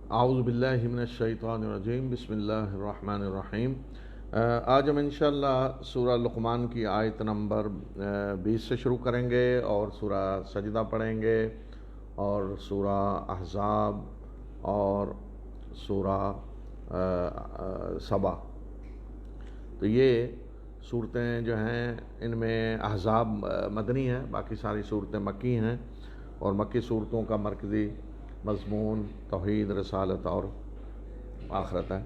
اعوذ باللہ من الشیطان الرجیم، بسم اللہ الرحمن الرحیم۔ آج ہم انشاءاللہ سورہ لقمان کی آیت نمبر 20 سے شروع کریں گے اور سورہ سجدہ پڑھیں گے اور سورہ احزاب اور سورہ سبا۔ تو یہ صورتیں جو ہیں ان میں احزاب مدنی ہیں، باقی ساری صورتیں مکی ہیں، اور مکی صورتوں کا مرکزی مضمون توحید، رسالت اور آخرت ہے۔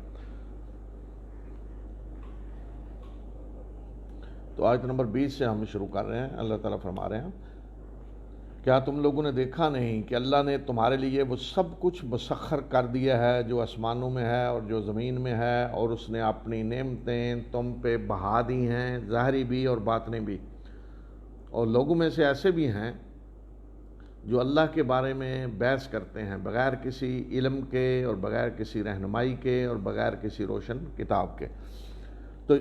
تو آیت نمبر 20 سے ہم شروع کر رہے ہیں۔ اللہ تعالیٰ فرما رہے ہیں، کیا تم لوگوں نے دیکھا نہیں کہ اللہ نے تمہارے لیے وہ سب کچھ مسخر کر دیا ہے جو آسمانوں میں ہے اور جو زمین میں ہے، اور اس نے اپنی نعمتیں تم پہ بہا دی ہیں، ظاہری بھی اور باطنی بھی۔ اور لوگوں میں سے ایسے بھی ہیں جو اللہ کے بارے میں بحث کرتے ہیں بغیر کسی علم کے اور بغیر کسی رہنمائی کے اور بغیر کسی روشن کتاب کے۔ تو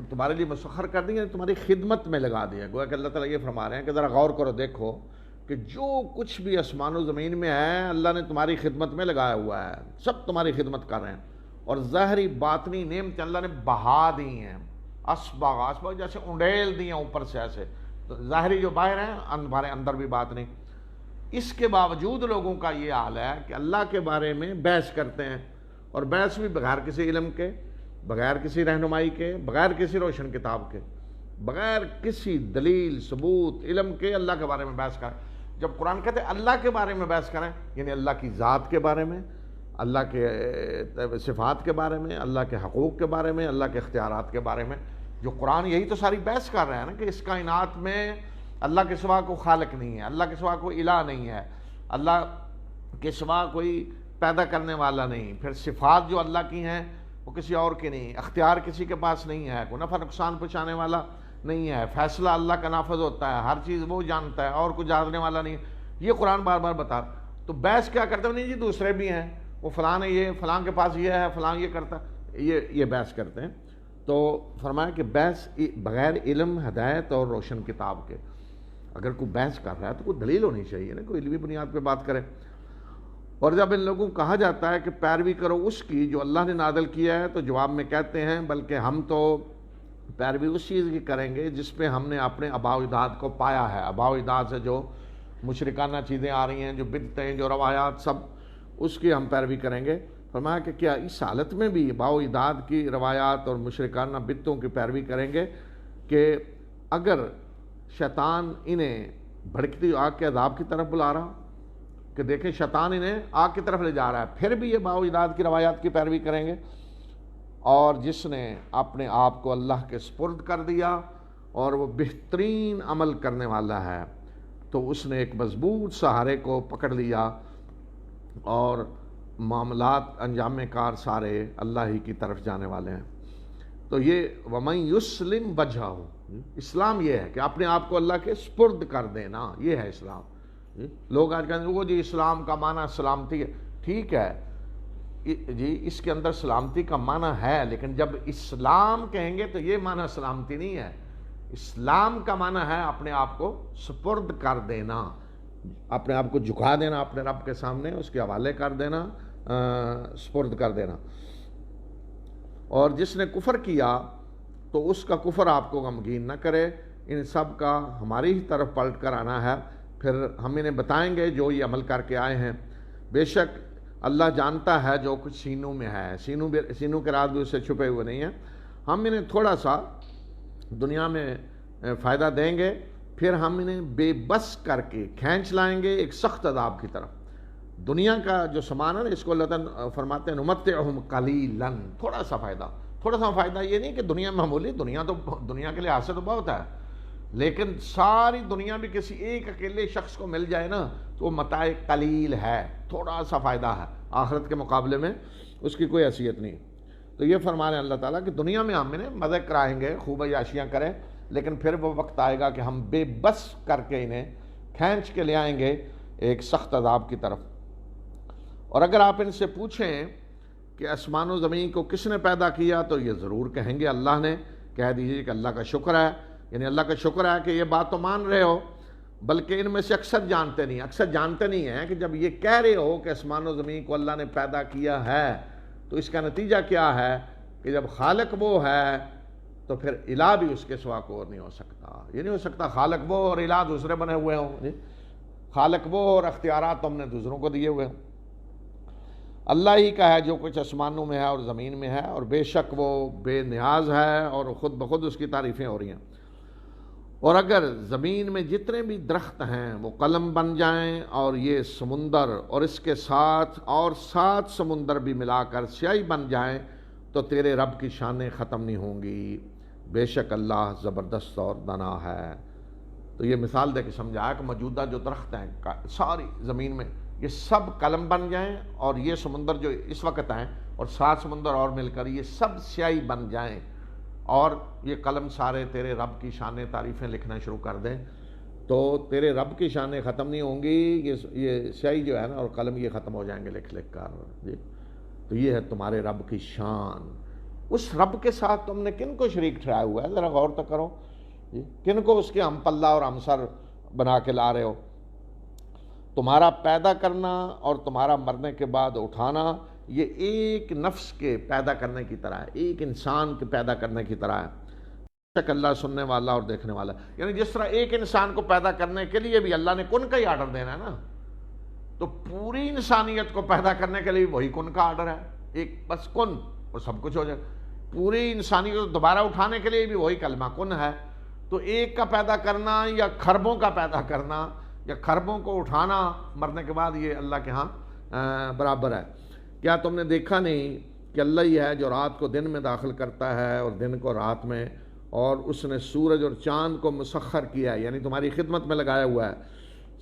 تمہارے لیے مسخر کر دیا، تمہاری خدمت میں لگا دیا۔ گویا کہ اللہ تعالیٰ یہ فرما رہے ہیں کہ ذرا غور کرو، دیکھو کہ جو کچھ بھی آسمان و زمین میں ہے اللہ نے تمہاری خدمت میں لگایا ہوا ہے، سب تمہاری خدمت کر رہے ہیں، اور ظاہری باطنی نعمت اللہ نے بہا دی ہیں، اسباغ جیسے انڈیل دی ہیں اوپر سے ایسے، تو ظاہری جو باہر ہیں ہمارے اندر بھی باطنی۔ اس کے باوجود لوگوں کا یہ حال ہے کہ اللہ کے بارے میں بحث کرتے ہیں، اور بحث بھی بغیر کسی علم کے، بغیر کسی رہنمائی کے، بغیر کسی روشن کتاب کے، بغیر کسی دلیل ثبوت علم کے اللہ کے بارے میں بحث کریں۔ جب قرآن کہتے ہیں اللہ کے بارے میں بحث کریں، یعنی اللہ کی ذات کے بارے میں، اللہ کے صفات کے بارے میں، اللہ کے حقوق کے بارے میں، اللہ کے اختیارات کے بارے میں، جو قرآن یہی تو ساری بحث کر رہے ہیں نا کہ اس کائنات میں اللہ کے سوا کوئی خالق نہیں ہے، اللہ کے سوا کوئی الہ نہیں ہے، اللہ کے سوا کوئی پیدا کرنے والا نہیں، پھر صفات جو اللہ کی ہیں وہ کسی اور کی نہیں، اختیار کسی کے پاس نہیں ہے، کوئی نفع نقصان پہنچانے والا نہیں ہے، فیصلہ اللہ کا نافذ ہوتا ہے، ہر چیز وہ جانتا ہے اور کوئی جاننے والا نہیں ہے۔ یہ قرآن بار بار بتا رہا۔ تو بحث کیا کرتے ہیں؟ نہیں جی دوسرے بھی ہیں، وہ فلاں ہے، یہ فلاں کے پاس یہ ہے، فلاں یہ کرتا ہے، یہ بحث کرتے ہیں۔ تو فرمایا کہ بحث بغیر علم، ہدایت اور روشن کتاب کے۔ اگر کوئی بحث کر رہا ہے تو کوئی دلیل ہونی چاہیے نا، کوئی علمی بنیاد پہ بات کرے۔ اور جب ان لوگوں کو کہا جاتا ہے کہ پیروی کرو اس کی جو اللہ نے نازل کیا ہے، تو جواب میں کہتے ہیں بلکہ ہم تو پیروی اس چیز کی کریں گے جس پہ ہم نے اپنے آباء و اجداد کو پایا ہے۔ آباء و اجداد سے جو مشرکانہ چیزیں آ رہی ہیں، جو بدعتیں، جو روایات، سب اس کی ہم پیروی کریں گے۔ فرمایا کہ کیا اس حالت میں بھی آباء و اجداد کی روایات اور مشرکانہ بدعتوں کی پیروی کریں گے کہ اگر شیطان انہیں بھڑکتی آگ کے عذاب کی طرف بلا رہا، کہ دیکھیں شیطان انہیں آگ کی طرف لے جا رہا ہے، پھر بھی یہ آباء و اجداد کی روایات کی پیروی کریں گے؟ اور جس نے اپنے آپ کو اللہ کے سپرد کر دیا اور وہ بہترین عمل کرنے والا ہے، تو اس نے ایک مضبوط سہارے کو پکڑ لیا، اور معاملات انجام کار سارے اللہ ہی کی طرف جانے والے ہیں۔ تو یہ وَمَن يُسْلِمْ وَجْهَهُ، اسلام یہ ہے کہ اپنے آپ کو اللہ کے سپرد کر دینا، یہ ہے اسلام۔ لوگ آج کہتے ہیں وہ جی اسلام کا معنی سلامتی ہے، ٹھیک ہے جی، اس کے اندر سلامتی کا معنی ہے، لیکن جب اسلام کہیں گے تو یہ معنی سلامتی نہیں ہے۔ اسلام کا معنی ہے اپنے آپ کو سپرد کر دینا، اپنے آپ کو جھکا دینا اپنے رب کے سامنے، اس کے حوالے کر دینا، سپرد کر دینا۔ اور جس نے کفر کیا تو اس کا کفر آپ کو غمگین نہ کرے، ان سب کا ہماری ہی طرف پلٹ کر آنا ہے، پھر ہم انہیں بتائیں گے جو یہ عمل کر کے آئے ہیں۔ بے شک اللہ جانتا ہے جو کچھ سینوں میں ہے، سینوں کے راز بھی اس سے چھپے ہوئے نہیں ہیں۔ ہم انہیں تھوڑا سا دنیا میں فائدہ دیں گے، پھر ہم انہیں بے بس کر کے کھینچ لائیں گے ایک سخت عذاب کی طرف۔ دنیا کا جو سامان ہے نا، اس کو اللہ تعالیٰ فرماتے ہیں نمتعہم قلیلا، تھوڑا سا فائدہ یہ نہیں کہ دنیا معمولی، دنیا کے لحاظ سے تو بہت ہے، لیکن ساری دنیا بھی کسی ایک اکیلے شخص کو مل جائے نا تو وہ متاع قلیل ہے، تھوڑا سا فائدہ ہے، آخرت کے مقابلے میں اس کی کوئی حیثیت نہیں۔ تو یہ فرما رہے ہیں اللہ تعالیٰ کہ دنیا میں ہم انہیں مزے کرائیں گے، خوب عیاشیاں کریں، لیکن پھر وہ وقت آئے گا کہ ہم بے بس کر کے انہیں کھینچ کے لے آئیں گے ایک سخت عذاب کی طرف۔ اور اگر آپ ان سے پوچھیں کہ آسمان و زمین کو کس نے پیدا کیا، تو یہ ضرور کہیں گے اللہ نے۔ کہہ دیجیے کہ اللہ کا شکر ہے، یعنی اللہ کا شکر ہے کہ یہ بات تو مان رہے ہو، بلکہ ان میں سے اکثر جانتے نہیں ہیں کہ جب یہ کہہ رہے ہو کہ آسمان و زمین کو اللہ نے پیدا کیا ہے تو اس کا نتیجہ کیا ہے کہ جب خالق وہ ہے تو پھر الہ بھی اس کے سوا کو اور نہیں ہو سکتا. یہ نہیں ہو سکتا خالق وہ اور الہ دوسرے بنے ہوئے ہوں. خالق وہ اور اختیارات تم نے دوسروں کو دیے ہوئے ہوں. اللہ ہی کا ہے جو کچھ آسمانوں میں ہے اور زمین میں ہے، اور بے شک وہ بے نیاز ہے اور خود بخود اس کی تعریفیں ہو رہی ہیں. اور اگر زمین میں جتنے بھی درخت ہیں وہ قلم بن جائیں اور یہ سمندر اور اس کے ساتھ اور 7 سمندر بھی ملا کر سیاہی بن جائیں تو تیرے رب کی شانیں ختم نہیں ہوں گی. بے شک اللہ زبردست اور دانا ہے. تو یہ مثال دے کے سمجھایا کہ موجودہ جو درخت ہیں ساری زمین میں یہ سب قلم بن جائیں اور یہ سمندر جو اس وقت ہیں اور 7 سمندر اور مل کر یہ سب سیاہی بن جائیں اور یہ قلم سارے تیرے رب کی شانیں تعریفیں لکھنا شروع کر دیں تو تیرے رب کی شانیں ختم نہیں ہوں گی. یہ سیاہی جو ہے نا اور قلم یہ ختم ہو جائیں گے لکھ لکھ کر. جی تو یہ ہے تمہارے رب کی شان. اس رب کے ساتھ تم نے کن کو شریک ٹھہرایا ہوا ہے؟ ذرا غور تو کرو. جی کن کو اس کے ہم پلہ اور ہمسر بنا کے لا رہے ہو؟ تمہارا پیدا کرنا اور تمہارا مرنے کے بعد اٹھانا یہ ایک نفس کے پیدا کرنے کی طرح ہے، ایک انسان کے پیدا کرنے کی طرح ہے. بے شک اللہ سننے والا اور دیکھنے والا. یعنی جس طرح ایک انسان کو پیدا کرنے کے لیے بھی اللہ نے کن کا ہی آرڈر دینا ہے نا، تو پوری انسانیت کو پیدا کرنے کے لیے وہی کن کا آرڈر ہے. ایک بس کن اور سب کچھ ہو جائے. پوری انسانیت کو دوبارہ اٹھانے کے لیے بھی وہی کلمہ کن ہے. تو ایک کا پیدا کرنا یا خربوں کا پیدا کرنا یا خربوں کو اٹھانا مرنے کے بعد یہ اللہ کے ہاں برابر ہے. کیا تم نے دیکھا نہیں کہ اللہ ہی ہے جو رات کو دن میں داخل کرتا ہے اور دن کو رات میں، اور اس نے سورج اور چاند کو مسخر کیا ہے، یعنی تمہاری خدمت میں لگایا ہوا ہے.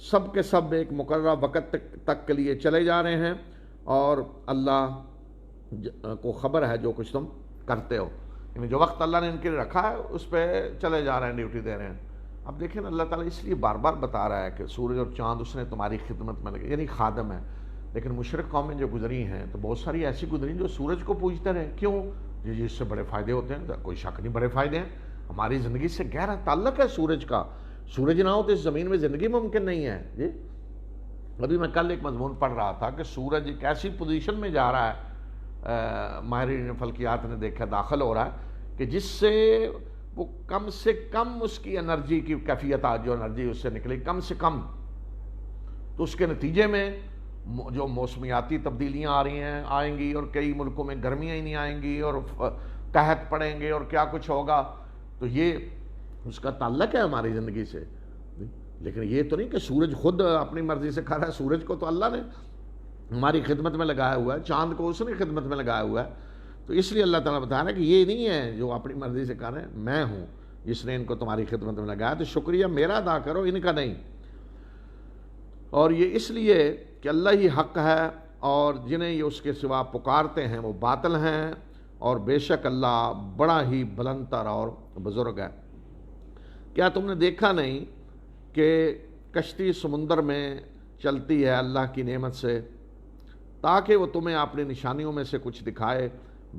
سب کے سب ایک مقررہ وقت تک کے لیے چلے جا رہے ہیں اور اللہ کو خبر ہے جو کچھ تم کرتے ہو. یعنی جو وقت اللہ نے ان کے لیے رکھا ہے اس پہ چلے جا رہے ہیں، ڈیوٹی دے رہے ہیں. اب دیکھیں نا اللہ تعالیٰ اس لیے بار بار بتا رہا ہے کہ سورج اور چاند اس نے تمہاری خدمت میں لگے، یعنی خادم ہے. لیکن مشرک قومیں جو گزری ہیں تو بہت ساری ایسی گزری جو سورج کو پوجتے رہے. کیوں؟ جی اس سے بڑے فائدے ہوتے ہیں. کوئی شک نہیں بڑے فائدے ہیں. ہماری زندگی سے گہرا تعلق ہے سورج کا. سورج نہ ہو تو اس زمین میں زندگی ممکن نہیں ہے. جی ابھی میں کل ایک مضمون پڑھ رہا تھا کہ سورج ایک ایسی پوزیشن میں جا رہا ہے، ماہرین فلکیات نے دیکھا داخل ہو رہا ہے کہ جس سے وہ کم سے کم اس کی انرجی کی کیفیت جو انرجی اس سے نکلی کم سے کم، تو اس کے نتیجے میں جو موسمیاتی تبدیلیاں آئیں گی اور کئی ملکوں میں گرمیاں ہی نہیں آئیں گی اور قحط پڑیں گے اور کیا کچھ ہوگا. تو یہ اس کا تعلق ہے ہماری زندگی سے. لیکن یہ تو نہیں کہ سورج خود اپنی مرضی سے کھا رہا ہے. سورج کو تو اللہ نے ہماری خدمت میں لگایا ہوا ہے، چاند کو اس نے خدمت میں لگایا ہوا ہے. تو اس لیے اللہ تعالیٰ بتا رہا ہے کہ یہ نہیں ہے جو اپنی مرضی سے کر رہے ہیں، میں ہوں جس نے ان کو تمہاری خدمت میں لگایا. تو شکریہ میرا ادا کرو، ان کا نہیں. اور یہ اس لیے کہ اللہ ہی حق ہے اور جنہیں یہ اس کے سوا پکارتے ہیں وہ باطل ہیں، اور بے شک اللہ بڑا ہی بلند تر اور بزرگ ہے. کیا تم نے دیکھا نہیں کہ کشتی سمندر میں چلتی ہے اللہ کی نعمت سے تاکہ وہ تمہیں اپنی نشانیوں میں سے کچھ دکھائے؟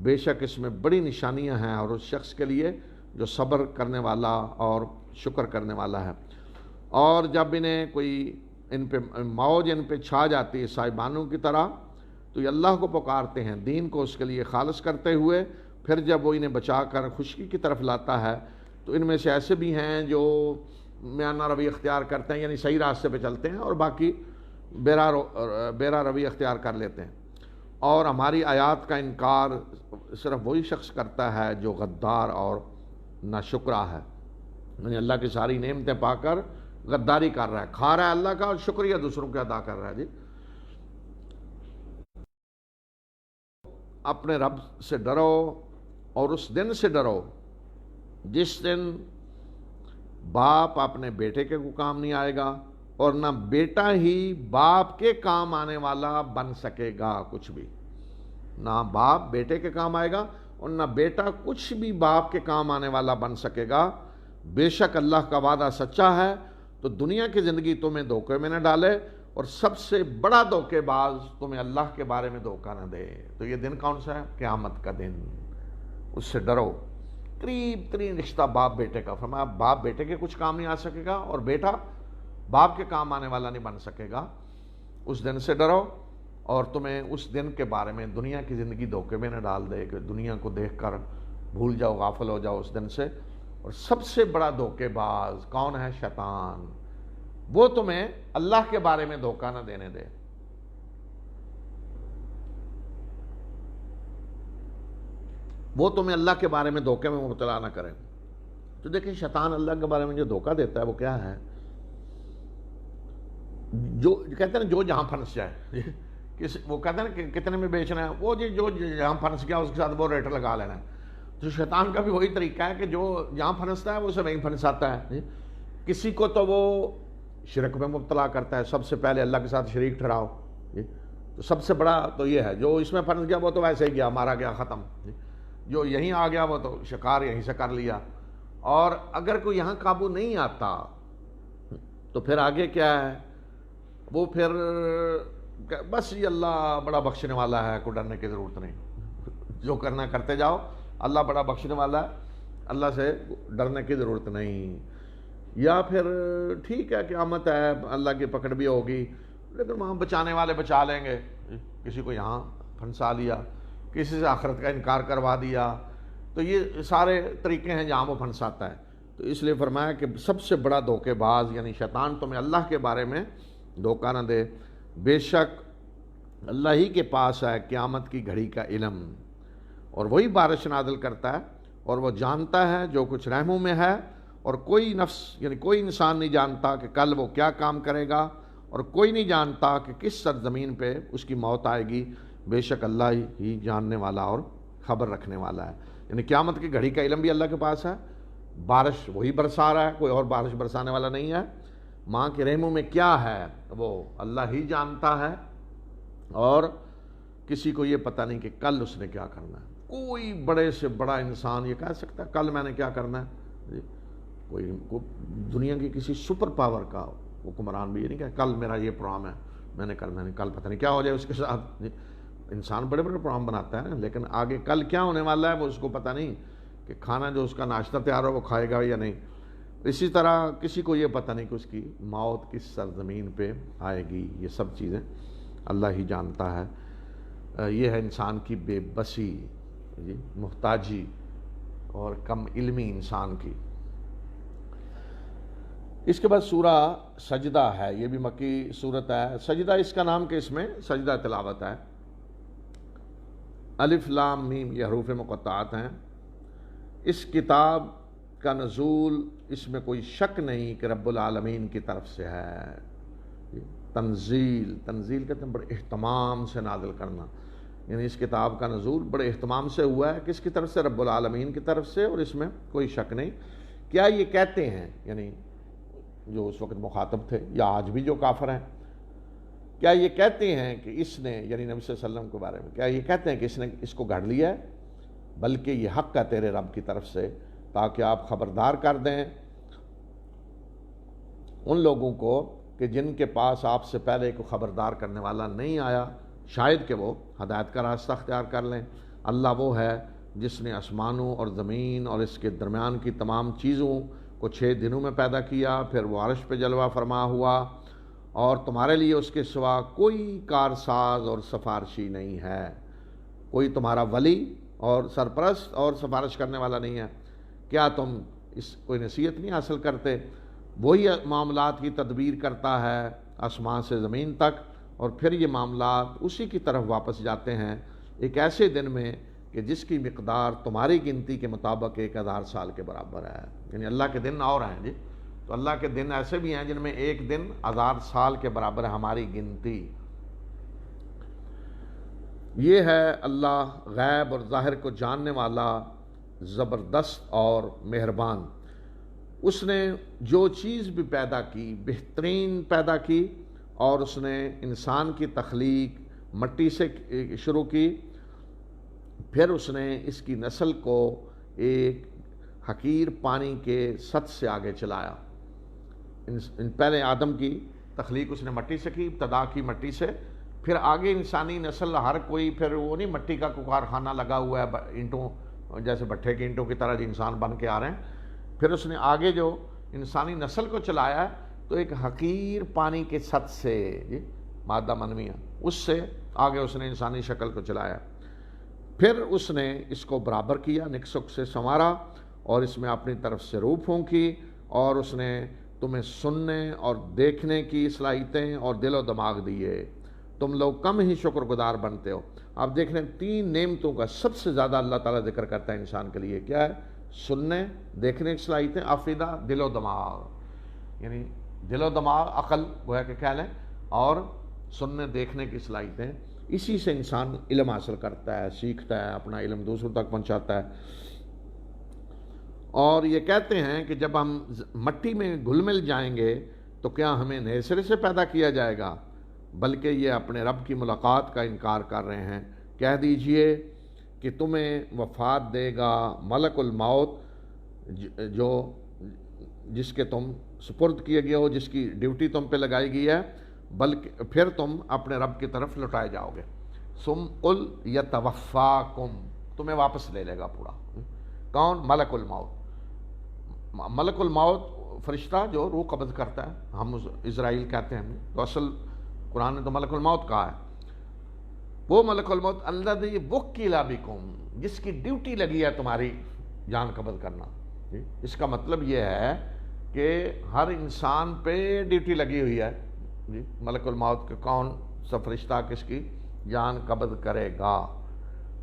بے شک اس میں بڑی نشانیاں ہیں اور اس شخص کے لیے جو صبر کرنے والا اور شکر کرنے والا ہے. اور جب انہیں کوئی موج ان پہ چھا جاتی ہے سائبانوں کی طرح تو یہ اللہ کو پکارتے ہیں دین کو اس کے لیے خالص کرتے ہوئے. پھر جب وہ انہیں بچا کر خشکی کی طرف لاتا ہے تو ان میں سے ایسے بھی ہیں جو میانہ روی اختیار کرتے ہیں، یعنی صحیح راستے پہ چلتے ہیں، اور باقی بیرا روی اختیار کر لیتے ہیں. اور ہماری آیات کا انکار صرف وہی شخص کرتا ہے جو غدار اور ناشکرا ہے، یعنی اللہ کی ساری نعمتیں پا کر غداری کر رہا ہے، کھا رہا ہے اللہ کا اور شکریہ دوسروں کا ادا کر رہا ہے. جی اپنے رب سے ڈرو اور اس دن سے ڈرو جس دن باپ اپنے بیٹے کے کو کام نہیں آئے گا اور نہ بیٹا ہی باپ کے کام آنے والا بن سکے گا. کچھ بھی نہ باپ بیٹے کے کام آئے گا اور نہ بیٹا کچھ بھی باپ کے کام آنے والا بن سکے گا. بے شک اللہ کا وعدہ سچا ہے. تو دنیا کی زندگی تمہیں دھوکے میں نہ ڈالے اور سب سے بڑا دھوکے باز تمہیں اللہ کے بارے میں دھوکہ نہ دے. تو یہ دن کون سا ہے؟ قیامت کا دن. اس سے ڈرو. قریب ترین رشتہ باپ بیٹے کا. فرمایا باپ بیٹے کے کچھ کام نہیں آ سکے گا اور بیٹا باپ کے کام آنے والا نہیں بن سکے گا۔ اس دن سے ڈرو اور تمہیں اس دن کے بارے میں دنیا کی زندگی دھوکے میں نہ ڈال دے کہ دنیا کو دیکھ کر بھول جاؤ، غافل ہو جاؤ اس دن سے۔ اور سب سے بڑا دھوکے باز کون ہے؟ شیطان۔ وہ تمہیں اللہ کے بارے میں دھوکہ نہ دینے دے۔ وہ تمہیں اللہ کے بارے میں دھوکے میں مبتلا نہ کرے۔ تو دیکھیں شیطان اللہ کے بارے میں جو دھوکہ دیتا ہے وہ کیا ہے؟ جو کہتے ہیں نا جو جہاں پھنس جائے، وہ کہتے ہیں نا کہ کتنے میں بیچنا ہے، وہ جو جہاں پھنس گیا اس کے ساتھ وہ ریٹ لگا لینا ہے۔ تو شیطان کا بھی وہی طریقہ ہے کہ جو جہاں پھنستا ہے وہ اسے وہیں پھنساتا ہے۔ کسی کو تو وہ شرک میں مبتلا کرتا ہے، سب سے پہلے اللہ کے ساتھ شریک ٹھہراؤ، تو سب سے بڑا تو یہ ہے۔ جو اس میں پھنس گیا وہ تو ویسے ہی گیا، مارا گیا، ختم۔ جو یہیں آ گیا وہ تو شکار یہیں سے کر لیا۔ اور اگر کوئی یہاں قابو نہیں آتا تو پھر آگے کیا ہے؟ وہ پھر بس یہ اللہ بڑا بخشنے والا ہے، کوئی ڈرنے کی ضرورت نہیں، جو کرنا کرتے جاؤ، اللہ بڑا بخشنے والا ہے، اللہ سے ڈرنے کی ضرورت نہیں۔ یا پھر ٹھیک ہے قیامت ہے، اللہ کی پکڑ بھی ہوگی، لیکن وہاں بچانے والے بچا لیں گے۔ کسی کو یہاں پھنسا لیا، کسی سے آخرت کا انکار کروا دیا، تو یہ سارے طریقے ہیں جہاں وہ پھنساتا ہے۔ تو اس لیے فرمایا کہ سب سے بڑا دھوکے باز یعنی شیطان تمہیں اللہ کے بارے میں دھوکہ نہ دے۔ بے شک اللہ ہی کے پاس ہے قیامت کی گھڑی کا علم، اور وہی بارش نازل کرتا ہے، اور وہ جانتا ہے جو کچھ رحموں میں ہے، اور کوئی نفس یعنی کوئی انسان نہیں جانتا کہ کل وہ کیا کام کرے گا، اور کوئی نہیں جانتا کہ کس سرزمین پہ اس کی موت آئے گی۔ بے شک اللہ ہی جاننے والا اور خبر رکھنے والا ہے۔ یعنی قیامت کی گھڑی کا علم بھی اللہ کے پاس ہے، بارش وہی برسا رہا ہے، کوئی اور بارش برسانے والا نہیں ہے۔ ماں کے رحموں میں کیا ہے وہ اللہ ہی جانتا ہے، اور کسی کو یہ پتہ نہیں کہ کل اس نے کیا کرنا ہے۔ کوئی بڑے سے بڑا انسان یہ کہہ سکتا ہے کل میں نے کیا کرنا ہے؟ کوئی دنیا کی کسی سپر پاور کا حکمران بھی یہ نہیں کہ کل میرا یہ پروگرام ہے میں نے کرنا نہیں، کل پتہ نہیں کیا ہو جائے اس کے ساتھ۔ انسان بڑے بڑے پروگرام بناتا ہے لیکن آگے کل کیا ہونے والا ہے وہ اس کو پتہ نہیں، کہ کھانا جو اس کا ناشتہ تیار ہو وہ کھائے گا یا نہیں۔ اسی طرح کسی کو یہ پتہ نہیں کہ اس کی موت کس سرزمین پہ آئے گی۔ یہ سب چیزیں اللہ ہی جانتا ہے۔ یہ ہے انسان کی بے بسی، محتاجی اور کم علمی انسان کی۔ اس کے بعد سورہ سجدہ ہے، یہ بھی مکی سورت ہے۔ سجدہ اس کا نام کہ اس میں سجدہ تلاوت ہے۔ الف لام میم یہ حروف مقطعات ہیں۔ اس کتاب کا نزول اس میں کوئی شک نہیں کہ رب العالمین کی طرف سے ہے۔ تنزیل کہتے ہیں بڑے اہتمام سے نازل کرنا، یعنی اس کتاب کا نزول بڑے اہتمام سے ہوا ہے۔ کس کی طرف سے؟ رب العالمین کی طرف سے، اور اس میں کوئی شک نہیں۔ کیا یہ کہتے ہیں یعنی جو اس وقت مخاطب تھے یا آج بھی جو کافر ہیں، کیا یہ کہتے ہیں کہ اس نے یعنی نبی صلی اللہ علیہ وسلم کے بارے میں کیا یہ کہتے ہیں کہ اس نے اس کو گھڑ لیا ہے؟ بلکہ یہ حق ہے تیرے رب کی طرف سے، تاکہ آپ خبردار کر دیں ان لوگوں کو کہ جن کے پاس آپ سے پہلے کوئی خبردار کرنے والا نہیں آیا، شاید کہ وہ ہدایت کا راستہ اختیار کر لیں۔ اللہ وہ ہے جس نے آسمانوں اور زمین اور اس کے درمیان کی تمام چیزوں کو 6 دنوں میں پیدا کیا، پھر وہ عرش پہ جلوہ فرما ہوا، اور تمہارے لیے اس کے سوا کوئی کارساز اور سفارشی نہیں ہے، کوئی تمہارا ولی اور سرپرست اور سفارش کرنے والا نہیں ہے۔ کیا تم اس کوئی نصیحت نہیں حاصل کرتے؟ وہی معاملات کی تدبیر کرتا ہے آسمان سے زمین تک، اور پھر یہ معاملات اسی کی طرف واپس جاتے ہیں ایک ایسے دن میں کہ جس کی مقدار تمہاری گنتی کے مطابق 1000 سال کے برابر ہے۔ یعنی اللہ کے دن اور ہیں جی، تو اللہ کے دن ایسے بھی ہیں جن میں ایک دن 1000 سال کے برابر ہے ہماری گنتی۔ یہ ہے اللہ غیب اور ظاہر کو جاننے والا، زبردست اور مہربان۔ اس نے جو چیز بھی پیدا کی بہترین پیدا کی، اور اس نے انسان کی تخلیق مٹی سے شروع کی، پھر اس نے اس کی نسل کو ایک حقیر پانی کے سطح سے آگے چلایا۔ پہلے آدم کی تخلیق اس نے مٹی سے کی، ابتدا کی مٹی سے، پھر آگے انسانی نسل ہر کوئی پھر وہ نہیں مٹی کا کوئی کارخانہ لگا ہوا ہے اینٹوں جیسے بٹھے کی اینٹوں کی طرح جو انسان بن کے آ رہے ہیں، پھر اس نے آگے جو انسانی نسل کو چلایا ہے، تو ایک حقیر پانی کے سطح سے جی مادہ منویہ اس سے آگے اس نے انسانی شکل کو چلایا، پھر اس نے اس کو برابر کیا، نکسک سے سنوارا اور اس میں اپنی طرف سے روح پھونکی، اور اس نے تمہیں سننے اور دیکھنے کی صلاحیتیں اور دل و دماغ دیے، تم لوگ کم ہی شکر گزار بنتے ہو۔ آپ دیکھ لیں 3 نعمتوں کا سب سے زیادہ اللہ تعالیٰ ذکر کرتا ہے انسان کے لیے، کیا ہے؟ سننے، دیکھنے کی صلاحیتیں، عقیدہ، دل و دماغ، یعنی دل و دماغ، عقل گویا کہ کہہ لیں، اور سننے دیکھنے کی صلاحیتیں، اسی سے انسان علم حاصل کرتا ہے، سیکھتا ہے، اپنا علم دوسروں تک پہنچاتا ہے۔ اور یہ کہتے ہیں کہ جب ہم مٹی میں گھل مل جائیں گے تو کیا ہمیں نئے سرے سے پیدا کیا جائے گا؟ بلکہ یہ اپنے رب کی ملاقات کا انکار کر رہے ہیں۔ کہہ دیجئے کہ تمہیں وفات دے گا ملک الموت، جو جس کے تم سپرد کیے گئے ہو، جس کی ڈیوٹی تم پہ لگائی گئی ہے، بلکہ پھر تم اپنے رب کی طرف لوٹائے جاؤ گے۔ ثم قل یتوفاکم، تمہیں واپس لے لے گا پورا۔ کون؟ ملک الموت۔ ملک الموت فرشتہ جو روح قبض کرتا ہے، ہم اسرائیل کہتے ہیں، تو اصل قرآن نے تو ملک الموت کہا ہے۔ وہ ملک الموت الذی وکل بکم، جس کی ڈیوٹی لگی ہے تمہاری جان قبض کرنا۔ اس کا مطلب یہ ہے کہ ہر انسان پہ ڈیوٹی لگی ہوئی ہے جی، ملک الموت کے کون سا فرشتہ کس کی جان قبض کرے گا۔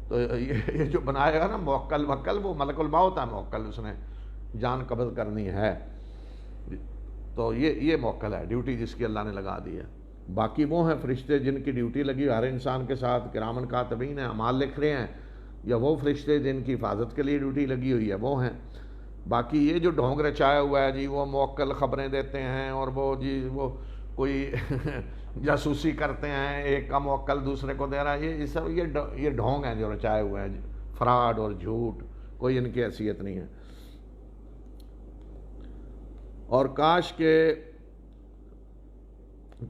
تو یہ جو بنائے گا نا موکل وکل، وہ ملک الموت ہے، موکل، اس نے جان قبض کرنی ہے، تو یہ موکل ہے، ڈیوٹی جس کی اللہ نے لگا دی ہے۔ باقی وہ ہیں فرشتے جن کی ڈیوٹی لگی ہر انسان کے ساتھ، کرامن کاتبین ہیں، اعمال لکھ رہے ہیں، یا وہ فرشتے جن کی حفاظت کے لیے ڈیوٹی لگی ہوئی ہے وہ ہیں۔ باقی یہ جو ڈھونگ رچایا ہوا ہے جی، وہ موکل خبریں دیتے ہیں، اور وہ جی وہ کوئی جاسوسی کرتے ہیں، ایک کا موکل دوسرے کو دے رہا ہے، یہ سب یہ ڈھونگ ہیں جو رچائے ہوئے ہیں، فراڈ اور جھوٹ، کوئی ان کی حیثیت نہیں ہے۔ اور کاش کہ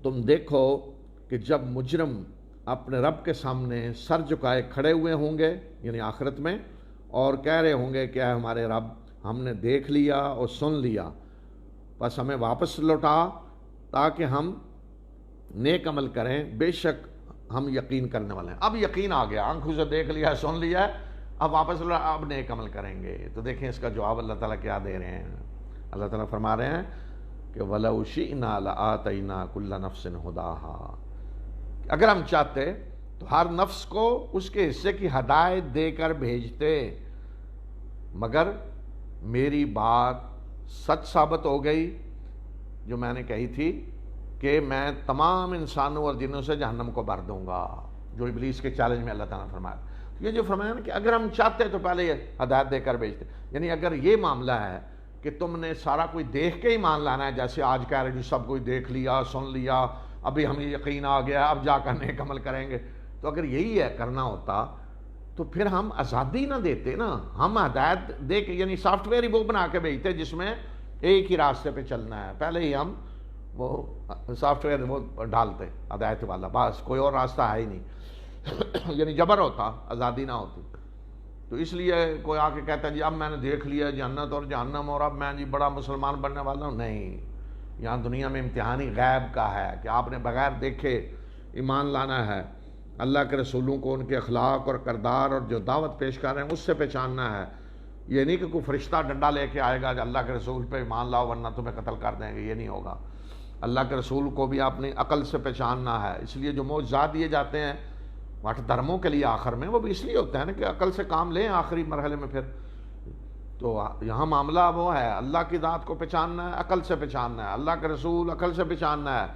تم دیکھو کہ جب مجرم اپنے رب کے سامنے سر جھکائے کھڑے ہوئے ہوں گے، یعنی آخرت میں، اور کہہ رہے ہوں گے کہ اے ہمارے رب، ہم نے دیکھ لیا اور سن لیا، بس ہمیں واپس لوٹا تاکہ ہم نیک عمل کریں، بے شک ہم یقین کرنے والے ہیں۔ اب یقین آ گیا، آنکھوں سے دیکھ لیا، سن لیا، اب واپس لوٹا، اب نیک عمل کریں گے۔ تو دیکھیں اس کا جواب اللہ تعالیٰ کیا دے رہے ہیں۔ اللہ تعالیٰ فرما رہے ہیں کہ وَلَوْ شِئْنَا لَآتَيْنَا كُلَّ نَفْسٍ هُدَاهَا، اگر ہم چاہتے تو ہر نفس کو اس کے حصے کی ہدایت دے کر بھیجتے، مگر میری بات سچ ثابت ہو گئی جو میں نے کہی تھی کہ میں تمام انسانوں اور جنوں سے جہنم کو بھر دوں گا، جو ابلیس کے چیلنج میں اللہ تعالیٰ نے فرمایا۔ یہ جو فرمایا نا کہ اگر ہم چاہتے تو پہلے یہ ہدایت دے کر بھیجتے، یعنی اگر یہ معاملہ ہے کہ تم نے سارا کوئی دیکھ کے ہی مان لانا ہے، جیسے آج کہہ رہے جو سب کوئی دیکھ لیا، سن لیا، ابھی ہمیں یقین آ گیا، اب جا کر نیک عمل کریں گے، تو اگر یہی ہے کرنا ہوتا تو پھر ہم آزادی نہ دیتے نا، ہم ہدایت دے کے، یعنی سافٹ ویئر ہی وہ بنا کے بھیجتے جس میں ایک ہی راستے پہ چلنا ہے، پہلے ہی ہم وہ سافٹ ویئر وہ ڈالتے ہدایت والا، بس کوئی اور راستہ ہے ہی نہیں یعنی جبر ہوتا، آزادی نہ ہوتی۔ تو اس لیے کوئی آ کے کہتا ہے جی اب میں نے دیکھ لیا جنت اور جہنم اور اب میں جی بڑا مسلمان بننے والا ہوں، نہیں، یہاں دنیا میں امتحان ہی غیب کا ہے کہ آپ نے بغیر دیکھے ایمان لانا ہے، اللہ کے رسولوں کو ان کے اخلاق اور کردار اور جو دعوت پیش کر رہے ہیں اس سے پہچاننا ہے۔ یہ نہیں کہ کوئی فرشتہ ڈنڈا لے کے آئے گا جو اللہ کے رسول پہ ایمان لاؤ ورنہ تمہیں قتل کر دیں گے، یہ نہیں ہوگا۔ اللہ کے رسول کو بھی اپنی عقل سے پہچاننا ہے، اس لیے جو معجزات دیے جاتے ہیں واٹ دھرموں کے لیے آخر میں، وہ بھی اس لیے ہوتا ہے نا کہ عقل سے کام لیں آخری مرحلے میں۔ پھر تو یہاں معاملہ وہ ہے، اللہ کی ذات کو پہچاننا ہے، عقل سے پہچاننا ہے، اللہ کے رسول عقل سے پہچاننا ہے،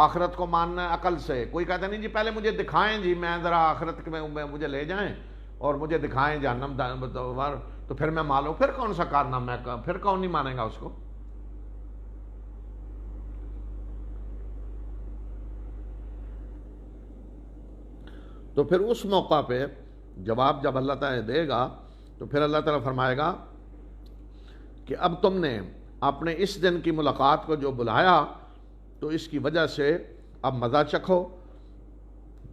آخرت کو ماننا ہے عقل سے۔ کوئی کہتا نہیں جی پہلے مجھے دکھائیں جی، میں ذرا آخرت میں مجھے لے جائیں اور مجھے دکھائیں جہنم، تو پھر میں مانوں، پھر کون سا کارنامہ ہے، پھر کون نہیں مانے گا اس کو۔ تو پھر اس موقع پہ جواب جب اللہ تعالیٰ دے گا تو پھر اللہ تعالیٰ فرمائے گا کہ اب تم نے اپنے اس دن کی ملاقات کو جو بلایا تو اس کی وجہ سے اب مزہ چکھو،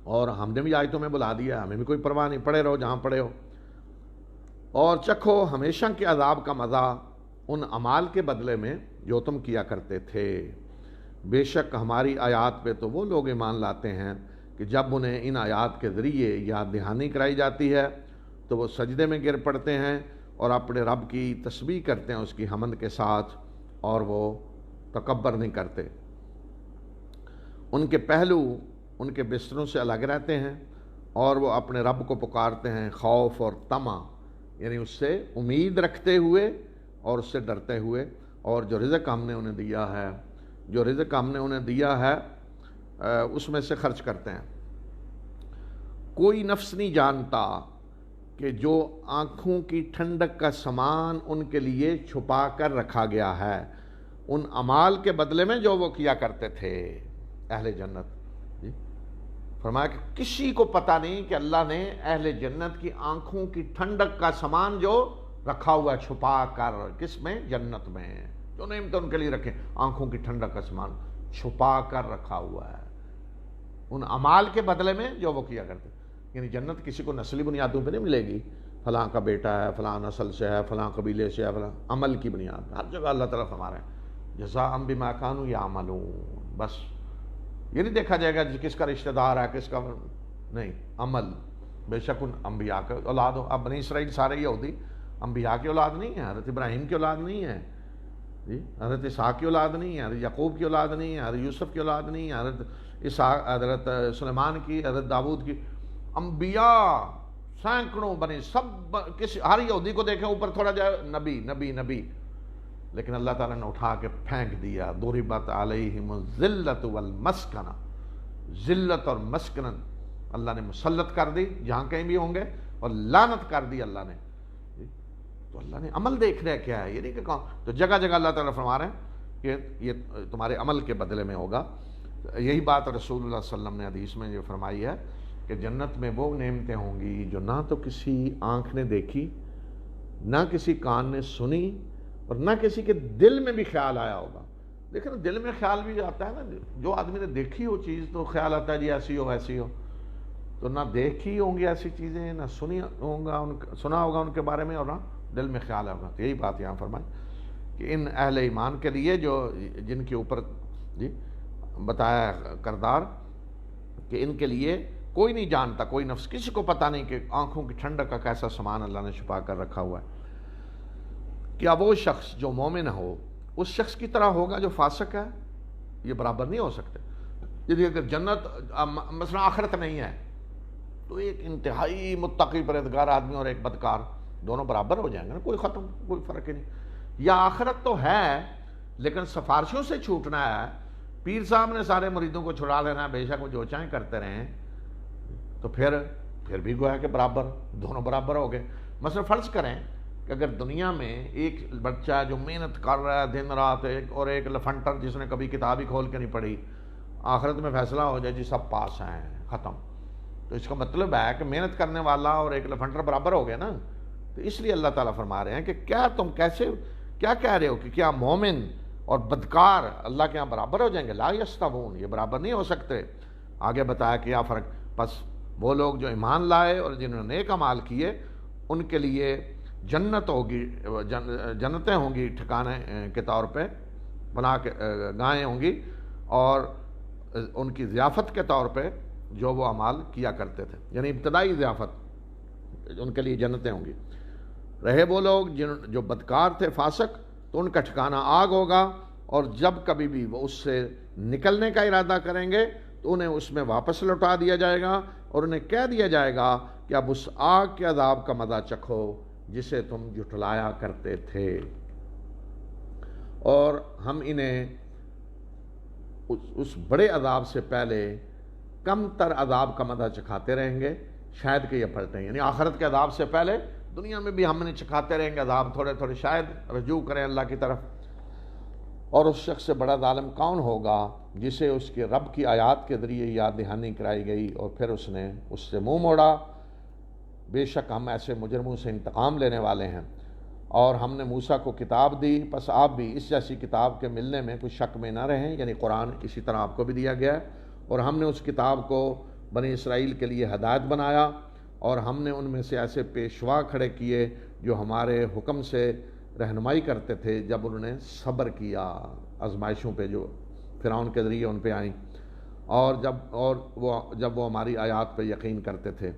اور ہم نے بھی آج تمہیں بلا دیا، ہمیں بھی کوئی پرواہ نہیں، پڑے رہو جہاں پڑے ہو، اور چکھو ہمیشہ کے عذاب کا مزہ ان اعمال کے بدلے میں جو تم کیا کرتے تھے۔ بے شک ہماری آیات پہ تو وہ لوگ ایمان لاتے ہیں کہ جب انہیں ان آیات کے ذریعے یاد دہانی کرائی جاتی ہے تو وہ سجدے میں گر پڑتے ہیں اور اپنے رب کی تسبیح کرتے ہیں اس کی حمد کے ساتھ، اور وہ تکبر نہیں کرتے۔ ان کے پہلو ان کے بستروں سے الگ رہتے ہیں اور وہ اپنے رب کو پکارتے ہیں خوف اور طمع، یعنی اس سے امید رکھتے ہوئے اور اس سے ڈرتے ہوئے، اور جو رزق ہم نے انہیں دیا ہے اس میں سے خرچ کرتے ہیں۔ کوئی نفس نہیں جانتا کہ جو آنکھوں کی ٹھنڈک کا سامان ان کے لیے چھپا کر رکھا گیا ہے ان اعمال کے بدلے میں جو وہ کیا کرتے تھے اہل جنت۔ جی فرمایا کہ کسی کو پتہ نہیں کہ اللہ نے اہل جنت کی آنکھوں کی ٹھنڈک کا سامان جو رکھا ہوا ہے چھپا کر، کس میں؟ جنت میں، جو نعمتیں ان کے لیے رکھیں، آنکھوں کی ٹھنڈک کا سامان چھپا کر رکھا ہوا ہے ان اعمال کے بدلے میں جو وہ کیا کرتے۔ یعنی جنت کسی کو نسلی بنیادوں پہ نہیں ملے گی، فلاں کا بیٹا ہے، فلاں نسل سے ہے، فلاں قبیلے سے ہے، فلاں عمل کی بنیاد۔ ہر جگہ اللہ تعالیٰ فرما رہے ہیں جزاء بما کانوا یعملون، بس یہ نہیں دیکھا جائے گا کس کا رشتہ دار ہے کس کا نہیں، عمل۔ بے شک ان انبیاء کا اولاد ہو، اب بنی اسرائیل سارے یہودی انبیاء کی اولاد نہیں ہے، حضرت ابراہیم کی اولاد نہیں ہے، جی حضرت اسحاق کی اولاد نہیں ہے، حضرت یعقوب کی اولاد نہیں ہے، حضرت یوسف کی اولاد نہیں ہے، حضرت سلیمان کی، حضرت داؤد کی۔ انبیاء سینکڑوں بنے، سب کسی ہر یہودی کو دیکھیں اوپر تھوڑا جائے نبی نبی نبی، لیکن اللہ تعالیٰ نے اٹھا کے پھینک دیا۔ ضربت علیہم الذلۃ والمسکنہ، ذلت اور مسکنت اللہ نے مسلط کر دی جہاں کہیں بھی ہوں گے، اور لعنت کر دی اللہ نے۔ تو اللہ نے عمل دیکھ رہا کیا ہے، یہ نہیں کہ کون، تو جگہ جگہ اللہ تعالیٰ فرما رہے ہیں کہ یہ تمہارے عمل کے بدلے میں ہوگا۔ یہی بات رسول اللہ صلی اللہ علیہ وسلم نے حدیث میں جو فرمائی ہے کہ جنت میں وہ نعمتیں ہوں گی جو نہ تو کسی آنکھ نے دیکھی، نہ کسی کان نے سنی، اور نہ کسی کے دل میں بھی خیال آیا ہوگا۔ دیکھیں نا، دل میں خیال بھی آتا ہے نا، جو آدمی نے دیکھی ہو چیز تو خیال آتا ہے جی ایسی ہو ایسی ہو، تو نہ دیکھی ہوں گی ایسی چیزیں، نہ سنا ہوگا ان کے بارے میں، اور نہ دل میں خیال ہوگا۔ تو یہی بات یہاں فرمائی کہ ان اہل ایمان کے لیے جو جن کے اوپر جی بتایا کردار کہ ان کے لیے کوئی نہیں جانتا، کوئی نفس، کسی کو پتہ نہیں کہ آنکھوں کی ٹھنڈک کا کیسا سامان اللہ نے چھپا کر رکھا ہوا ہے۔ کیا وہ شخص جو مومن ہو اس شخص کی طرح ہوگا جو فاسق ہے؟ یہ برابر نہیں ہو سکتے۔ یعنی اگر جنت مثلا آخرت نہیں ہے تو ایک انتہائی متقی پرہیزگار آدمی اور ایک بدکار دونوں برابر ہو جائیں گے نا، کوئی ختم، کوئی فرق ہی نہیں۔ یا آخرت تو ہے لیکن سفارشوں سے چھوٹنا ہے، پیر صاحب نے سارے مریدوں کو چھڑا لینا ہے، بے شک وہ جو چاہیں کرتے رہیں، تو پھر بھی گویا کہ برابر، دونوں برابر ہو گئے۔ مثلا فرض کریں کہ اگر دنیا میں ایک بچہ جو محنت کر رہا ہے دن رات، اور ایک لفنٹر جس نے کبھی کتاب ہی کھول کے نہیں پڑھی، آخرت میں فیصلہ ہو جائے جی سب پاس ہیں، ختم، تو اس کا مطلب ہے کہ محنت کرنے والا اور ایک لفنٹر برابر ہو گئے نا۔ تو اس لیے اللہ تعالیٰ فرما رہے ہیں کہ کیا تم کیا کہہ رہے ہو کہ کیا مومن اور بدکار اللہ کے ہاں برابر ہو جائیں گے؟ لا یستوون، یہ برابر نہیں ہو سکتے۔ آگے بتایا کہ کیا فرق، بس وہ لوگ جو ایمان لائے اور جنہوں نے نیک اعمال کیے ان کے لیے جنت ہوگی، جنتیں ہوں گی ٹھکانے کے طور پہ، بنا کے گائیں ہوں گی، اور ان کی ضیافت کے طور پہ جو وہ اعمال کیا کرتے تھے، یعنی ابتدائی ضیافت ان کے لیے جنتیں ہوں گی۔ رہے وہ لوگ جو بدکار تھے، فاسق، تو ان کا ٹھکانہ آگ ہوگا، اور جب کبھی بھی وہ اس سے نکلنے کا ارادہ کریں گے تو انہیں اس میں واپس لوٹا دیا جائے گا، اور انہیں کہہ دیا جائے گا کہ اب اس آگ کے عذاب کا مزہ چکھو جسے تم جھٹلایا کرتے تھے، اور ہم انہیں اس بڑے عذاب سے پہلے کم تر عذاب کا مزہ چکھاتے رہیں گے، شاید کہ یہ پلٹیں، یعنی آخرت کے عذاب سے پہلے دنیا میں بھی ہم انہیں چکھاتے رہیں گے عذاب تھوڑے تھوڑے، شاید رجوع کریں اللہ کی طرف۔ اور اس شخص سے بڑا ظالم کون ہوگا جسے اس کے رب کی آیات کے ذریعے یاد دہانی کرائی گئی اور پھر اس نے اس سے منہ موڑا؟ بے شک ہم ایسے مجرموں سے انتقام لینے والے ہیں۔ اور ہم نے موسیٰ کو کتاب دی، پس آپ بھی اس جیسی کتاب کے ملنے میں کوئی شک میں نہ رہیں، یعنی قرآن اسی طرح آپ کو بھی دیا گیا ہے، اور ہم نے اس کتاب کو بنی اسرائیل کے لیے ہدایت بنایا، اور ہم نے ان میں سے ایسے پیشوا کھڑے کیے جو ہمارے حکم سے رہنمائی کرتے تھے جب انہوں نے صبر کیا، آزمائشوں پہ جو فرعون کے ذریعے ان پہ آئیں، اور جب وہ ہماری آیات پہ یقین کرتے تھے۔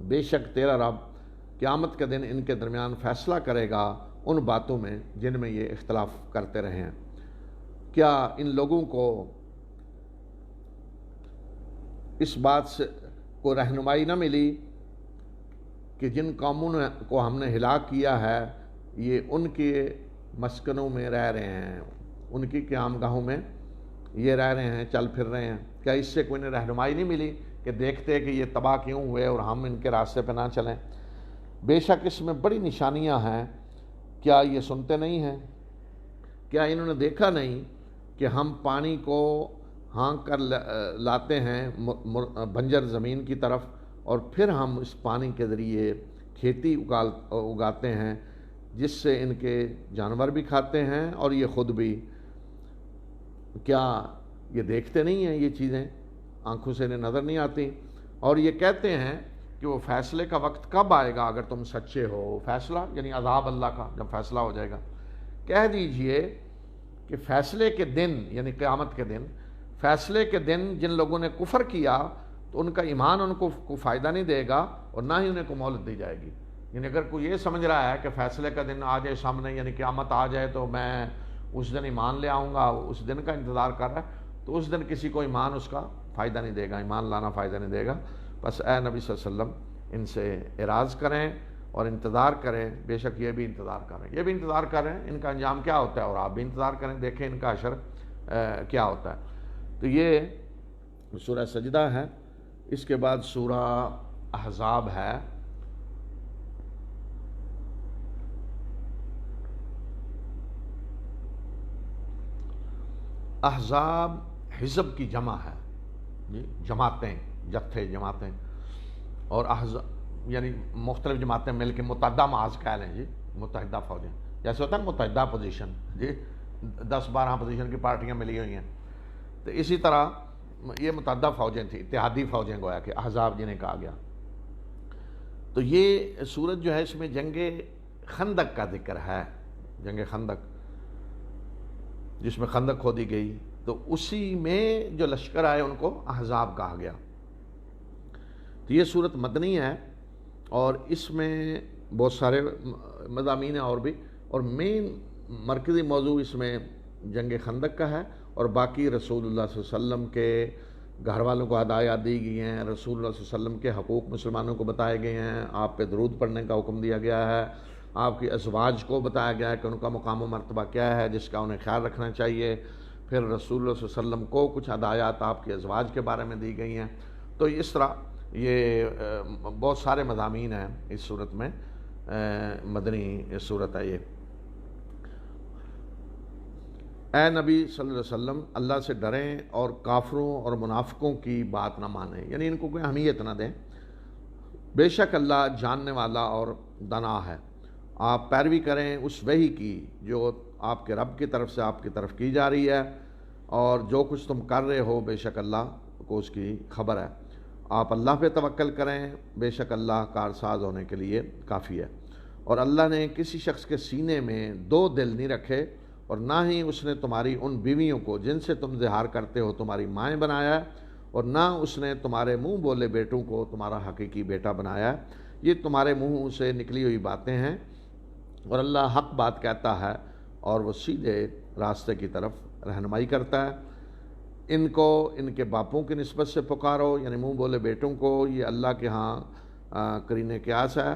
بے شک تیرا رب قیامت کے دن ان کے درمیان فیصلہ کرے گا ان باتوں میں جن میں یہ اختلاف کرتے رہے ہیں۔ کیا ان لوگوں کو اس بات سے کو رہنمائی نہ ملی کہ جن قوموں کو ہم نے ہلاک کیا ہے یہ ان کے مسکنوں میں رہ رہے ہیں، ان کی قیام گاہوں میں یہ رہ رہے ہیں، چل پھر رہے ہیں؟ کیا اس سے کوئی نے رہنمائی نہیں ملی کہ دیکھتے کہ یہ تباہ کیوں ہوئے اور ہم ان کے راستے پہ نہ چلیں؟ بے شک اس میں بڑی نشانیاں ہیں، کیا یہ سنتے نہیں ہیں؟ کیا انہوں نے دیکھا نہیں کہ ہم پانی کو ہانک کر لاتے ہیں بنجر زمین کی طرف، اور پھر ہم اس پانی کے ذریعے کھیتی اگاتے ہیں جس سے ان کے جانور بھی کھاتے ہیں اور یہ خود بھی؟ کیا یہ دیکھتے نہیں ہیں؟ یہ چیزیں آنکھوں سے انہیں نظر نہیں آتی؟ اور یہ کہتے ہیں کہ وہ فیصلے کا وقت کب آئے گا اگر تم سچے ہو؟ فیصلہ یعنی عذاب اللہ کا جب فیصلہ ہو جائے گا۔ کہہ دیجئے کہ فیصلے کے دن یعنی قیامت کے دن، فیصلے کے دن جن لوگوں نے کفر کیا تو ان کا ایمان ان کو فائدہ نہیں دے گا اور نہ ہی انہیں کو مہلت دی جائے گی۔ یعنی اگر کوئی یہ سمجھ رہا ہے کہ فیصلے کا دن آ جائے سامنے، یعنی قیامت آ جائے تو میں اس دن ایمان لے آؤں گا، اس دن کا انتظار کر رہا ہے، تو اس دن کسی کو ایمان اس کا فائدہ نہیں دے گا، ایمان لانا فائدہ نہیں دے گا۔ بس اے نبی صلی اللہ علیہ وسلم ان سے اعراض کریں اور انتظار کریں، بے شک یہ بھی انتظار کر رہے ہیں، یہ بھی انتظار کر رہے ہیں ان کا انجام کیا ہوتا ہے، اور آپ بھی انتظار کریں، دیکھیں ان کا حشر کیا ہوتا ہے۔ تو یہ سورہ سجدہ ہے۔ اس کے بعد سورہ احزاب ہے۔ احزاب حزب کی جمع ہے، جماعتیں، جتھے، جماعتیں، اور احزاب یعنی مختلف جماعتیں مل کے متحدہ محاذ کہہ لیں جی، متحدہ فوجیں، جیسے ہوتا ہے متحدہ پوزیشن جی، 10-12 پوزیشن کی پارٹیاں ملی ہوئی ہیں، تو اسی طرح یہ متحدہ فوجیں تھیں، اتحادی فوجیں گویا کہ احزاب جنہیں کہا گیا۔ تو یہ سورت جو ہے اس میں جنگ خندق کا ذکر ہے، جنگ خندق جس میں خندق کھودی گئی، تو اسی میں جو لشکر آئے ان کو احزاب کہا گیا۔ تو یہ سورت مدنی ہے اور اس میں بہت سارے مضامین ہیں اور بھی، اور مین مرکزی موضوع اس میں جنگ خندق کا ہے، اور باقی رسول اللہ صلی اللہ علیہ وسلم کے گھر والوں کو ہدایات دی گئی ہیں، رسول اللہ صلی اللہ علیہ وسلم کے حقوق مسلمانوں کو بتائے گئے ہیں، آپ پہ درود پڑھنے کا حکم دیا گیا ہے، آپ کی ازواج کو بتایا گیا ہے کہ ان کا مقام و مرتبہ کیا ہے جس کا انہیں خیال رکھنا چاہیے، پھر رسول اللہ صلی اللہ علیہ وسلم کو کچھ ہدایات آپ کی ازواج کے بارے میں دی گئی ہیں۔ تو اس طرح یہ بہت سارے مضامین ہیں اس صورت میں، مدنی صورت ہے یہ۔ اے نبی صلی اللہ علیہ وسلم اللہ سے ڈریں اور کافروں اور منافقوں کی بات نہ مانیں، یعنی ان کو کوئی اہمیت نہ دیں، بے شک اللہ جاننے والا اور دانا ہے۔ آپ پیروی کریں اس وحی کی جو آپ کے رب کی طرف سے آپ کی طرف کی جا رہی ہے، اور جو کچھ تم کر رہے ہو بے شک اللہ کو اس کی خبر ہے۔ آپ اللہ پہ توکل کریں، بے شک اللہ کارساز ہونے کے لیے کافی ہے۔ اور اللہ نے کسی شخص کے سینے میں 2 دل نہیں رکھے، اور نہ ہی اس نے تمہاری ان بیویوں کو جن سے تم زہار کرتے ہو تمہاری مائیں بنایا ہے، اور نہ اس نے تمہارے منہ بولے بیٹوں کو تمہارا حقیقی بیٹا بنایا ہے۔ یہ تمہارے منہ سے نکلی ہوئی باتیں ہیں، اور اللہ حق بات کہتا ہے اور وہ سیدھے راستے کی طرف رہنمائی کرتا ہے۔ ان کو ان کے باپوں کی نسبت سے پکارو، یعنی منہ بولے بیٹوں کو، یہ اللہ کے ہاں قرین قیاس ہے،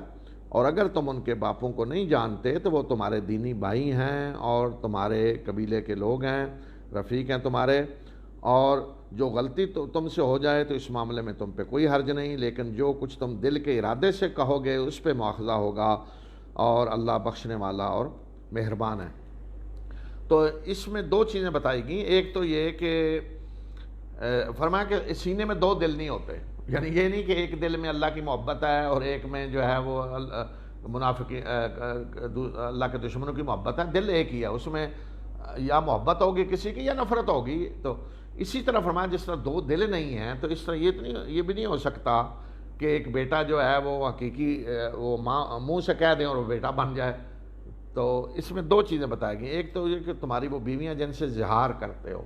اور اگر تم ان کے باپوں کو نہیں جانتے تو وہ تمہارے دینی بھائی ہیں اور تمہارے قبیلے کے لوگ ہیں، رفیق ہیں تمہارے، اور جو غلطی تو تم سے ہو جائے تو اس معاملے میں تم پہ کوئی حرج نہیں، لیکن جو کچھ تم دل کے ارادے سے کہو گے اس پہ مواخذہ ہوگا، اور اللہ بخشنے والا اور مہربان ہے۔ تو اس میں 2 چیزیں بتائی گئیں، ایک تو یہ کہ فرمایا کہ سینے میں 2 دل نہیں ہوتے، یعنی یہ نہیں کہ ایک دل میں اللہ کی محبت ہے اور ایک میں جو ہے وہ منافقی اللہ کے دشمنوں کی محبت ہے، دل ایک ہی ہے، اس میں یا محبت ہوگی کسی کی یا نفرت ہوگی۔ تو اسی طرح فرمایا جس طرح 2 دل نہیں ہیں تو اس طرح یہ بھی نہیں ہو سکتا کہ ایک بیٹا جو ہے وہ حقیقی وہ ماں منہ سے کہہ دیں اور وہ بیٹا بن جائے۔ تو اس میں 2 چیزیں بتائی گئی، ایک تو یہ کہ تمہاری وہ بیویاں جن سے زہار کرتے ہو،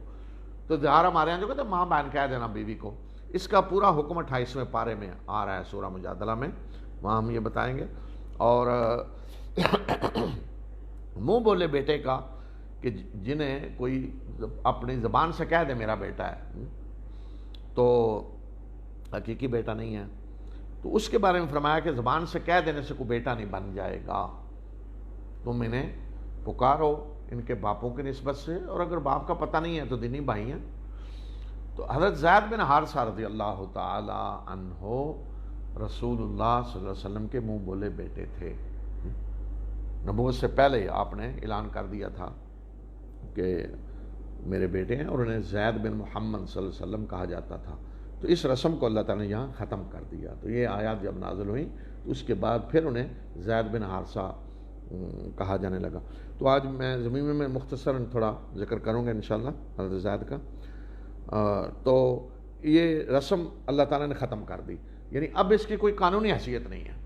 تو زہار ہمارے یہاں جو کہتے ہیں ماں بہن کہہ دینا بیوی کو، اس کا پورا حکم 28ویں پارے میں آ رہا ہے سورہ مجادلہ میں، وہاں ہم یہ بتائیں گے۔ اور منہ بولے بیٹے کا کہ جنہیں کوئی اپنی زبان سے کہہ دے میرا بیٹا ہے تو حقیقی بیٹا نہیں ہے، تو اس کے بارے میں فرمایا کہ زبان سے کہہ دینے سے کوئی بیٹا نہیں بن جائے گا، تم انہیں پکارو ان کے باپوں کی نسبت سے، اور اگر باپ کا پتہ نہیں ہے تو دینی بھائی ہیں۔ تو حضرت زید بن حارثہ رضی اللہ تعالی عنہ رسول اللہ صلی اللہ علیہ وسلم کے منہ بولے بیٹے تھے، نبوت سے پہلے آپ نے اعلان کر دیا تھا کہ میرے بیٹے ہیں، اور انہیں زید بن محمد صلی اللہ علیہ وسلم کہا جاتا تھا۔ تو اس رسم کو اللہ تعالیٰ نے یہاں ختم کر دیا۔ تو یہ آیات جب نازل ہوئیں تو اس کے بعد پھر انہیں زید بن حارثہ کہا جانے لگا۔ تو آج میں زمین میں مختصر تھوڑا ذکر کروں گا انشاءاللہ حضرت زید کا۔ تو یہ رسم اللہ تعالیٰ نے ختم کر دی، یعنی اب اس کی کوئی قانونی حیثیت نہیں ہے۔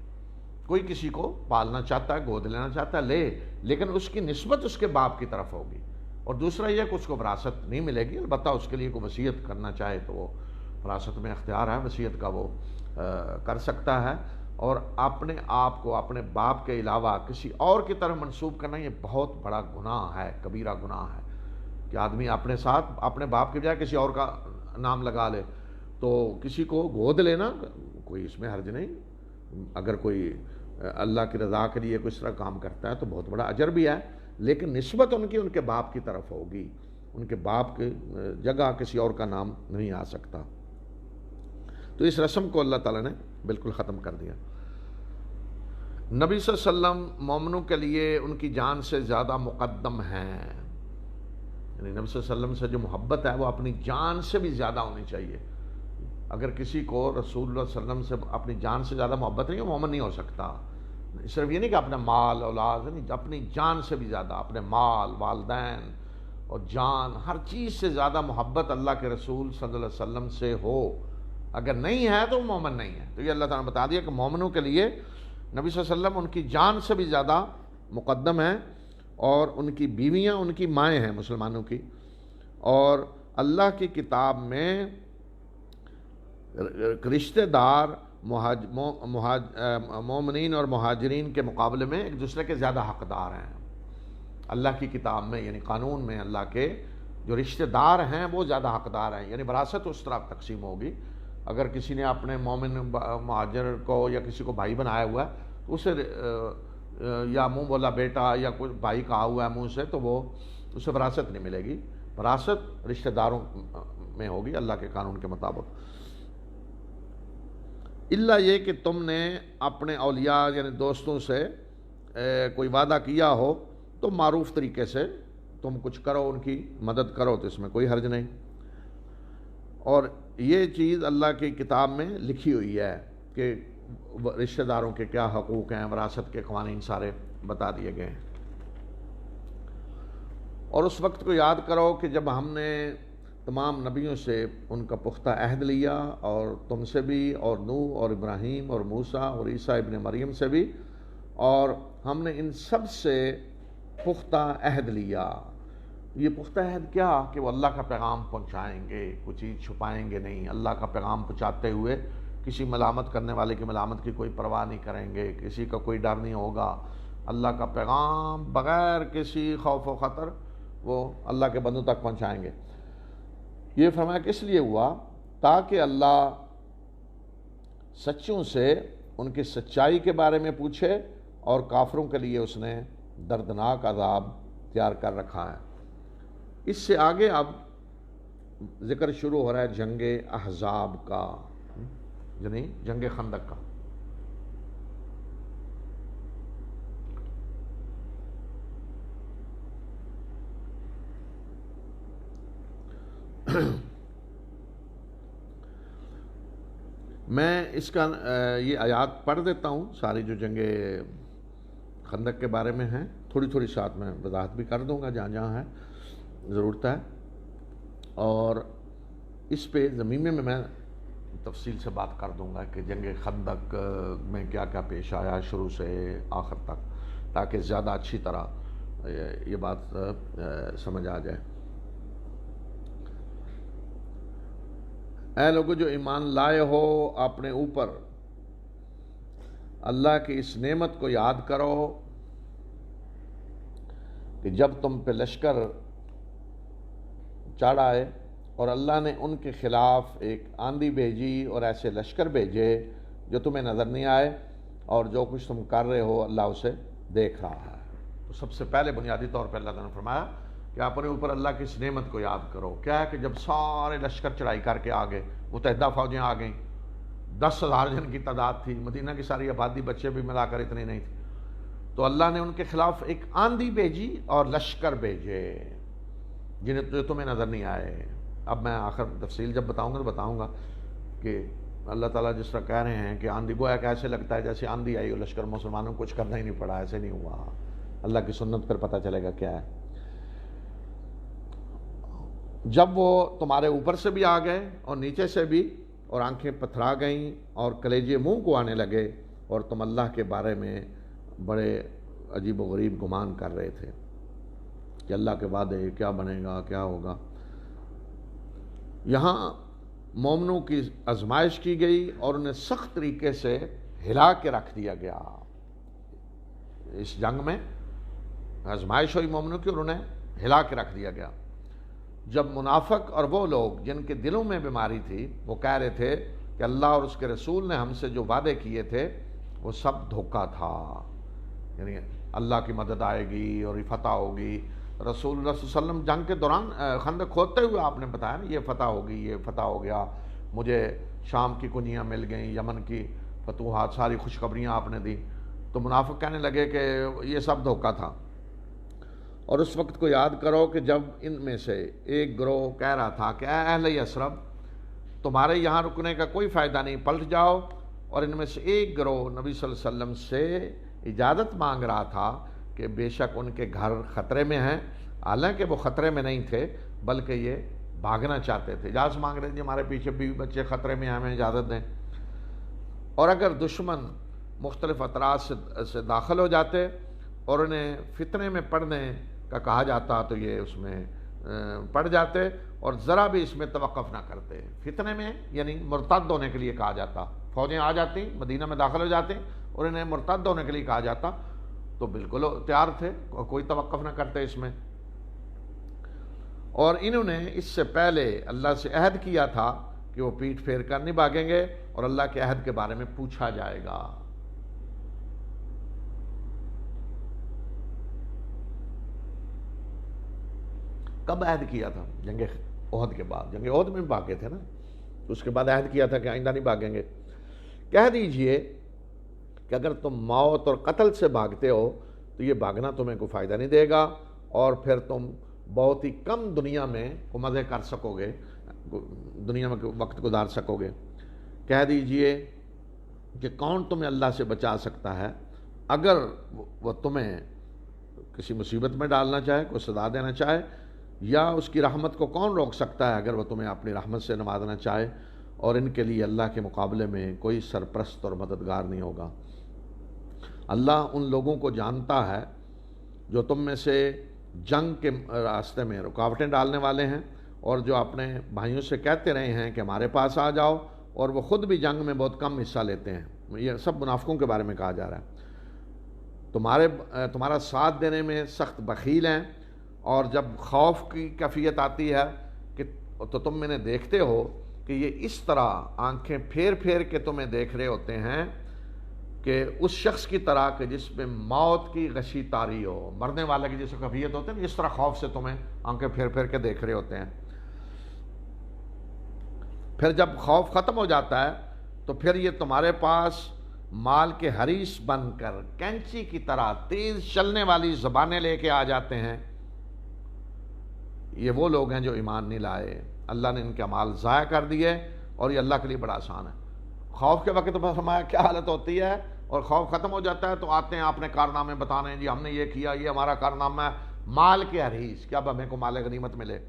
کوئی کسی کو پالنا چاہتا ہے، گود لینا چاہتا ہے لے، لیکن اس کی نسبت اس کے باپ کی طرف ہوگی۔ اور دوسرا یہ کہ اس کو وراثت نہیں ملے گی، البتہ اس کے لیے کوئی وصیت کرنا چاہے تو وہ وراثت میں اختیار ہے، وصیت کا وہ کر سکتا ہے۔ اور اپنے آپ کو اپنے باپ کے علاوہ کسی اور کی طرف منسوب کرنا یہ بہت بڑا گناہ ہے، کبیرہ گناہ ہے کہ آدمی اپنے ساتھ اپنے باپ کی بجائے کسی اور کا نام لگا لے۔ تو کسی کو گود لینا کوئی اس میں حرج نہیں، اگر کوئی اللہ کی رضا کے لیے کوئی اس طرح کام کرتا ہے تو بہت بڑا اجر بھی ہے، لیکن نسبت ان کی ان کے باپ کی طرف ہوگی، ان کے باپ کی جگہ کسی اور کا نام نہیں آ سکتا۔ تو اس رسم کو اللہ تعالیٰ نے بالکل ختم کر دیا۔ نبی صلی اللہ علیہ وسلم مومنوں کے لیے ان کی جان سے زیادہ مقدم ہیں، یعنی نبی صلی اللہ علیہ وسلم سے جو محبت ہے وہ اپنی جان سے بھی زیادہ ہونی چاہیے۔ اگر کسی کو رسول اللہ صلی اللہ علیہ وسلم سے اپنی جان سے زیادہ محبت نہیں ہے، مومن نہیں ہو سکتا۔ صرف یہ نہیں کہ اپنا مال اولاد نہیں، اپنی جان سے بھی زیادہ، اپنے مال، والدین اور جان، ہر چیز سے زیادہ محبت اللہ کے رسول صلی اللہ علیہ وسلم سے ہو۔ اگر نہیں ہے تو وہ مومن نہیں ہے۔ تو یہ اللہ تعالیٰ نے بتا دیا کہ مومنوں کے لیے نبی صلی اللہ علیہ وسلم ان کی جان سے بھی زیادہ مقدم ہیں، اور ان کی بیویاں ان کی مائیں ہیں مسلمانوں کی۔ اور اللہ کی کتاب میں رشتہ دار مومنین اور مہاجرین کے مقابلے میں ایک دوسرے کے زیادہ حقدار ہیں۔ اللہ کی کتاب میں یعنی قانون میں اللہ کے جو رشتہ دار ہیں وہ زیادہ حقدار ہیں، یعنی وراثت اس طرح تقسیم ہوگی۔ اگر کسی نے اپنے مومن مہاجر کو یا کسی کو بھائی بنایا ہوا ہے تو اسے یا منہ بولا بیٹا یا کوئی بھائی کہا ہوا ہے منہ سے، تو وہ اسے وراثت نہیں ملے گی، وراثت رشتہ داروں میں ہوگی اللہ کے قانون کے مطابق۔ اللہ یہ کہ تم نے اپنے اولیاء یعنی دوستوں سے کوئی وعدہ کیا ہو تو معروف طریقے سے تم کچھ کرو، ان کی مدد کرو، تو اس میں کوئی حرج نہیں۔ اور یہ چیز اللہ کی کتاب میں لکھی ہوئی ہے کہ رشتہ داروں کے کیا حقوق ہیں، وراثت کے قوانین سارے بتا دیے گئے ہیں۔ اور اس وقت کو یاد کرو کہ جب ہم نے تمام نبیوں سے ان کا پختہ عہد لیا، اور تم سے بھی، اور نوح اور ابراہیم اور موسیٰ اور عیسیٰ ابن مریم سے بھی، اور ہم نے ان سب سے پختہ عہد لیا۔ یہ پختہ عہد کیا کہ وہ اللہ کا پیغام پہنچائیں گے، کوئی چیز چھپائیں گے نہیں، اللہ کا پیغام پہنچاتے ہوئے کسی ملامت کرنے والے کی ملامت کی کوئی پرواہ نہیں کریں گے، کسی کا کوئی ڈر نہیں ہوگا۔ اللہ کا پیغام بغیر کسی خوف و خطر وہ اللہ کے بندوں تک پہنچائیں گے۔ یہ فرمایا کس لیے ہوا؟ تاکہ اللہ سچوں سے ان کی سچائی کے بارے میں پوچھے، اور کافروں کے لیے اس نے دردناک عذاب تیار کر رکھا ہے۔ اس سے آگے اب ذکر شروع ہو رہا ہے جنگ احزاب کا، یعنی جنگ خندق کا۔ میں اس کا یہ آیات پڑھ دیتا ہوں ساری جو جنگ خندق کے بارے میں ہیں، تھوڑی تھوڑی ساتھ میں وضاحت بھی کر دوں گا جہاں جہاں ہے ضرورت ہے، اور اس پہ زمین میں تفصیل سے بات کر دوں گا کہ جنگ خندق میں کیا کیا پیش آیا شروع سے آخر تک، تاکہ زیادہ اچھی طرح یہ بات سمجھ آ جائے۔ اے لوگو جو ایمان لائے ہو، اپنے اوپر اللہ کی اس نعمت کو یاد کرو کہ جب تم پہ لشکر چڑھ آئے اور اللہ نے ان کے خلاف ایک آندھی بھیجی اور ایسے لشکر بھیجے جو تمہیں نظر نہیں آئے، اور جو کچھ تم کر رہے ہو اللہ اسے دیکھ رہا ہے۔ تو سب سے پہلے بنیادی طور پہ اللہ تعالیٰ نے فرمایا کہ اپنے اوپر اللہ کی اس نعمت کو یاد کرو۔ کیا ہے کہ جب سارے لشکر چڑھائی کر کے آگے، متحدہ فوجیں آ گئیں، 10,000 جن کی تعداد تھی، مدینہ کی ساری آبادی بچے بھی ملا کر اتنی نہیں تھی، تو اللہ نے ان کے خلاف ایک آندھی بھیجی اور لشکر بھیجے جنہیں جو تمہیں نظر نہیں آئے۔ اب میں آخر تفصیل جب بتاؤں گا تو بتاؤں گا کہ اللہ تعالیٰ جس طرح کہہ رہے ہیں کہ آندھی گویا کہ ایسے لگتا ہے جیسے آندھی آئی اور لشکر، مسلمانوں کو کچھ کرنا ہی نہیں پڑا، ایسے نہیں ہوا۔ اللہ کی سنت پر پتہ چلے گا کیا ہے۔ جب وہ تمہارے اوپر سے بھی آ گئے اور نیچے سے بھی، اور آنکھیں پتھرا گئیں اور کلیجے منہ کو آنے لگے، اور تم اللہ کے بارے میں بڑے عجیب و غریب گمان کر رہے تھے کہ اللہ کے وعدے کیا بنے گا، کیا ہوگا۔ یہاں مومنوں کی آزمائش کی گئی اور انہیں سخت طریقے سے ہلا کے رکھ دیا گیا۔ اس جنگ میں آزمائش ہوئی مومنوں کی اور انہیں ہلا کے رکھ دیا گیا۔ جب منافق اور وہ لوگ جن کے دلوں میں بیماری تھی وہ کہہ رہے تھے کہ اللہ اور اس کے رسول نے ہم سے جو وعدے کیے تھے وہ سب دھوکہ تھا، یعنی اللہ کی مدد آئے گی اور یہ فتح ہوگی۔ رسول اللہ صلی اللہ علیہ وسلم جنگ کے دوران خندق کھودتے ہوئے آپ نے بتایا نا، یہ فتح ہوگی، یہ فتح ہو گیا، مجھے شام کی کنیاں مل گئیں، یمن کی فتوحات، ساری خوشخبریاں آپ نے دی۔ تو منافق کہنے لگے کہ یہ سب دھوکہ تھا۔ اور اس وقت کو یاد کرو کہ جب ان میں سے ایک گروہ کہہ رہا تھا کہ اے اہل یثرب، تمہارے یہاں رکنے کا کوئی فائدہ نہیں، پلٹ جاؤ، اور ان میں سے ایک گروہ نبی صلی اللہ علیہ وسلم سے اجازت مانگ رہا تھا کہ بے شک ان کے گھر خطرے میں ہیں، حالانکہ وہ خطرے میں نہیں تھے بلکہ یہ بھاگنا چاہتے تھے۔ اجازت مانگ رہے تھے، ہمارے پیچھے بھی بچے خطرے میں ہیں، ہمیں اجازت دیں۔ اور اگر دشمن مختلف اطراف سے داخل ہو جاتے اور انہیں فتنے میں پڑنے کا کہا جاتا تو یہ اس میں پڑ جاتے اور ذرا بھی اس میں توقف نہ کرتے۔ فتنے میں یعنی مرتد ہونے کے لیے کہا جاتا، فوجیں آ جاتی مدینہ میں داخل ہو جاتے اور انہیں مرتد ہونے کے لیے کہا جاتا تو بالکل تیار تھے، کوئی توقف نہ کرتے اس میں۔ اور انہوں نے اس سے پہلے اللہ سے عہد کیا تھا کہ وہ پیٹھ پھیر کر نہیں بھاگیں گے اور اللہ کے عہد کے بارے میں پوچھا جائے گا۔ کب عہد کیا تھا؟ جنگ احد کے بعد، جنگ احد میں بھاگے تھے نا، اس کے بعد عہد کیا تھا کہ آئندہ نہیں بھاگیں گے۔ کہہ دیجئے کہ اگر تم موت اور قتل سے بھاگتے ہو تو یہ بھاگنا تمہیں کوئی فائدہ نہیں دے گا، اور پھر تم بہت ہی کم دنیا میں مزے کر سکو گے، دنیا میں وقت گزار سکو گے۔ کہہ دیجئے کہ کون تمہیں اللہ سے بچا سکتا ہے اگر وہ تمہیں کسی مصیبت میں ڈالنا چاہے، کوئی سزا دینا چاہے، یا اس کی رحمت کو کون روک سکتا ہے اگر وہ تمہیں اپنی رحمت سے نوازنا چاہے، اور ان کے لیے اللہ کے مقابلے میں کوئی سرپرست اور مددگار نہیں ہوگا۔ اللہ ان لوگوں کو جانتا ہے جو تم میں سے جنگ کے راستے میں رکاوٹیں ڈالنے والے ہیں، اور جو اپنے بھائیوں سے کہتے رہے ہیں کہ ہمارے پاس آ جاؤ، اور وہ خود بھی جنگ میں بہت کم حصہ لیتے ہیں۔ یہ سب منافقوں کے بارے میں کہا جا رہا ہے۔ تمہارا ساتھ دینے میں سخت بخیل ہیں، اور جب خوف کی کیفیت آتی ہے کہ تو تم میں نے دیکھتے ہو کہ یہ اس طرح آنکھیں پھیر پھیر کے تمہیں دیکھ رہے ہوتے ہیں کہ اس شخص کی طرح کہ جس میں موت کی غشی طاری ہو، مرنے والے کی جیسے کیفیت ہوتے ہیں، اس طرح خوف سے تمہیں آنکھیں پھیر پھیر کے دیکھ رہے ہوتے ہیں۔ پھر جب خوف ختم ہو جاتا ہے تو پھر یہ تمہارے پاس مال کے حریص بن کر کینچی کی طرح تیز چلنے والی زبانیں لے کے آ جاتے ہیں۔ یہ وہ لوگ ہیں جو ایمان نہیں لائے، اللہ نے ان کے اعمال ضائع کر دیے، اور یہ اللہ کے لیے بڑا آسان ہے۔ خوف کے وقت تو فرمایا کیا حالت ہوتی ہے، اور خوف ختم ہو جاتا ہے تو آتے ہیں اپنے کارنامے بتانے، جی ہم نے یہ کیا، یہ ہمارا کارنامہ ہے، مال کے حریص، کیا اب ہمیں کو مال غنیمت ملے۔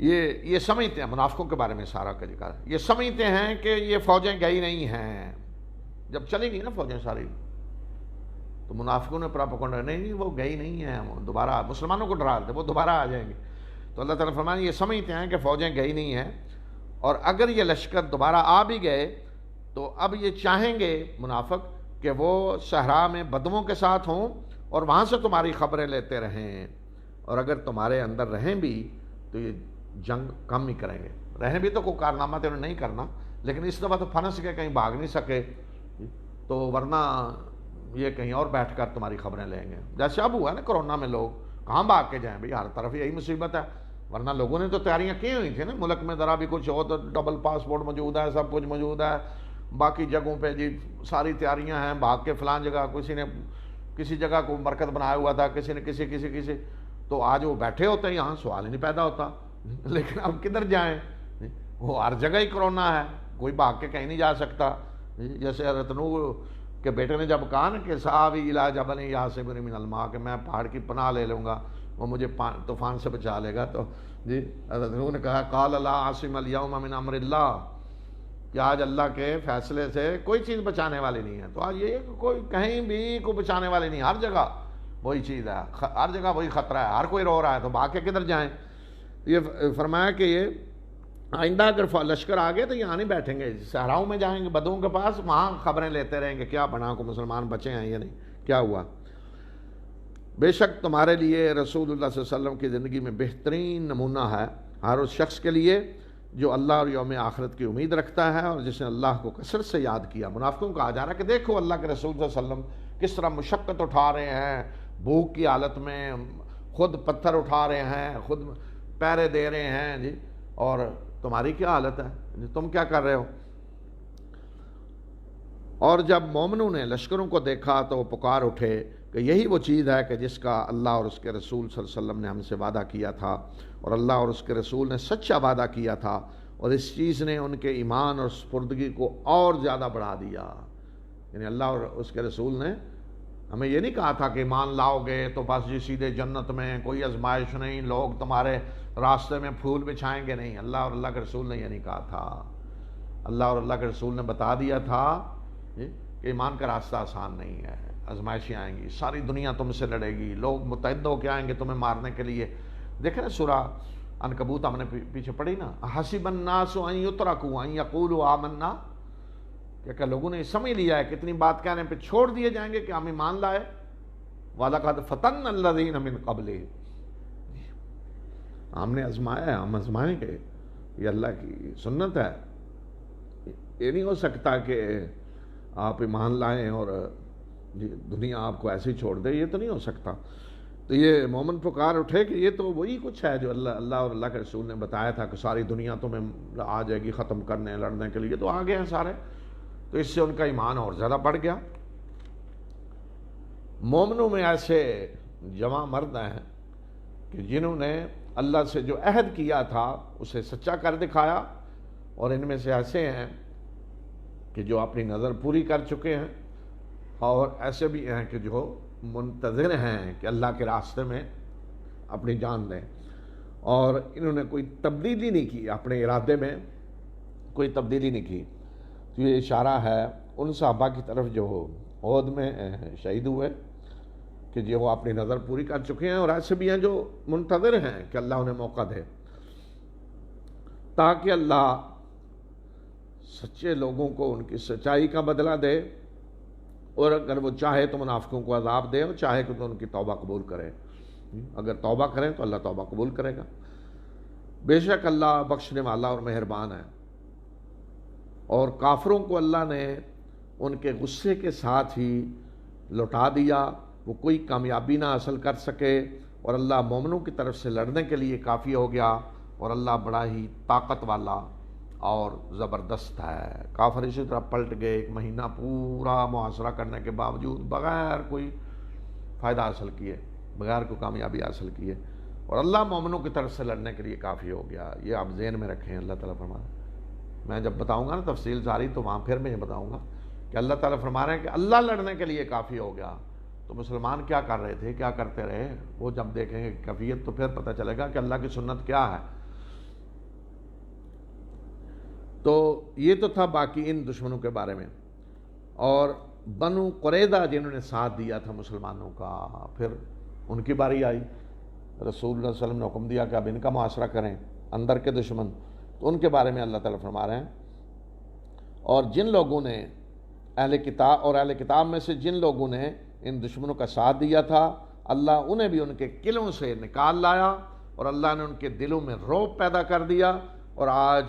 یہ سمجھتے ہیں، منافقوں کے بارے میں سارا کا ذکر ہے، یہ سمجھتے ہیں کہ یہ فوجیں گئی نہیں ہیں۔ جب چلی گئی نا فوجیں ساری تو منافقوں نے پراپگنڈا، نہیں وہ گئی نہیں ہیں، وہ دوبارہ مسلمانوں کو ڈرا دیتے وہ دوبارہ آ جائیں گے۔ تو اللہ تعالیٰ فرمایا یہ سمجھتے ہیں کہ فوجیں گئی نہیں ہیں، اور اگر یہ لشکر دوبارہ آ بھی گئے تو اب یہ چاہیں گے منافق کہ وہ صحرا میں بدوؤں کے ساتھ ہوں اور وہاں سے تمہاری خبریں لیتے رہیں، اور اگر تمہارے اندر رہیں بھی تو یہ جنگ کم ہی کریں گے۔ رہیں بھی تو کوئی کارنامہ تو انہوں نے نہیں کرنا، لیکن اس دفعہ تو پھنس کے کہیں بھاگ نہیں سکے، تو ورنہ یہ کہیں اور بیٹھ کر تمہاری خبریں لیں گے۔ جیسے اب ہوا نا کرونا میں، لوگ کہاں بھاگ کے جائیں بھائی، ہر طرف یہی مصیبت ہے، ورنہ لوگوں نے تو تیاریاں کی ہوئی تھیں نا، ملک میں ذرا بھی کچھ ہو تو ڈبل پاسپورٹ موجود ہے، سب کچھ موجود ہے، باقی جگہوں پہ جی ساری تیاریاں ہیں، بھاگ کے فلان جگہ، کسی نے کسی جگہ کو مرکز بنایا ہوا تھا، کسی نے کسی تو آج وہ بیٹھے ہوتے ہیں، یہاں سوال ہی نہیں پیدا ہوتا، لیکن اب کدھر جائیں، وہ ہر جگہ ہی کرونا ہے، کوئی بھاگ کے کہیں نہیں جا سکتا۔ جیسے حضرت نوح کے بیٹے نے جب کہا نا کہ ساوی الی جبل یعصمنی من الماء، کہ میں پہاڑ کی پناہ لے لوں گا، وہ مجھے طوفان سے بچا لے گا، تو جی حضرت نوح نے کہا قال لا عاصم اليوم من امر اللہ، کہ آج اللہ کے فیصلے سے کوئی چیز بچانے والی نہیں ہے۔ تو آج یہ کوئی کہیں بھی کوئی بچانے والی نہیں، ہر جگہ وہی چیز ہے، ہر جگہ وہی خطرہ ہے، ہر کوئی رو رہا ہے، تو بھاگ کے کدھر جائیں۔ یہ فرمایا کہ یہ آئندہ اگر لشکر آ گئے تو یہاں نہیں بیٹھیں گے، صحراؤں میں جائیں گے بدوؤں کے پاس، وہاں خبریں لیتے رہیں گے کیا بنا، کو مسلمان بچے ہیں یا نہیں، کیا ہوا۔ بے شک تمہارے لیے رسول اللہ صلی اللہ علیہ وسلم کی زندگی میں بہترین نمونہ ہے ہر اس شخص کے لیے جو اللہ اور یوم آخرت کی امید رکھتا ہے اور جس نے اللہ کو کثرت سے یاد کیا۔ منافقوں کو کہا جا رہا ہے کہ دیکھو اللہ کے رسول صلی اللہ علیہ وسلم کس طرح مشقت اٹھا رہے ہیں، بھوک کی حالت میں خود پتھر اٹھا رہے ہیں، خود پیرے دے رہے ہیں جی، اور تمہاری کیا حالت ہے، تم کیا کر رہے ہو۔ اور جب مومنوں نے لشکروں کو دیکھا تو وہ پکار اٹھے کہ یہی وہ چیز ہے کہ جس کا اللہ اور اس کے رسول صلی اللہ علیہ وسلم نے ہم سے وعدہ کیا تھا، اور اللہ اور اس کے رسول نے سچا وعدہ کیا تھا، اور اس چیز نے ان کے ایمان اور سپردگی کو اور زیادہ بڑھا دیا۔ یعنی اللہ اور اس کے رسول نے ہمیں یہ نہیں کہا تھا کہ ایمان لاؤ گے تو بس جی سیدھے جنت میں، کوئی آزمائش نہیں، لوگ تمہارے راستے میں پھول بچھائیں گے، نہیں، اللہ اور اللہ کے رسول نے یہ نہیں کہا تھا۔ اللہ اور اللہ کے رسول نے بتا دیا تھا کہ ایمان کا راستہ آسان نہیں ہے، آزمائشیں آئیں گی، ساری دنیا تم سے لڑے گی، لوگ متحد ہو کے آئیں گے تمہیں مارنے کے لیے۔ دیکھیں نا سورہ عنکبوت ہم نے پیچھے پڑھی نا، حسب الناس ان یترکوا ان یقولوا آمنا، کہ لوگوں نے سمجھ لیا ہے کتنی بات کہنے پہ چھوڑ دیے جائیں گے کہ ہم ایمان لائے۔ وَلَقَدْ فَتَنَّ الَّذِينَ مِن قَبْلِهِمْ، ہم نے آزمایا ہے، ہم آزمائیں گے، یہ اللہ کی سنت ہے۔ یہ نہیں ہو سکتا کہ آپ ایمان لائیں اور دنیا آپ کو ایسے ہی چھوڑ دے، یہ تو نہیں ہو سکتا۔ تو یہ مومن پکار اٹھے کہ یہ تو وہی کچھ ہے جو اللہ اور اللہ کے رسول نے بتایا تھا کہ ساری دنیا تمہیں آ جائے گی ختم کرنے لڑنے کے لیے، تو آ گئے ہیں سارے، تو اس سے ان کا ایمان اور زیادہ بڑھ گیا۔ مومنوں میں ایسے جواں مرد ہیں کہ جنہوں نے اللہ سے جو عہد کیا تھا اسے سچا کر دکھایا، اور ان میں سے ایسے ہیں کہ جو اپنی نظر پوری کر چکے ہیں، اور ایسے بھی ہیں کہ جو منتظر ہیں کہ اللہ کے راستے میں اپنی جان دیں، اور انہوں نے کوئی تبدیلی نہیں کی، اپنے ارادے میں کوئی تبدیلی نہیں کی۔ تو یہ اشارہ ہے ان صحابہ کی طرف جو احد میں شہید ہوئے کہ جو وہ اپنی نظر پوری کر چکے ہیں، اور ایسے بھی ہیں جو منتظر ہیں کہ اللہ انہیں موقع دے، تاکہ اللہ سچے لوگوں کو ان کی سچائی کا بدلہ دے، اور اگر وہ چاہے تو منافقوں کو عذاب دے، اور چاہے تو ان کی توبہ قبول کرے۔ اگر توبہ کریں تو اللہ توبہ قبول کرے گا۔ بے شک اللہ بخشنے والا اور مہربان ہے۔ اور کافروں کو اللہ نے ان کے غصے کے ساتھ ہی لوٹا دیا، وہ کوئی کامیابی نہ حاصل کر سکے، اور اللہ مومنوں کی طرف سے لڑنے کے لیے کافی ہو گیا، اور اللہ بڑا ہی طاقت والا اور زبردست ہے۔ کافر اسی طرح پلٹ گئے، ایک مہینہ پورا محاصرہ کرنے کے باوجود بغیر کوئی فائدہ حاصل کیے، بغیر کوئی کامیابی حاصل کیے، اور اللہ مومنوں کی طرف سے لڑنے کے لیے کافی ہو گیا۔ یہ آپ ذہن میں رکھیں۔ اللہ تعالیٰ فرما رہے ہیں، میں جب بتاؤں گا نا تفصیل ساری، تو وہاں پھر میں یہ بتاؤں گا کہ اللہ تعالیٰ فرما رہے ہیں کہ اللہ لڑنے کے لیے کافی ہو گیا۔ تو مسلمان کیا کر رہے تھے، کیا کرتے رہے، وہ جب دیکھیں گے کیفیت تو پھر پتہ چلے گا کہ اللہ کی سنت کیا ہے۔ تو یہ تو تھا باقی ان دشمنوں کے بارے میں۔ اور بنو قریظہ جنہوں نے ساتھ دیا تھا مسلمانوں کا، پھر ان کی باری آئی، رسول اللہ صلی اللہ علیہ وسلم نے حکم دیا کہ اب ان کا محاصرہ کریں، اندر کے دشمن تو ان کے بارے میں اللہ تعالیٰ فرما رہے ہیں، اور جن لوگوں نے اہل کتاب میں سے جن لوگوں نے ان دشمنوں کا ساتھ دیا تھا، اللہ انہیں بھی ان کے قلعوں سے نکال لایا، اور اللہ نے ان کے دلوں میں رعب پیدا کر دیا، اور آج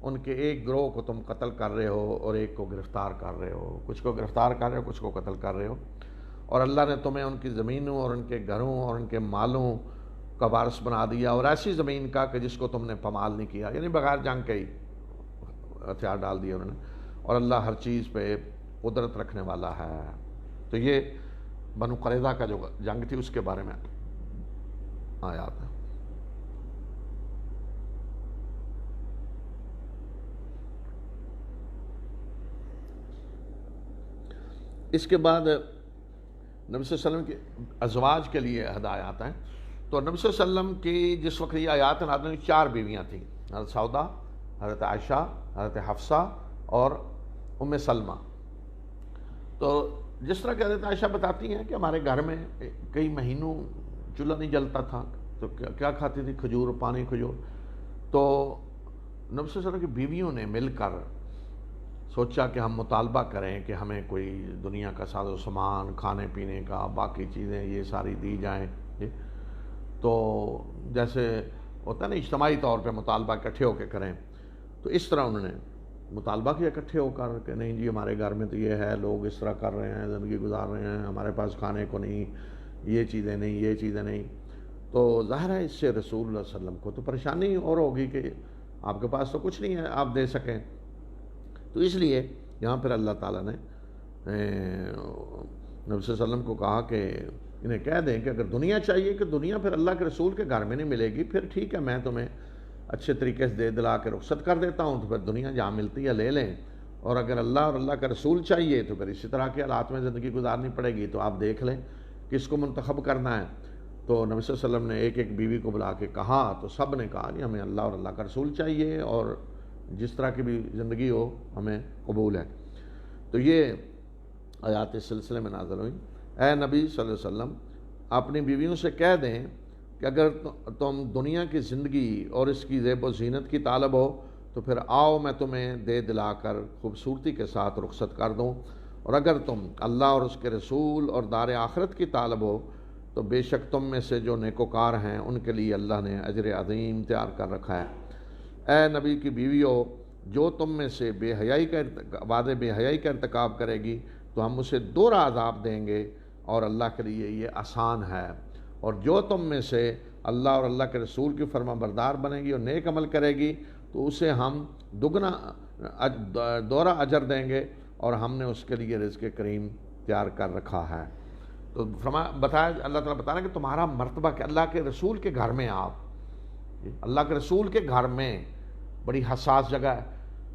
ان کے ایک گروہ کو تم قتل کر رہے ہو اور ایک کو گرفتار کر رہے ہو، کچھ کو گرفتار کر رہے ہو، کچھ کو قتل کر رہے ہو، اور اللہ نے تمہیں ان کی زمینوں اور ان کے گھروں اور ان کے مالوں کا وارث بنا دیا، اور ایسی زمین کا کہ جس کو تم نے پامال نہیں کیا، یعنی بغیر جنگ کے ہی ہتھیار ڈال دیے انہوں نے، اور اللہ ہر چیز پہ قدرت رکھنے والا ہے۔ تو یہ بنو قریظہ کا جو جنگ تھی اس کے بارے میں آیات ہے۔ اس کے بعد نبی صلی اللہ علیہ وسلم کے ازواج کے لیے ہدایات ہیں۔ تو نبی صلی اللہ علیہ وسلم کی جس وقت یہ آیات نازل ہوئی 4 بیویاں تھیں، حضرت سودا، حضرت عائشہ، حضرت حفصہ اور ام سلمہ۔ تو جس طرح کہ حضرت عائشہ بتاتی ہیں کہ ہمارے گھر میں کئی مہینوں چولہا نہیں جلتا تھا، تو کیا کھاتی تھی؟ کھجور، پانی کھجور۔ تو نبی صلی اللہ علیہ وسلم کی بیویوں نے مل کر سوچا کہ ہم مطالبہ کریں کہ ہمیں کوئی دنیا کا ساز و سامان، کھانے پینے کا، باقی چیزیں یہ ساری دی جائیں۔ تو جیسے ہوتا ہے نا اجتماعی طور پہ مطالبہ اکٹھے ہو کے کریں، تو اس طرح انہوں نے مطالبہ کیا اکٹھے ہو کر کہ نہیں جی ہمارے گھر میں تو یہ ہے، لوگ اس طرح کر رہے ہیں، زندگی گزار رہے ہیں، ہمارے پاس کھانے کو نہیں، یہ چیزیں نہیں، یہ چیزیں نہیں۔ تو ظاہر ہے اس سے رسول اللہ صلی اللہ علیہ وسلم کو تو پریشانی اور ہوگی کہ آپ کے پاس تو کچھ نہیں ہے آپ دے سکیں۔ تو اس لیے یہاں پر اللہ تعالیٰ نے نبی صلی اللہ علیہ وسلم کو کہا کہ انہیں کہہ دیں کہ اگر دنیا چاہیے کہ دنیا پھر اللہ کے رسول کے گھر میں نہیں ملے گی، پھر ٹھیک ہے میں تمہیں اچھے طریقے سے دے دلا کے رخصت کر دیتا ہوں، تو پھر دنیا جہاں ملتی ہے لے لیں، اور اگر اللہ اور اللہ کا رسول چاہیے تو پھر اسی طرح کے حالات میں زندگی گزارنی پڑے گی، تو آپ دیکھ لیں کس کو منتخب کرنا ہے۔ تو نبی صلی اللہ علیہ وسلم نے ایک ایک بیوی کو بلا کے کہا، تو سب نے کہا جی ہمیں اللہ اور اللہ کا رسول چاہیے، اور جس طرح کی بھی زندگی ہو ہمیں قبول ہے۔ تو یہ آیات اس سلسلے میں نازل ہوئی۔ اے نبی صلی اللہ علیہ وسلم اپنی بیویوں سے کہہ دیں کہ اگر تم دنیا کی زندگی اور اس کی زیب و زینت کی طالب ہو تو پھر آؤ میں تمہیں دے دلا کر خوبصورتی کے ساتھ رخصت کر دوں، اور اگر تم اللہ اور اس کے رسول اور دار آخرت کی طالب ہو تو بے شک تم میں سے جو نیکوکار ہیں ان کے لیے اللہ نے اجر عظیم تیار کر رکھا ہے۔ اے نبی کی بیویو، جو تم میں سے بے حیائی کا ارتکاب کرے گی تو ہم اسے دوہرا عذاب دیں گے، اور اللہ کے لیے یہ آسان ہے، اور جو تم میں سے اللہ اور اللہ کے رسول کی فرما بردار بنے گی اور نیک عمل کرے گی تو اسے ہم دوہرا اجر دیں گے، اور ہم نے اس کے لیے رزق کریم تیار کر رکھا ہے۔ تو بتایا اللہ تعالیٰ بتا رہے ہیں کہ تمہارا مرتبہ کہ اللہ کے رسول کے گھر میں، آپ اللہ کے رسول کے گھر میں بڑی حساس جگہ ہے،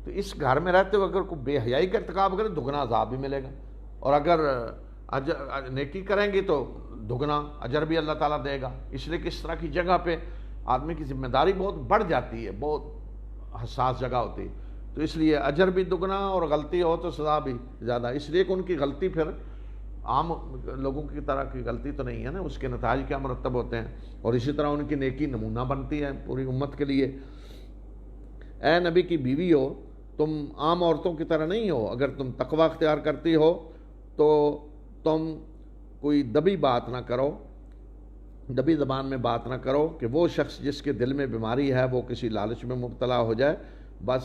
تو اس گھر میں رہتے ہوئے اگر کوئی بے حیائی کا ارتکاب کرے دگنا عذاب بھی ملے گا، اور اگر نیکی کریں گے تو دگنا اجر بھی اللہ تعالیٰ دے گا۔ اس لیے کہ اس طرح کی جگہ پہ آدمی کی ذمہ داری بہت بڑھ جاتی ہے، بہت حساس جگہ ہوتی ہے، تو اس لیے اجر بھی دگنا اور غلطی ہو تو سزا بھی زیادہ، اس لیے کہ ان کی غلطی پھر عام لوگوں کی طرح کی غلطی تو نہیں ہے نا، اس کے نتائج کیا مرتب ہوتے ہیں، اور اسی طرح ان کی نیکی نمونہ بنتی ہے پوری امت کے لیے۔ اے نبی کی بیوی ہو، تم عام عورتوں کی طرح نہیں ہو، اگر تم تقوی اختیار کرتی ہو تو تم کوئی دبی بات نہ کرو، دبی زبان میں بات نہ کرو کہ وہ شخص جس کے دل میں بیماری ہے وہ کسی لالچ میں مبتلا ہو جائے، بس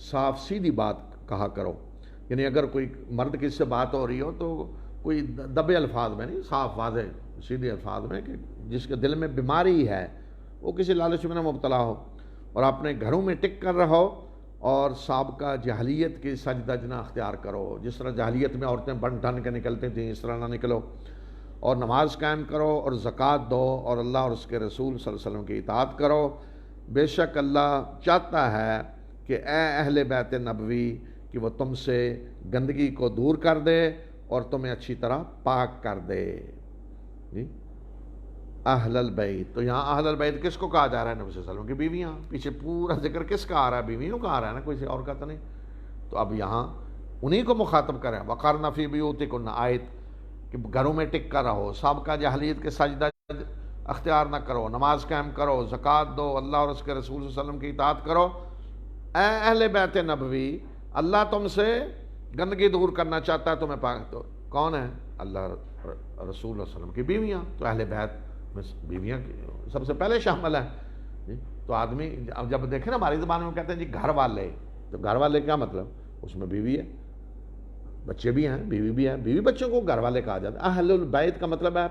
صاف سیدھی بات کہا کرو، یعنی اگر کوئی مرد کسی سے بات ہو رہی ہو تو کوئی دبے الفاظ میں نہیں، صاف واضح سیدھے الفاظ میں، کہ جس کے دل میں بیماری ہے وہ کسی لالچ میں نہ مبتلا ہو، اور اپنے گھروں میں ٹک کر رہو، اور سابقہ جاہلیت کی سجدہ نہ اختیار کرو، جس طرح جاہلیت میں عورتیں بن ٹھن کے نکلتی تھیں اس طرح نہ نکلو، اور نماز قائم کرو اور زکوٰۃ دو، اور اللہ اور اس کے رسول صلی اللہ علیہ وسلم کی اطاعت کرو، بے شک اللہ چاہتا ہے کہ اے اہل بیت نبوی کہ وہ تم سے گندگی کو دور کر دے اور تمہیں اچھی طرح پاک کر دے۔ جی اہل البیت، تو یہاں اہل البیت کس کو کہا جا رہا ہے؟ نبی صلی اللہ علیہ وسلم کی بیویاں، پیچھے پورا ذکر کس کا آ رہا ہے؟ بیویوں کا آ رہا ہے نا، کوئی اور کا تو نہیں، تو اب یہاں انہی کو مخاطب کریں۔ وقرن فی بیوتکن آیت، کہ گھروں میں ٹک کر رہو، سابقہ جاہلیت کے سجدہ اختیار نہ کرو، نماز قائم کرو، زکوٰۃ دو، اللہ اور اس کے رسول صلی اللہ علیہ وسلم کی اطاعت کرو، اے اہل بیت نبوی، اللہ تم سے گندگی دور کرنا چاہتا ہے، تمہیں پاک تو کون ہے؟ اللہ رسول اللہ صلی اللہ علیہ وسلم کی بیویاں، تو اہل بیت میں بیویاں سب سے پہلے شامل ہیں جی۔ تو آدمی اب جب دیکھیں نا ہماری زبان میں کہتے ہیں جی گھر والے، تو گھر والے کیا مطلب؟ اس میں بیوی ہے، بچے بھی ہیں، بیوی بھی ہے، بیوی بچوں کو گھر والے کہا جاتا ہے۔ اہل البیت کا مطلب ہے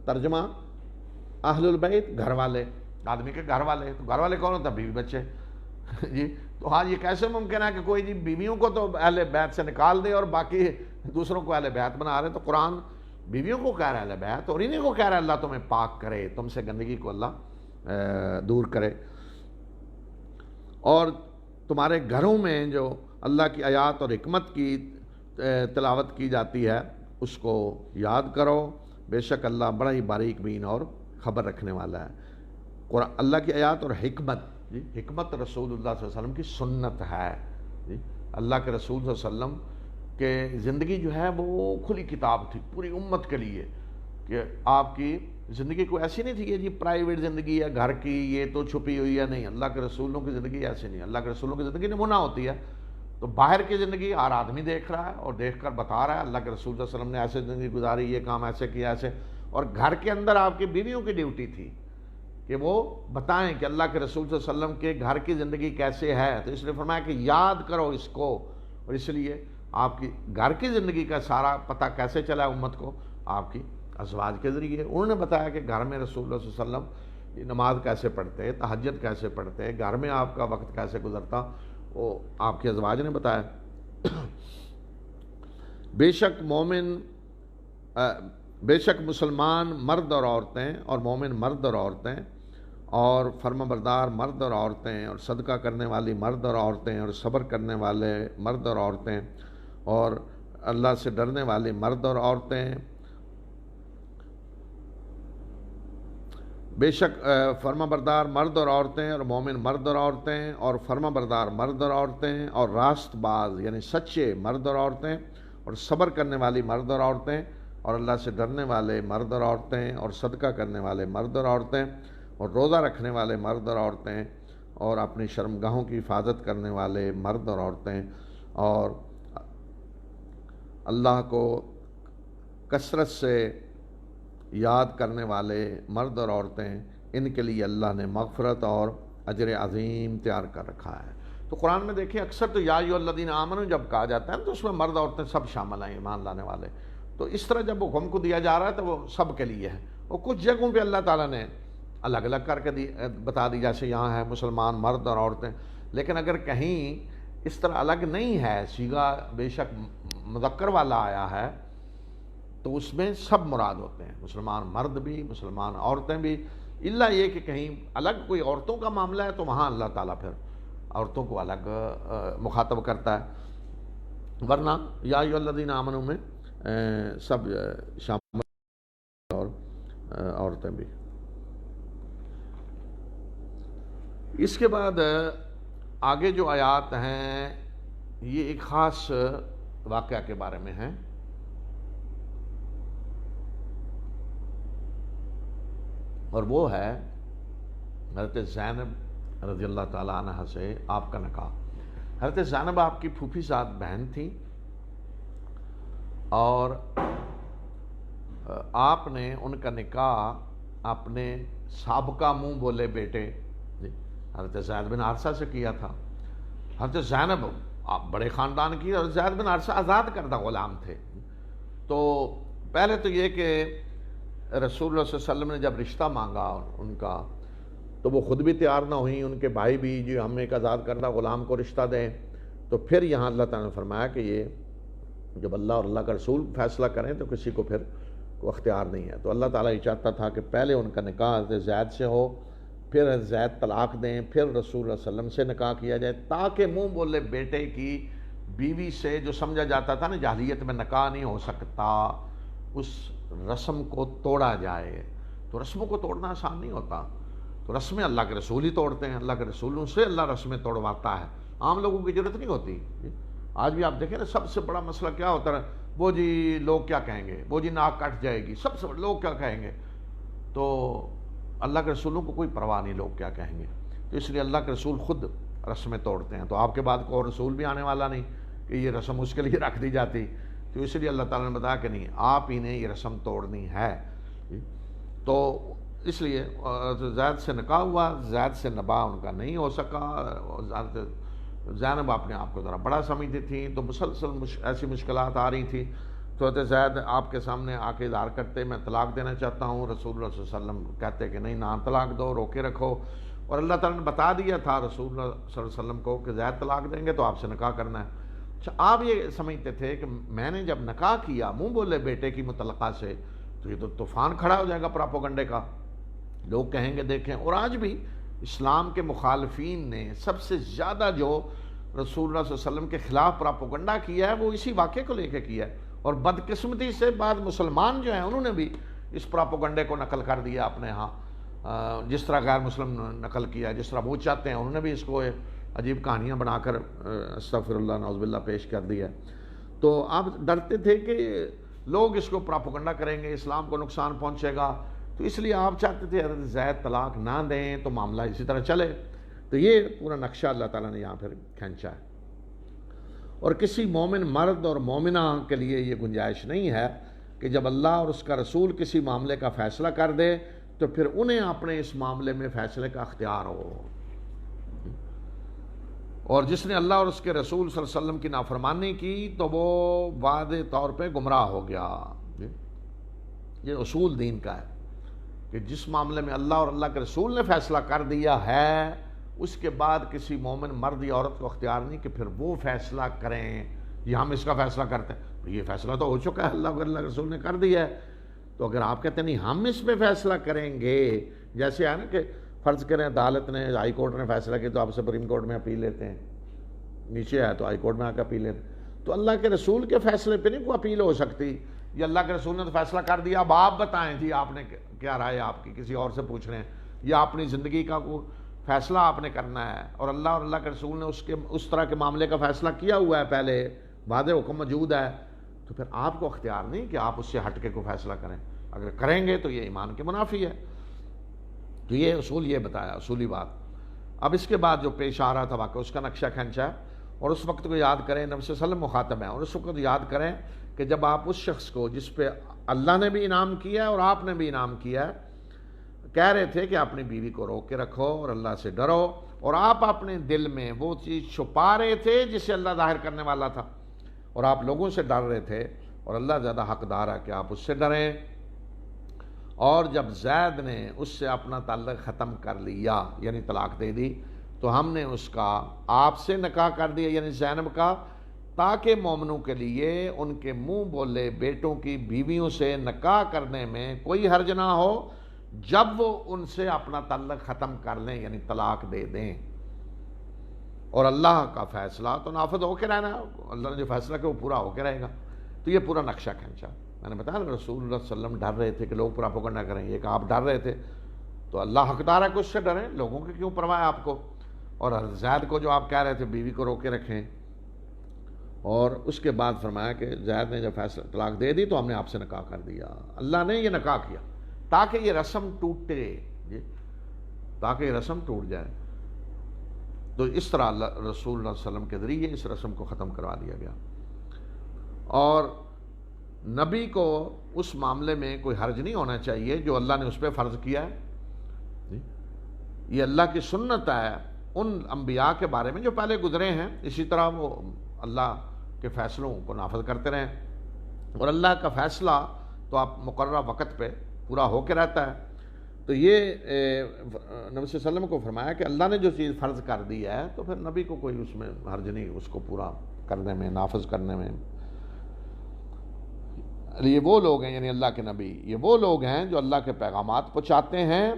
ترجمہ اہل البیت گھر والے، آدمی کے گھر والے، تو گھر والے کون ہوتا ہے؟ بیوی بچے جی۔ تو ہاں یہ کیسے ممکن ہے کہ کوئی جی بیویوں کو تو اہل بیت سے نکال دے اور باقی دوسروں کو اہل بیت بنا رہے ہیں؟ تو قرآن بیویوں کو کہہ رہا ہے اہل بیت، اور انہیں کو کہہ رہا ہے اللہ تمہیں پاک کرے، تم سے گندگی کو اللہ دور کرے۔ اور تمہارے گھروں میں جو اللہ کی آیات اور حکمت کی تلاوت کی جاتی ہے اس کو یاد کرو، بے شک اللہ بڑا ہی باریک بین اور خبر رکھنے والا ہے۔ قرآن اللہ کی آیات اور حکمت جی، حکمت رسول اللہ صلی اللہ علیہ وسلم کی سنت ہے جی۔ اللہ کے رسول صلی اللہ علیہ وسلم کہ زندگی جو ہے وہ کھلی کتاب تھی پوری امت کے لیے، کہ آپ کی زندگی کوئی ایسی نہیں تھی کہ جی پرائیویٹ زندگی ہے گھر کی، یہ تو چھپی ہوئی ہے، نہیں، اللہ کے رسولوں کی زندگی ایسی نہیں، اللہ کے رسولوں کی زندگی نمونہ ہوتی ہے۔ تو باہر کی زندگی ہر آدمی دیکھ رہا ہے اور دیکھ کر بتا رہا ہے اللہ کے رسول صلی اللہ علیہ وسلم نے ایسے زندگی گزاری، یہ کام ایسے کیا ایسے، اور گھر کے اندر آپ کی بیویوں کی ڈیوٹی تھی کہ وہ بتائیں کہ اللہ کے رسول صلی اللہ علیہ وسلم کے گھر کی زندگی کیسے ہے۔ تو اس لیے فرمایا کہ یاد کرو اس کو، اور اس لیے آپ کی گھر کی زندگی کا سارا پتہ کیسے چلا امت کو؟ آپ کی ازواج کے ذریعے انہوں نے بتایا کہ گھر میں رسول اللہ صلی اللہ علیہ وسلم نماز کیسے پڑھتے، تہجد کیسے پڑھتے، گھر میں آپ کا وقت کیسے گزرتا، وہ آپ کے ازواج نے بتایا۔ بے شک مسلمان مرد اور عورتیں، اور مومن مرد اور عورتیں، اور فرما بردار مرد اور عورتیں، اور صدقہ کرنے والی مرد اور عورتیں، اور صبر کرنے والے مرد اور عورتیں، اور اللہ سے ڈرنے والے مرد اور عورتیں، بے شک فرما بردار مرد اور عورتیں، اور مومن مرد اور عورتیں، اور فرما بردار مرد اور عورتیں، اور راست باز یعنی سچے مرد اور عورتیں، اور صبر کرنے والی مرد اور عورتیں، اور اللہ سے ڈرنے والے مرد اور عورتیں، اور صدقہ کرنے والے مرد اور عورتیں، اور روزہ رکھنے والے مرد اور عورتیں، اور اپنی شرمگاہوں کی حفاظت کرنے والے مرد اور عورتیں، اور اللہ کو کثرت سے یاد کرنے والے مرد اور عورتیں، ان کے لیے اللہ نے مغفرت اور اجر عظیم تیار کر رکھا ہے۔ تو قرآن میں دیکھیں اکثر تو یا ایھا الذین آمنوا جب کہا جاتا ہے تو اس میں مرد عورتیں سب شامل ہیں، ایمان لانے والے۔ تو اس طرح جب حکم کو دیا جا رہا ہے تو وہ سب کے لیے ہے، اور کچھ جگہوں پہ اللہ تعالیٰ نے الگ الگ کر کے بتا دی، جیسے یہاں ہے مسلمان مرد اور عورتیں، لیکن اگر کہیں اس طرح الگ نہیں ہے، صیغہ بے شک مذکر والا آیا ہے تو اس میں سب مراد ہوتے ہیں، مسلمان مرد بھی مسلمان عورتیں بھی، الا یہ کہ کہیں الگ کوئی عورتوں کا معاملہ ہے تو وہاں اللہ تعالیٰ پھر عورتوں کو الگ مخاطب کرتا ہے، ورنہ یا ایھا الذین آمنوا میں سب شامل اور عورتیں بھی۔ اس کے بعد آگے جو آیات ہیں یہ ایک خاص واقعہ کے بارے میں ہیں، اور وہ ہے حضرت زینب رضی اللہ تعالیٰ عنہ سے آپ کا نکاح۔ حضرت زینب آپ کی پھوپھی زاد بہن تھی، اور آپ نے ان کا نکاح اپنے سابقہ منہ بولے بیٹے حضرت زید بن حارثہ سے کیا تھا۔ حضرت زینب آپ بڑے خاندان کی، اور زید بن حارثہ آزاد کردہ غلام تھے۔ تو پہلے تو یہ کہ رسول اللہ صلی اللہ علیہ وسلم نے جب رشتہ مانگا ان کا تو وہ خود بھی تیار نہ ہوئیں، ان کے بھائی بھی جی ہم ایک آزاد کردہ غلام کو رشتہ دیں۔ تو پھر یہاں اللہ تعالیٰ نے فرمایا کہ یہ جب اللہ اور اللہ کا رسول فیصلہ کریں تو کسی کو پھر کوئی اختیار نہیں ہے۔ تو اللہ تعالیٰ یہ چاہتا تھا کہ پہلے ان کا نکاح حضرت زید سے ہو، پھر حضرت زید طلاق دیں، پھر رسول اللہ صلی اللہ علیہ وسلم سے نکاح کیا جائے، تاکہ منہ بولے بیٹے کی بیوی سے جو سمجھا جاتا تھا نا جاہلیت میں نکاح نہیں ہو سکتا، اس رسم کو توڑا جائے۔ تو رسموں کو توڑنا آسان نہیں ہوتا، تو رسمیں اللہ کے رسول ہی توڑتے ہیں، اللہ کے رسولوں سے اللہ رسمیں توڑواتا ہے، عام لوگوں کی ضرورت نہیں ہوتی۔ آج بھی آپ دیکھیں نا سب سے بڑا مسئلہ کیا ہوتا ہے، وہ جی لوگ کیا کہیں گے، وہ جی ناک کٹ جائے گی، سب سے لوگ کیا کہیں گے۔ تو اللہ کے رسولوں کو کوئی پرواہ نہیں لوگ کیا کہیں گے، تو اس لیے اللہ کے رسول خود رسمیں توڑتے ہیں، تو آپ کے بعد کوئی رسول بھی آنے والا نہیں کہ یہ رسم اس کے لیے رکھ دی جاتی، تو اس لیے اللہ تعالیٰ نے بتایا کہ نہیں، آپ ہی نے یہ رسم توڑنی ہے۔ تو اس لیے زید سے نکاح ہوا، زید سے نباہ ان کا نہیں ہو سکا۔ زینب اپنے آپ کو ذرا بڑا سمجھتی تھیں، تو مسلسل ایسی مشکلات آ رہی تھیں، تو حضرت زید آپ کے سامنے آ کے اظہار کرتے میں طلاق دینا چاہتا ہوں، رسول اللہ صلی اللہ علیہ وسلم کہتے کہ نہیں، نہ طلاق دو، روکے رکھو، اور اللہ تعالیٰ نے بتا دیا تھا رسول اللہ صلی اللہ علیہ وسلم کو کہ زید طلاق دیں گے تو آپ سے نکاح کرنا ہے۔ اچھا، آپ یہ سمجھتے تھے کہ میں نے جب نکاح کیا منہ بولے بیٹے کی مطلقہ سے تو یہ تو طوفان کھڑا ہو جائے گا پراپوگنڈے کا، لوگ کہیں گے دیکھیں۔ اور آج بھی اسلام کے مخالفین نے سب سے زیادہ جو رسول اللہ صلی اللہ علیہ وسلم کے خلاف پراپوگنڈا کیا ہے وہ اسی واقعے کو لے کے کیا ہے، اور بدقسمتی سے بعض مسلمان جو ہیں انہوں نے بھی اس پراپوگنڈے کو نقل کر دیا اپنے ہاں، جس طرح غیر مسلم نقل کیا، جس طرح وہ چاہتے ہیں انہوں نے بھی اس کو عجیب کہانیاں بنا کر استغفر اللہ نعوذ باللہ پیش کر دیا۔ تو آپ ڈرتے تھے کہ لوگ اس کو پراپوگنڈا کریں گے، اسلام کو نقصان پہنچے گا، تو اس لیے آپ چاہتے تھے حضرت زید طلاق نہ دیں تو معاملہ اسی طرح چلے۔ تو یہ پورا نقشہ اللہ تعالیٰ نے یہاں پھر کھینچا ہے، اور کسی مومن مرد اور مومنہ کے لیے یہ گنجائش نہیں ہے کہ جب اللہ اور اس کا رسول کسی معاملے کا فیصلہ کر دے تو پھر انہیں اپنے اس معاملے میں فیصلے کا اختیار ہو، اور جس نے اللہ اور اس کے رسول صلی اللہ علیہ وسلم کی نافرمانی کی تو وہ واضح طور پہ گمراہ ہو گیا۔ یہ اصول دین کا ہے کہ جس معاملے میں اللہ اور اللہ کے رسول نے فیصلہ کر دیا ہے اس کے بعد کسی مومن مرد یا عورت کو اختیار نہیں کہ پھر وہ فیصلہ کریں، یہ ہم اس کا فیصلہ کرتے ہیں، یہ فیصلہ تو ہو چکا ہے، اللہ اور اللہ کے رسول نے کر دیا ہے۔ تو اگر آپ کہتے ہیں نہیں ہم اس پہ فیصلہ کریں گے، جیسے ہے نا کہ فرض کریں عدالت نے، ہائی کورٹ نے فیصلہ کیا تو آپ سپریم کورٹ میں اپیل لیتے ہیں، نیچے ہے تو ہائی کورٹ میں آ کے اپیل لیتے ہیں، تو اللہ کے رسول کے فیصلے پہ نہیں کوئی اپیل ہو سکتی۔ یہ اللہ کے رسول نے تو فیصلہ کر دیا، اب آپ بتائیں جی آپ نے کیا رائے، آپ کی کسی اور سے پوچھ رہے ہیں، یا اپنی زندگی کا کوئی فیصلہ آپ نے کرنا ہے، اور اللہ اور اللہ کے رسول نے اس طرح کے معاملے کا فیصلہ کیا ہوا ہے، پہلے واضح حکم موجود ہے، تو پھر آپ کو اختیار نہیں کہ آپ اس سے ہٹ کے کوئی فیصلہ کریں، اگر کریں گے تو یہ ایمان کے منافی ہے۔ تو یہ اصول یہ بتایا، اصولی بات۔ اب اس کے بعد جو پیش آ رہا تھا واقعہ اس کا نقشہ کھینچا ہے، اور اس وقت کو یاد کریں، نبی صلی اللہ علیہ وسلم مخاطب ہیں، اور اس وقت یاد کریں کہ جب آپ اس شخص کو جس پہ اللہ نے بھی انعام کیا ہے اور آپ نے بھی انعام کیا ہے کہہ رہے تھے کہ اپنی بیوی کو روک کے رکھو اور اللہ سے ڈرو، اور آپ اپنے دل میں وہ چیز چھپا رہے تھے جسے اللہ ظاہر کرنے والا تھا، اور آپ لوگوں سے ڈر رہے تھے، اور اللہ زیادہ حقدار ہے کہ آپ اس سے ڈریں۔ اور جب زید نے اس سے اپنا تعلق ختم کر لیا یعنی طلاق دے دی تو ہم نے اس کا آپ سے نکاح کر دیا یعنی زینب کا، تاکہ مومنوں کے لیے ان کے منہ بولے بیٹوں کی بیویوں سے نکاح کرنے میں کوئی حرج نہ ہو جب وہ ان سے اپنا تعلق ختم کر لیں یعنی طلاق دے دیں، اور اللہ کا فیصلہ تو نافذ ہو کے رہنا ہے، اللہ نے جو فیصلہ کیا وہ پورا ہو کے رہے گا۔ تو یہ پورا نقشہ کھینچا، میں نے بتایا نا رسول اللہ صلی اللہ علیہ وسلم ڈر رہے تھے کہ لوگ پراپوگنڈا کریں، یہ کہ آپ ڈر رہے تھے تو اللہ حقدار ہے کہ اس سے ڈریں، لوگوں کی کیوں پرواہ ہے آپ کو۔ اور زید کو جو آپ کہہ رہے تھے بیوی کو روکے رکھیں، اور اس کے بعد فرمایا کہ زید نے جب فیصلہ طلاق دے دی تو ہم نے آپ سے نکاح کر دیا، اللہ نے یہ نکاح کیا تاکہ یہ رسم ٹوٹے، تاکہ یہ رسم ٹوٹ جائے۔ تو اس طرح رسول اللہ صلی اللہ علیہ وسلم کے ذریعے اس رسم کو ختم کروا دیا گیا، اور نبی کو اس معاملے میں کوئی حرج نہیں ہونا چاہیے جو اللہ نے اس پہ فرض کیا ہے۔ یہ اللہ کی سنت ہے ان انبیاء کے بارے میں جو پہلے گزرے ہیں، اسی طرح وہ اللہ کے فیصلوں کو نافذ کرتے رہیں، اور اللہ کا فیصلہ تو آپ مقررہ وقت پہ پورا ہو کے رہتا ہے۔ تو یہ نبی صلی اللہ علیہ وسلم کو فرمایا کہ اللہ نے جو چیز فرض کر دی ہے تو پھر نبی کو کوئی اس میں حرج نہیں اس کو پورا کرنے میں، نافذ کرنے میں۔ یہ وہ لوگ ہیں یعنی اللہ کے نبی، یہ وہ لوگ ہیں جو اللہ کے پیغامات پہنچاتے ہیں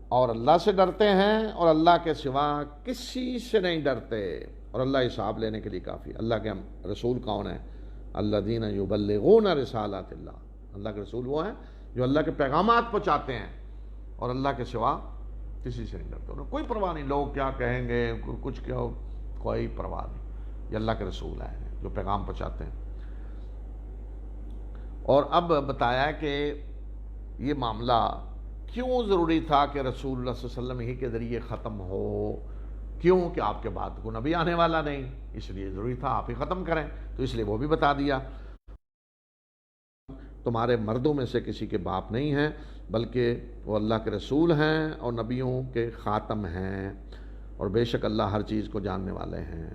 اور اللہ سے ڈرتے ہیں اور اللہ کے سوا کسی سے نہیں ڈرتے، اور اللہ حساب لینے کے لیے کافی۔ اللہ کے رسول کون ہیں؟ الذین یبلغون رسالات اللہ، اللہ کے رسول وہ ہیں جو اللہ کے پیغامات پہنچاتے ہیں اور اللہ کے سوا کسی سے نہیں ڈرتے، کوئی پرواہ نہیں لوگ کیا کہیں گے، کچھ کیا، کوئی پرواہ نہیں، یہ اللہ کے رسول ہیں جو پیغام پہنچاتے ہیں۔ اور اب بتایا کہ یہ معاملہ کیوں ضروری تھا کہ رسول اللہ صلی اللہ علیہ وسلم ہی کے ذریعے ختم ہو، کیوں کہ آپ کے بعد کو نبی آنے والا نہیں، اس لیے ضروری تھا آپ ہی ختم کریں، تو اس لیے وہ بھی بتا دیا تمہارے مردوں میں سے کسی کے باپ نہیں ہیں بلکہ وہ اللہ کے رسول ہیں اور نبیوں کے خاتم ہیں، اور بے شک اللہ ہر چیز کو جاننے والے ہیں۔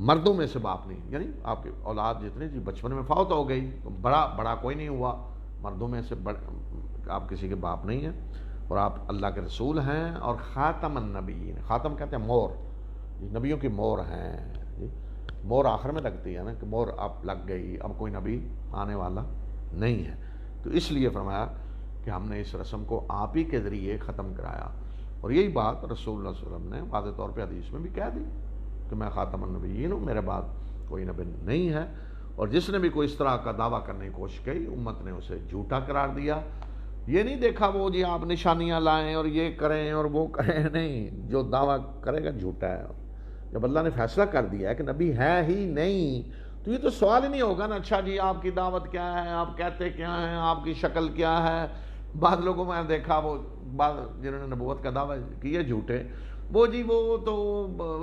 مردوں میں سے باپ نہیں، یعنی آپ کی اولاد جتنے جی بچپن میں فوت ہو گئی، بڑا کوئی نہیں ہوا، مردوں میں سے آپ کسی کے باپ نہیں ہیں، اور آپ اللہ کے رسول ہیں اور خاتم النبیین، خاتم کہتے ہیں مور، نبیوں کی مور ہیں جی، مور آخر میں لگتی ہے نا کہ مور اب لگ گئی، اب کوئی نبی آنے والا نہیں ہے، تو اس لیے فرمایا کہ ہم نے اس رسم کو آپ ہی کے ذریعے ختم کرایا، اور یہی بات رسول اللہ صلی اللہ علیہ وسلم نے واضح طور پہ حدیث میں بھی کہہ دی کہ میں خاتم النبیین ہوں، میرے بعد کوئی نبی نہیں ہے، اور جس نے بھی کوئی اس طرح کا دعویٰ کرنے کی کوشش کی امت نے اسے جھوٹا قرار دیا۔ یہ نہیں دیکھا وہ جی آپ نشانیاں لائیں اور یہ کریں اور وہ کریں، نہیں، جو دعویٰ کرے گا جھوٹا ہے۔ جب اللہ نے فیصلہ کر دیا ہے کہ نبی ہے ہی نہیں، تو یہ تو سوال ہی نہیں ہوگا نا اچھا جی آپ کی دعوت کیا ہے، آپ کہتے کیا ہیں، آپ کی شکل کیا ہے۔ بعض لوگوں میں دیکھا وہ بعض جنہوں نے نبوت کا دعویٰ کیا جھوٹے، وہ جی وہ تو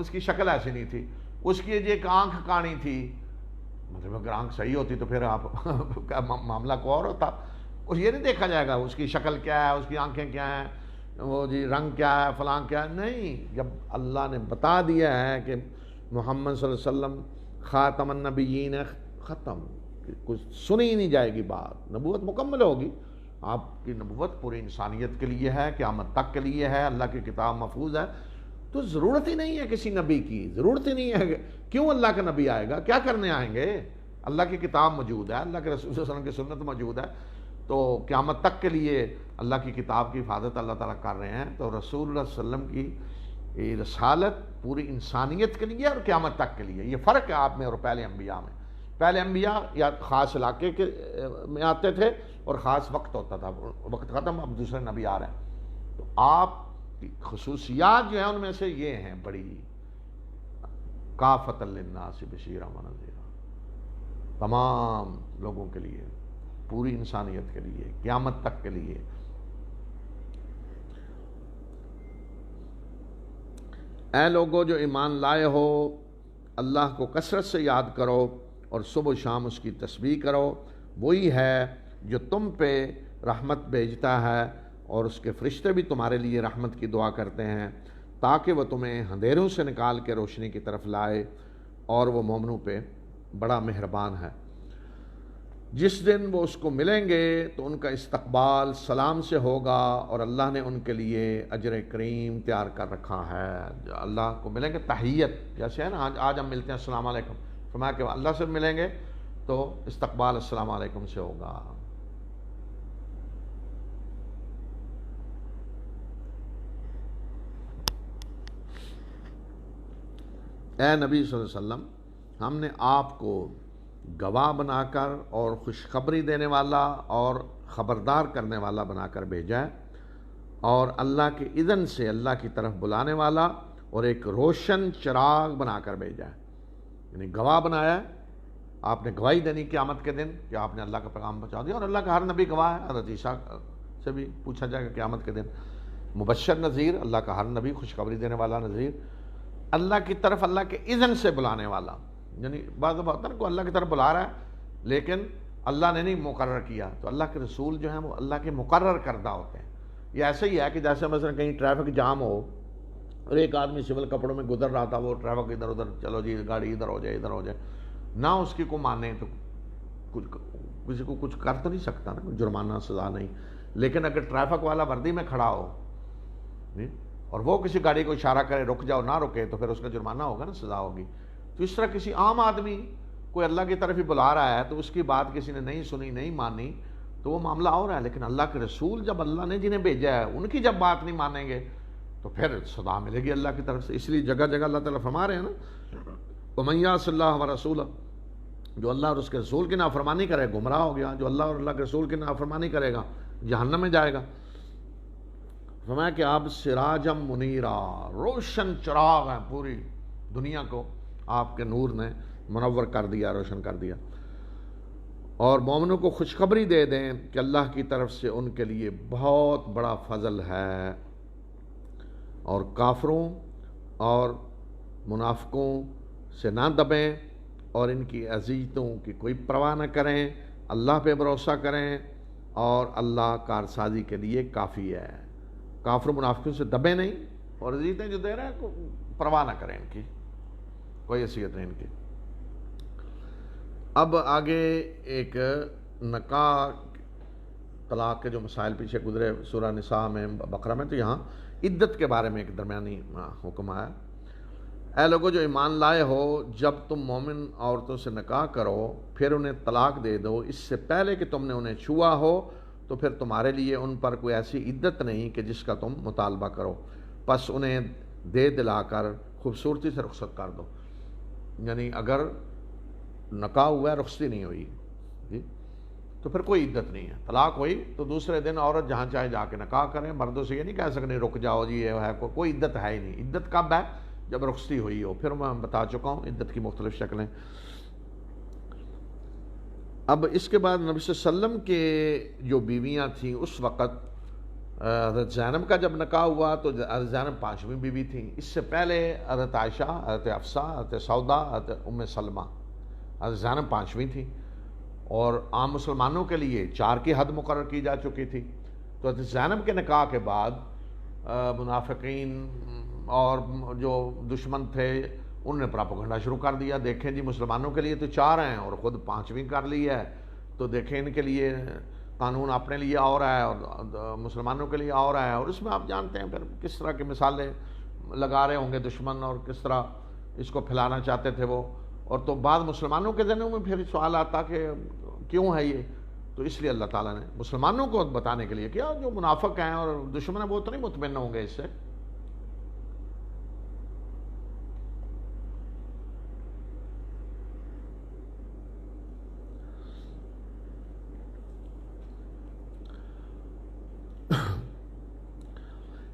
اس کی شکل ایسی نہیں تھی، اس کی جی ایک آنکھ کانی تھی، مطلب اگر آنکھ صحیح ہوتی تو پھر آپ کا معاملہ کو اور ہوتا، اور یہ نہیں دیکھا جائے گا اس کی شکل کیا ہے، اس کی آنکھیں کیا ہیں، وہ جی رنگ کیا ہے، فلاں کیا ہے، نہیں، جب اللہ نے بتا دیا ہے کہ محمد صلی اللہ علیہ وسلم خاتم النبیین، ختم، کچھ سنی ہی نہیں جائے گی بات، نبوت مکمل ہوگی، آپ کی نبوت پوری انسانیت کے لیے ہے، قیامت تک کے لیے ہے، اللہ کی کتاب محفوظ ہے، تو ضرورت ہی نہیں ہے کسی نبی کی، ضرورت ہی نہیں ہے، کیوں اللہ کا نبی آئے گا، کیا کرنے آئیں گے، اللہ کی کتاب موجود ہے، اللہ کے رسول صلی اللہ علیہ وسلم کی سنت موجود ہے، تو قیامت تک کے لیے اللہ کی کتاب کی حفاظت اللہ تعالیٰ کر رہے ہیں، تو رسول اللہ صلی اللہ علیہ وسلم کی رسالت پوری انسانیت کے لیے اور قیامت تک کے لیے، یہ فرق ہے آپ میں اور پہلے انبیاء میں۔ پہلے انبیاء یا خاص علاقے کے میں آتے تھے اور خاص وقت ہوتا تھا، وقت ختم، اب دوسرے نبی آ رہے ہیں، تو آپ کی خصوصیات جو ہیں ان میں سے یہ ہیں بڑی، کافۃ للناس بشیرا ونذیرا، تمام لوگوں کے لیے، پوری انسانیت کے لیے، قیامت تک کے لیے۔ اے لوگو جو ایمان لائے ہو، اللہ کو کثرت سے یاد کرو اور صبح و شام اس کی تسبیح کرو، وہی ہے جو تم پہ رحمت بھیجتا ہے اور اس کے فرشتے بھی تمہارے لیے رحمت کی دعا کرتے ہیں تاکہ وہ تمہیں اندھیروں سے نکال کے روشنی کی طرف لائے، اور وہ مومنوں پہ بڑا مہربان ہے۔ جس دن وہ اس کو ملیں گے تو ان کا استقبال سلام سے ہوگا، اور اللہ نے ان کے لیے اجر کریم تیار کر رکھا ہے۔ اللہ کو ملیں گے تحیت، جیسے ہے نا آج ہم ملتے ہیں السلام علیکم، فرمایا کہ اللہ سے ملیں گے تو استقبال السلام علیکم سے ہوگا۔ اے نبی صلی اللہ علیہ وسلم، ہم نے آپ کو گواہ بنا کر اور خوشخبری دینے والا اور خبردار کرنے والا بنا کر بھیجا ہے، اور اللہ کے اذن سے اللہ کی طرف بلانے والا اور ایک روشن چراغ بنا کر بھیجا ہے، یعنی گواہ بنایا ہے، آپ نے گواہی دینی قیامت کے دن کہ آپ نے اللہ کا پیغام پہنچا دیا، اور اللہ کا ہر نبی گواہ ہے، حضرت عیسیٰ سے بھی پوچھا جائے گا قیامت کے دن، مبشر نذیر، اللہ کا ہر نبی خوشخبری دینے والا نذیر، اللہ کی طرف اللہ کے اذن سے بلانے والا، یعنی بعض دفعہ ہوتا ہے نا کوئی اللہ کی طرف بلا رہا ہے لیکن اللہ نے نہیں مقرر کیا، تو اللہ کے رسول جو ہیں وہ اللہ کے مقرر کردہ ہوتے ہیں۔ یہ ایسے ہی ہے کہ جیسے مثلا کہیں ٹریفک جام ہو اور ایک آدمی سول کپڑوں میں گزر رہا تھا، وہ ٹریفک ادھر ادھر، چلو جی گاڑی ادھر ہو جائے ادھر ہو جائے، نہ اس کی کو مانے تو کچھ کسی کو کچھ کر تو نہیں سکتا نا، جرمانہ سزا نہیں، لیکن اگر ٹریفک والا وردی میں کھڑا ہو اور وہ کسی گاڑی کو اشارہ کرے رک جاؤ، نہ رکے، تو پھر اس کا جرمانہ ہوگا نا، سزا ہوگی۔ تو اس طرح کسی عام آدمی کوئی اللہ کی طرف ہی بلا رہا ہے تو اس کی بات کسی نے نہیں سنی، نہیں مانی، تو وہ معاملہ ہو رہا ہے، لیکن اللہ کے رسول جب اللہ نے جنہیں بھیجا ہے ان کی جب بات نہیں مانیں گے تو پھر سزا ملے گی اللہ کی طرف سے۔ اس لیے جگہ جگہ اللہ تعالیٰ فرما رہے ہیں نا، وَمَن يَعْصِ اللَّهَ وَرَسُولَهُ، جو اللہ اور اس کے رسول کی نافرمانی کرے گمراہ ہو گیا، جو اللہ اور اللہ کے رسول کی نافرمانی کرے گا جہنم میں جائے گا۔ فرمایا کہ آپ سراجم منیرا، روشن چراغ ہیں، پوری دنیا کو آپ کے نور نے منور کر دیا، روشن کر دیا، اور مومنوں کو خوشخبری دے دیں کہ اللہ کی طرف سے ان کے لیے بہت بڑا فضل ہے، اور کافروں اور منافقوں سے نہ دبیں اور ان کی اذیتوں کی کوئی پرواہ نہ کریں، اللہ پہ بھروسہ کریں اور اللہ کارسازی کے لیے کافی ہے۔ کافر منافقوں سے دبیں نہیں اور اذیتیں جو دے رہے ہیں پرواہ نہ کریں، ان کی کوئی حیثیت نہیں ان کی۔ اب آگے ایک نکاح طلاق کے جو مسائل پیچھے گزرے سورہ نساء میں، بقرہ میں، تو یہاں عدت کے بارے میں ایک درمیانی حکم آیا۔ اے لوگوں جو ایمان لائے ہو، جب تم مومن عورتوں سے نکاح کرو پھر انہیں طلاق دے دو اس سے پہلے کہ تم نے انہیں چھوا ہو، تو پھر تمہارے لیے ان پر کوئی ایسی عدت نہیں کہ جس کا تم مطالبہ کرو، پس انہیں دے دلا کر خوبصورتی سے رخصت کر دو۔ یعنی اگر نکاح ہوا ہے، رخصتی نہیں ہوئی جی، تو پھر کوئی عدت نہیں ہے۔ طلاق ہوئی تو دوسرے دن عورت جہاں چاہے جا کے نکاح کریں، مردوں سے یہ نہیں کہہ سکتے رک جاؤ جی یہ ہے، کوئی عدت ہے ہی نہیں۔ عدت کب ہے؟ جب رخصتی ہوئی ہو۔ پھر میں بتا چکا ہوں عدت کی مختلف شکلیں۔ اب اس کے بعد نبی صلی اللہ علیہ وسلم کے جو بیویاں تھیں اس وقت، حضرت زینب کا جب نکاح ہوا تو حضرت زینب 5ویں بیوی تھیں۔ اس سے پہلے حضرت عائشہ، حضرت حفصہ، حضرت سودا، حضرت ام سلمہ، حضرت زینب 5ویں تھیں، اور عام مسلمانوں کے لیے 4 کی حد مقرر کی جا چکی تھی۔ تو حضرت زینب کے نکاح کے بعد منافقین اور جو دشمن تھے انہوں نے پراپگنڈا شروع کر دیا، دیکھیں جی مسلمانوں کے لیے تو 4 ہیں اور خود 5ویں کر لی ہے، تو دیکھیں ان کے لیے قانون اپنے لیے اور ہے اور مسلمانوں کے لیے اور ہے۔ اور اس میں آپ جانتے ہیں پھر کس طرح کی مثالیں لگا رہے ہوں گے دشمن، اور کس طرح اس کو پھیلانا چاہتے تھے وہ۔ اور تو بعد مسلمانوں کے ذہنوں میں پھر سوال آتا کہ کیوں ہے یہ؟ تو اس لیے اللہ تعالیٰ نے مسلمانوں کو بتانے کے لیے کیا، جو منافق ہیں اور دشمن ہیں وہ تو نہیں مطمئن ہوں گے اس سے۔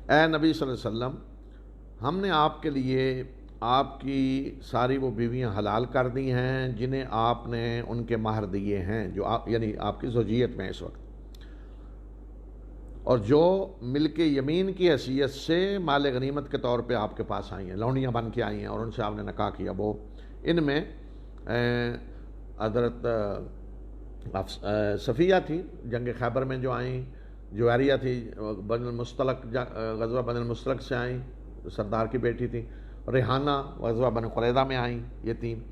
اے نبی صلی اللہ علیہ وسلم، ہم نے آپ کے لیے آپ کی ساری وہ بیویاں حلال کر دی ہیں جنہیں آپ نے ان کے مہر دیے ہیں، جو آپ یعنی آپ کی زوجیت میں اس وقت، اور جو ملک یمین کی حیثیت سے مال غنیمت کے طور پہ آپ کے پاس آئی ہیں، لونڈیاں بن کے آئی ہیں اور ان سے آپ نے نکاح کیا۔ وہ ان میں حضرت صفیہ تھی جنگ خیبر میں جو آئیں، جویریہ تھی بن المصطلق، غزوہ بن المصطلق سے آئیں، سردار کی بیٹی تھی، ریحانہ غزوہ بن قریظہ میں آئیں، یہ 3،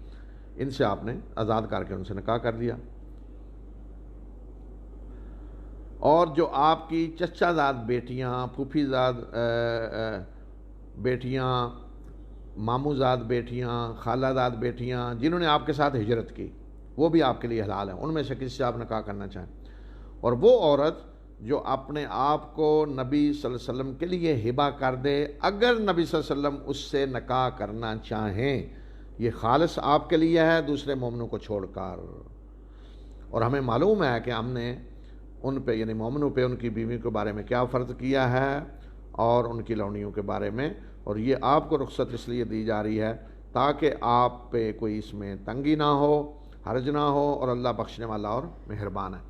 ان سے آپ نے آزاد کر کے ان سے نکاح کر دیا۔ اور جو آپ کی چچا زاد بیٹیاں، پھوپھی زاد بیٹیاں، ماموں زاد بیٹیاں، خالہ زاد بیٹیاں جنہوں نے آپ کے ساتھ ہجرت کی، وہ بھی آپ کے لیے حلال ہیں، ان میں سے کسی سے آپ نکاح کرنا چاہیں۔ اور وہ عورت جو اپنے آپ کو نبی صلی اللہ علیہ وسلم کے لیے ہبہ کر دے، اگر نبی صلی اللہ علیہ وسلم اس سے نکاح کرنا چاہیں، یہ خالص آپ کے لیے ہے دوسرے مومنوں کو چھوڑ کر۔ اور ہمیں معلوم ہے کہ ہم نے ان پہ یعنی مومنوں پہ ان کی بیوی کے بارے میں کیا فرض کیا ہے اور ان کی لونیوں کے بارے میں، اور یہ آپ کو رخصت اس لیے دی جا رہی ہے تاکہ آپ پہ کوئی اس میں تنگی نہ ہو، حرج نہ ہو، اور اللہ بخشنے والا اور مہربان ہے۔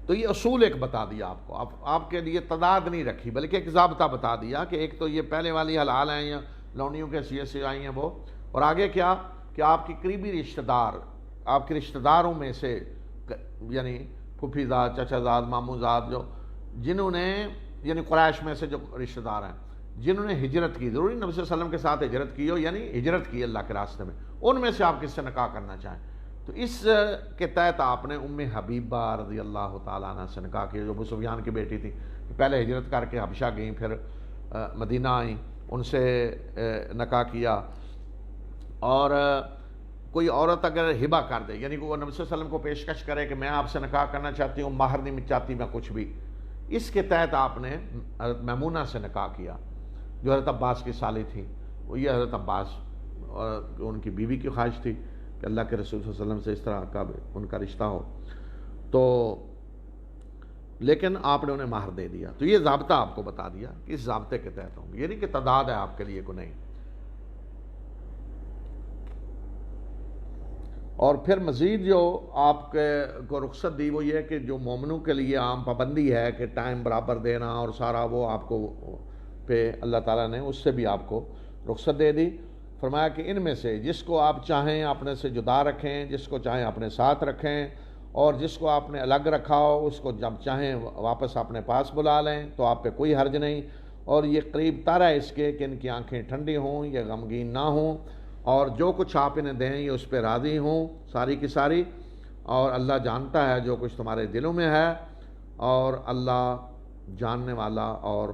تو یہ اصول ایک بتا دیا آپ کو، آپ کے لیے تعداد نہیں رکھی بلکہ ایک ضابطہ بتا دیا کہ ایک تو یہ پہلے والی حلال ہیں یا لونیوں کے حیثیت سے آئی ہیں وہ، اور آگے کیا کہ آپ کی قریبی رشتہ دار، آپ کے رشتہ داروں میں سے یعنی پھوپھی زاد، چچا زاد، ماموں زاد، جو جنہوں نے یعنی قریش میں سے جو رشتہ دار ہیں جنہوں نے ہجرت کی، ضروری نبی صلی اللہ علیہ وسلم کے ساتھ ہجرت کی ہو، یعنی ہجرت کی اللہ کے راستے میں، ان میں سے آپ کس سے نکاح کرنا چاہیں، تو اس کے تحت آپ نے ام حبیبہ رضی اللہ تعالیٰ عنہ سے نکاح کیا، جو ابو سفیان کی بیٹی تھی، پہلے ہجرت کر کے حبشہ گئیں، پھر مدینہ آئیں، ان سے نکاح کیا۔ اور کوئی عورت اگر ہبہ کر دے، یعنی وہ نبی صلی اللہ علیہ وسلم کو پیشکش کرے کہ میں آپ سے نکاح کرنا چاہتی ہوں، مہر نہیں چاہتی میں کچھ بھی، اس کے تحت آپ نے حضرت میمونہ سے نکاح کیا جو حضرت عباس کی سالی تھی، وہ یہ حضرت عباس اور ان کی بیوی کی خواہش تھی کہ اللہ کے رسول صلی اللہ علیہ وسلم سے اس طرح کا ان کا رشتہ ہو، تو لیکن آپ نے انہیں مہر دے دیا۔ تو یہ ضابطہ آپ کو بتا دیا کہ اس ضابطے کے تحت ہوں گے، یہ نہیں کہ تعداد ہے آپ کے لیے کو نہیں۔ اور پھر مزید جو آپ کو رخصت دی وہ یہ کہ جو مومنوں کے لیے عام پابندی ہے کہ ٹائم برابر دینا اور سارا وہ آپ کو پہ اللہ تعالیٰ نے اس سے بھی آپ کو رخصت دے دی. فرمایا کہ ان میں سے جس کو آپ چاہیں اپنے سے جدا رکھیں، جس کو چاہیں اپنے ساتھ رکھیں، اور جس کو آپ نے الگ رکھا ہو اس کو جب چاہیں واپس اپنے پاس بلا لیں تو آپ پہ کوئی حرج نہیں. اور یہ قریب تر ہے اس کے کہ ان کی آنکھیں ٹھنڈی ہوں، یہ غمگین نہ ہوں، اور جو کچھ آپ انہیں دیں یہ اس پہ راضی ہوں ساری کی ساری. اور اللہ جانتا ہے جو کچھ تمہارے دلوں میں ہے، اور اللہ جاننے والا اور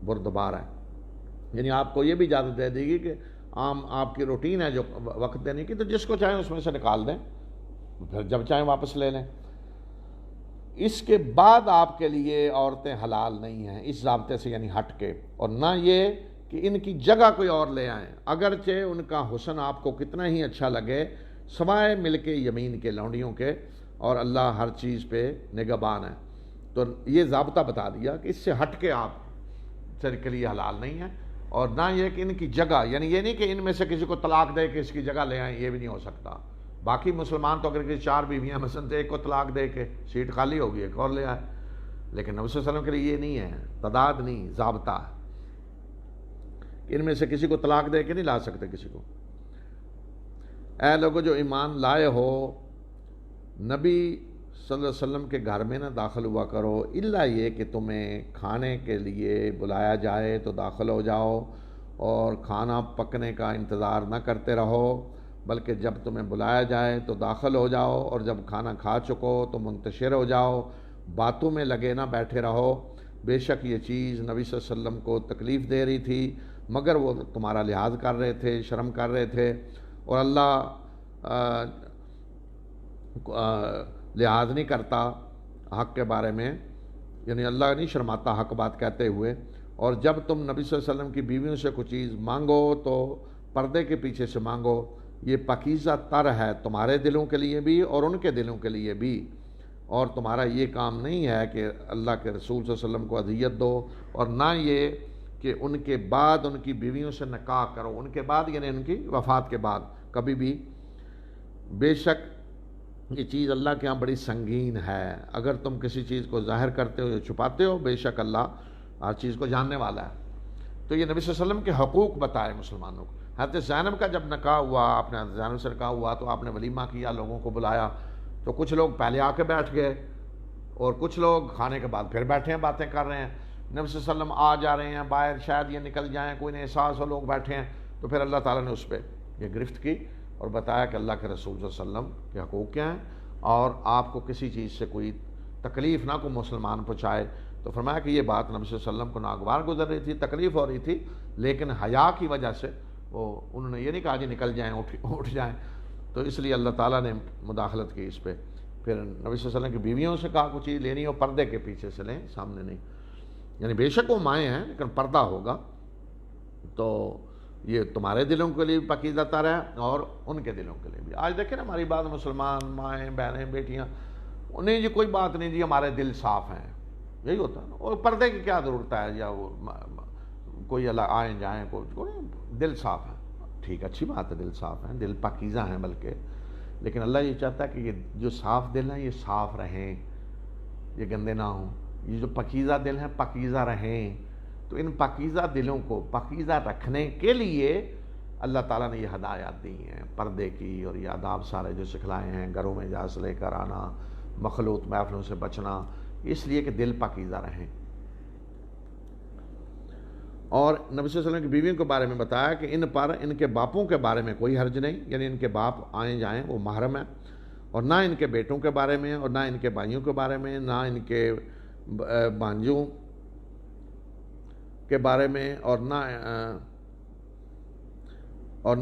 بردبار ہے. یعنی آپ کو یہ بھی اجازت دے دے گی کہ عام آپ کی روٹین ہے جو وقت دینے کی، تو جس کو چاہیں اس میں سے نکال دیں، پھر جب چاہیں واپس لے لیں. اس کے بعد آپ کے لیے عورتیں حلال نہیں ہیں اس ضابطے سے، یعنی ہٹ کے، اور نہ یہ کہ ان کی جگہ کوئی اور لے آئیں، اگرچہ ان کا حسن آپ کو کتنا ہی اچھا لگے، سوائے مل کے یمین کے لونڈیوں کے، اور اللہ ہر چیز پہ نگہبان ہے. تو یہ ضابطہ بتا دیا کہ اس سے ہٹ کے آپ کے لیے حلال نہیں ہے. اور نہ یہ کہ ان کی جگہ، یعنی یہ نہیں کہ ان میں سے کسی کو طلاق دے کے اس کی جگہ لے آئیں، یہ بھی نہیں ہو سکتا. باقی مسلمان تو اگر کسی 4 بیویاں مثلاً ایک کو طلاق دے کے سیٹ خالی ہوگی ایک اور لے آئے، لیکن نبی صلی اللہ علیہ وسلم کے لیے یہ نہیں ہے، تعداد نہیں، ضابطہ ہے. ان میں سے کسی کو طلاق دے کے نہیں لا سکتے کسی کو. اے لوگوں جو ایمان لائے ہو، نبی صلی اللہ علیہ وسلم کے گھر میں نہ داخل ہوا کرو الا یہ کہ تمہیں کھانے کے لیے بلایا جائے تو داخل ہو جاؤ، اور کھانا پکنے کا انتظار نہ کرتے رہو، بلکہ جب تمہیں بلایا جائے تو داخل ہو جاؤ، اور جب کھانا کھا چکو تو منتشر ہو جاؤ، باتوں میں لگے نہ بیٹھے رہو. بے شک یہ چیز نبی صلی اللہ علیہ وسلم کو تکلیف دے رہی تھی، مگر وہ تمہارا لحاظ کر رہے تھے، شرم کر رہے تھے، اور اللہ لحاظ نہیں کرتا حق کے بارے میں، یعنی اللہ نہیں شرماتا حق بات کہتے ہوئے. اور جب تم نبی صلی اللہ علیہ وسلم کی بیویوں سے کوئی چیز مانگو تو پردے کے پیچھے سے مانگو، یہ پاکیزہ تر ہے تمہارے دلوں کے لیے بھی اور ان کے دلوں کے لیے بھی. اور تمہارا یہ کام نہیں ہے کہ اللہ کے رسول صلی اللہ علیہ وسلم کو اذیت دو، اور نہ یہ کہ ان کے بعد ان کی بیویوں سے نکاح کرو، ان کے بعد یعنی ان کی وفات کے بعد کبھی بھی. بے شک یہ چیز اللہ کے ہاں بڑی سنگین ہے، اگر تم کسی چیز کو ظاہر کرتے ہو یا چھپاتے ہو، بے شک اللہ ہر چیز کو جاننے والا ہے. تو یہ نبی صلی اللہ علیہ وسلم کے حقوق بتائے مسلمانوں کو. حضرت زینب کا جب نکاح ہوا، آپ نے حضرت زینب سے نکاح ہوا تو آپ نے ولیمہ کیا، لوگوں کو بلایا، تو کچھ لوگ پہلے آ کے بیٹھ گئے اور کچھ لوگ کھانے کے بعد پھر بیٹھے ہیں باتیں کر رہے ہیں. نبی صلی اللہ علیہ وسلم آ جا رہے ہیں باہر، شاید یہ نکل جائیں، کوئی نہیں احساس ہو، لوگ بیٹھے ہیں. تو پھر اللہ تعالیٰ نے اس پہ یہ گرفت کی اور بتایا کہ اللہ کے رسول صلی اللہ علیہ وسلم کے حقوق کیا ہیں، اور آپ کو کسی چیز سے کوئی تکلیف نہ کوئی مسلمان پہنچائے. تو فرمایا کہ یہ بات نبی صلی اللہ علیہ وسلم کو ناگوار گزر رہی تھی، تکلیف ہو رہی تھی، لیکن حیا کی وجہ سے انہوں نے یہ نہیں کہا جی نکل جائیں، اٹھ جائیں. تو اس لیے اللہ تعالیٰ نے مداخلت کی اس پہ. پھر نبی صلی اللہ علیہ وسلم کی بیویوں سے کہا کچھ چیز لینی ہو پردے کے پیچھے سے لیں، سامنے نہیں. یعنی بے شک وہ مائیں ہیں لیکن پردہ ہوگا. تو یہ تمہارے دلوں کے لیے بھی پاکیزہ تر ہے اور ان کے دلوں کے لیے بھی. آج دیکھیں نا ہماری بات، مسلمان مائیں بہنیں بیٹیاں، انہیں جی کوئی بات نہیں جی ہمارے دل صاف ہیں، یہی ہوتا ہے نا. اور پردے کی کیا ضرورت ہے، یا وہ کوئی اللہ آئیں جائیں، کوئی دل صاف ہے، ٹھیک اچھی بات ہے، دل صاف ہیں، دل پاکیزہ ہیں بلکہ. لیکن اللہ یہ چاہتا ہے کہ یہ جو صاف دل ہیں یہ صاف رہیں، یہ گندے نہ ہوں. یہ جو پاکیزہ دل ہیں پاکیزہ رہیں. تو ان پاکیزہ دلوں کو پاکیزہ رکھنے کے لیے اللہ تعالیٰ نے یہ ہدایات دی ہیں پردے کی، اور یہ آداب سارے جو سکھلائے ہیں، گھروں میں اجازت لے کر آنا، مخلوط محفلوں سے بچنا، اس لیے کہ دل پاکیزہ رہیں. اور نبی صلی اللہ علیہ وسلم کی بیویوں کے بارے میں بتایا کہ ان پر ان کے باپوں کے بارے میں کوئی حرج نہیں، یعنی ان کے باپ آئیں جائیں وہ محرم ہیں، اور نہ ان کے بیٹوں کے بارے میں، اور نہ ان کے بھائیوں کے بارے میں، نہ ان کے بانجوں کے بارے میں، اور نہ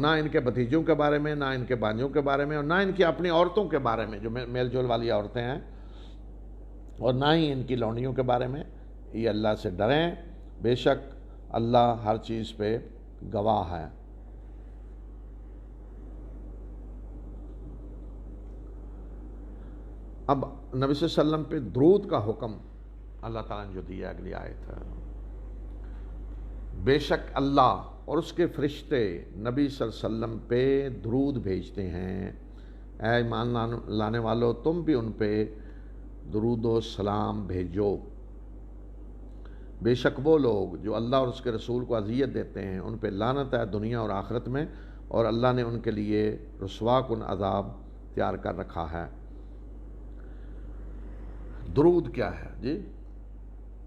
ان کے بھتیجوں کے بارے میں، نہ ان کے بانجوں کے بارے میں، اور نہ ان کی اپنی عورتوں کے بارے میں جو میل جول والی عورتیں ہیں، اور نہ ہی ان کی لونڈیوں کے بارے میں. یہ اللہ سے ڈریں، بے شک اللہ ہر چیز پہ گواہ ہے. اب نبی صلی اللہ علیہ وسلم پہ درود کا حکم اللہ تعالیٰ نے جو دیا، اگلی آیت ہے. بے شک اللہ اور اس کے فرشتے نبی صلی اللہ علیہ وسلم پہ درود بھیجتے ہیں. اے ایمان لانے والو تم بھی ان پہ درود و سلام بھیجو. بے شک وہ لوگ جو اللہ اور اس کے رسول کو اذیت دیتے ہیں ان پہ لعنت ہے دنیا اور آخرت میں، اور اللہ نے ان کے لیے رسوا کن عذاب تیار کر رکھا ہے۔ درود کیا ہے جی؟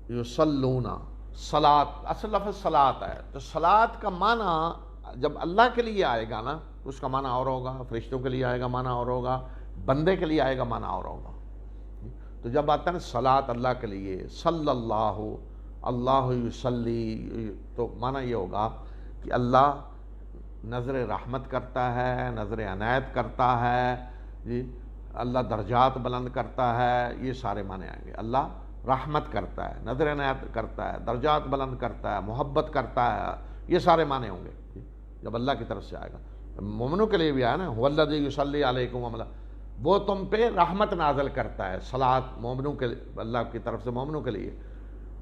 یصلون، صلاۃ، اصل لفظ صلاۃ ہے، تو صلاۃ کا معنی جب اللہ کے لیے آئے گا نا تو اس کا معنی اور ہوگا، فرشتوں کے لیے آئے گا معنی اور ہوگا، بندے کے لیے آئے گا معنی اور ہوگا۔ تو جب آتا ہے صلاۃ اللہ کے لیے، صلی اللہ، اللہ یصلی، تو معنی یہ ہوگا کہ اللہ نظر رحمت کرتا ہے، نظر عنایت کرتا ہے جی، اللہ درجات بلند کرتا ہے، یہ سارے معنی آئیں گے۔ اللہ رحمت کرتا ہے، نظر عنایت کرتا ہے، درجات بلند کرتا ہے، محبت کرتا ہے، یہ سارے معنی ہوں گے جب اللہ کی طرف سے آئے گا۔ مومنوں کے لیے بھی آیا نا، هو الذی یصلی علیکم وہ تم پہ رحمت نازل کرتا ہے، صلاۃ مومنوں کے، اللہ کی طرف سے مومنوں کے لیے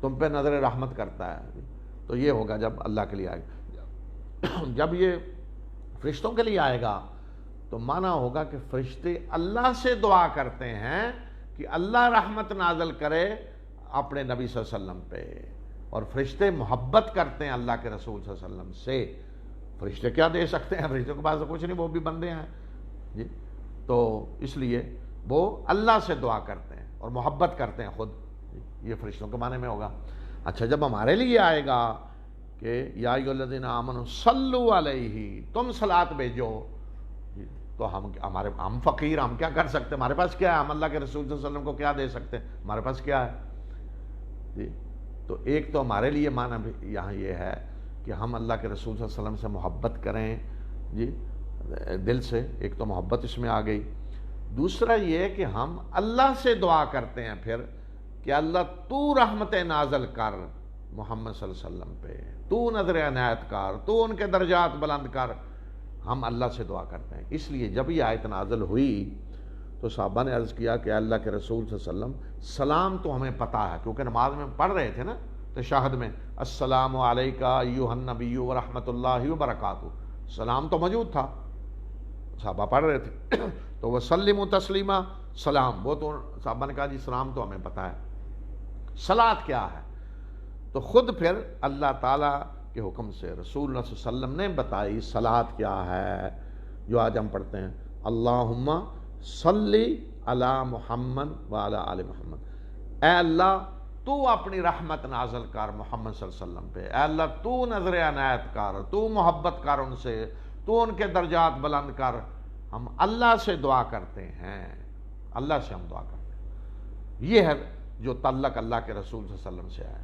تم پہ نظر رحمت کرتا ہے، تو یہ ہوگا جب اللہ کے لیے آئے گا۔ جب یہ فرشتوں کے لیے آئے گا تو معنی ہوگا کہ فرشتے اللہ سے دعا کرتے ہیں کہ اللہ رحمت نازل کرے اپنے نبی صلی اللہ علیہ وسلم پہ، اور فرشتے محبت کرتے ہیں اللہ کے رسول صلی اللہ علیہ وسلم سے۔ فرشتے کیا دے سکتے ہیں؟ فرشتوں کے پاس تو کچھ نہیں، وہ بھی بندے ہیں جی، تو اس لیے وہ اللہ سے دعا کرتے ہیں اور محبت کرتے ہیں خود، یہ فرشتوں کے معنی میں ہوگا۔ اچھا جب ہمارے لیے آئے گا کہ یا ایھا الذین آمنوا صلوا علیہ، تم صلاۃ بھیجو، تو ہم فقیر، ہم کیا کر سکتے ہیں؟ ہمارے پاس کیا ہے؟ ہم اللہ کے رسول صلی اللہ علیہ وسلم کو کیا دے سکتے ہیں؟ ہمارے پاس کیا ہے جی؟ تو ایک تو ہمارے لیے معنی بھی یہاں یہ ہے کہ ہم اللہ کے رسول صلی اللہ علیہ وسلم سے محبت کریں جی دل سے، ایک تو محبت اس میں آ گئی۔ دوسرا یہ کہ ہم اللہ سے دعا کرتے ہیں پھر کہ اللہ تو رحمت نازل کر محمد صلی اللہ علیہ وسلم پہ، تو نظر عنایت کر، تو ان کے درجات بلند کر، ہم اللہ سے دعا کرتے ہیں۔ اس لیے جب یہ آیت نازل ہوئی تو صحابہ نے عرض کیا کہ اللہ کے رسول صلی اللہ علیہ وسلم سلام تو ہمیں پتہ ہے، کیونکہ نماز میں پڑھ رہے تھے نا تشہد میں، السلام علیکہ ایھا النبی ورحمۃ اللہ وبرکاتہ، سلام تو موجود تھا، صحابہ پڑھ رہے تھے تو وسلموا تسلیما، سلام، وہ تو صحابہ نے کہا جی سلام تو ہمیں پتہ ہے، صلاۃ کیا ہے؟ تو خود پھر اللہ تعالیٰ کے حکم سے رسول اللہ صلی اللہ علیہ وسلم نے بتائی صلاۃ کیا ہے، جو آج ہم پڑھتے ہیں اللہم صلی علی محمد وعلی آل محمد، اے اللہ تو اپنی رحمت نازل کر محمد صلی اللہ علیہ وسلم پہ، اے اللہ تو نظر عنایت کر، تو محبت کر ان سے، تو ان کے درجات بلند کر۔ ہم اللہ سے دعا کرتے ہیں، اللہ سے ہم دعا کرتے ہیں، یہ ہے جو تعلق اللہ کے رسول صلی اللہ علیہ وسلم سے ہے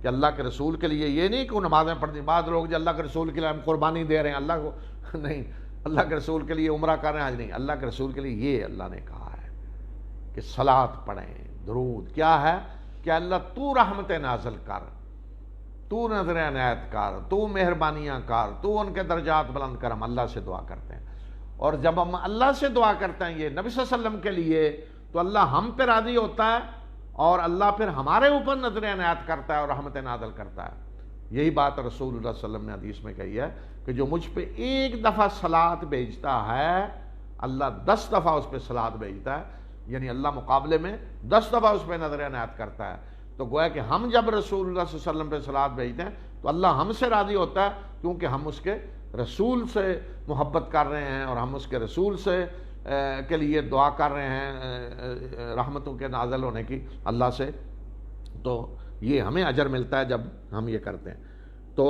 کہ اللہ کے رسول کے لیے یہ نہیں کہ وہ نمازیں پڑھتی، بعض لوگ جو اللہ کے رسول کے لیے ہم قربانی دے رہے ہیں اللہ کو، نہیں، اللہ کے رسول کے لیے عمرہ کر رہے ہیں آج نہیں، اللہ کے رسول کے لیے یہ اللہ نے کہا ہے کہ صلاۃ پڑھیں، درود کیا ہے کہ اللہ تو رحمت نازل کر، تو نظر عنایت کر، تو مہربانیاں کر، تو ان کے درجات بلند کر، ہم اللہ سے دعا کرتے ہیں۔ اور جب ہم اللہ سے دعا کرتے ہیں یہ نبی صلی اللہ علیہ وسلم کے لیے، تو اللہ ہم پہ راضی ہوتا ہے اور اللہ پھر ہمارے اوپر نظر عنایت کرتا ہے اور رحمت نازل کرتا ہے۔ یہی بات رسول اللہ صلی اللہ علیہ وسلم نے حدیث میں کہی ہے کہ جو مجھ پہ ایک دفعہ صلاۃ بھیجتا ہے اللہ 10 دفعہ اس پہ صلاۃ بھیجتا ہے، یعنی اللہ مقابلے میں 10 دفعہ اس پہ نظر عنایت کرتا ہے۔ تو گویا کہ ہم جب رسول اللہ صلی اللہ علیہ وسلم پہ صلاۃ بھیجتے ہیں تو اللہ ہم سے راضی ہوتا ہے، کیونکہ ہم اس کے رسول سے محبت کر رہے ہیں اور ہم اس کے رسول سے کے لیے دعا کر رہے ہیں رحمتوں کے نازل ہونے کی اللہ سے، تو یہ ہمیں اجر ملتا ہے جب ہم یہ کرتے ہیں۔ تو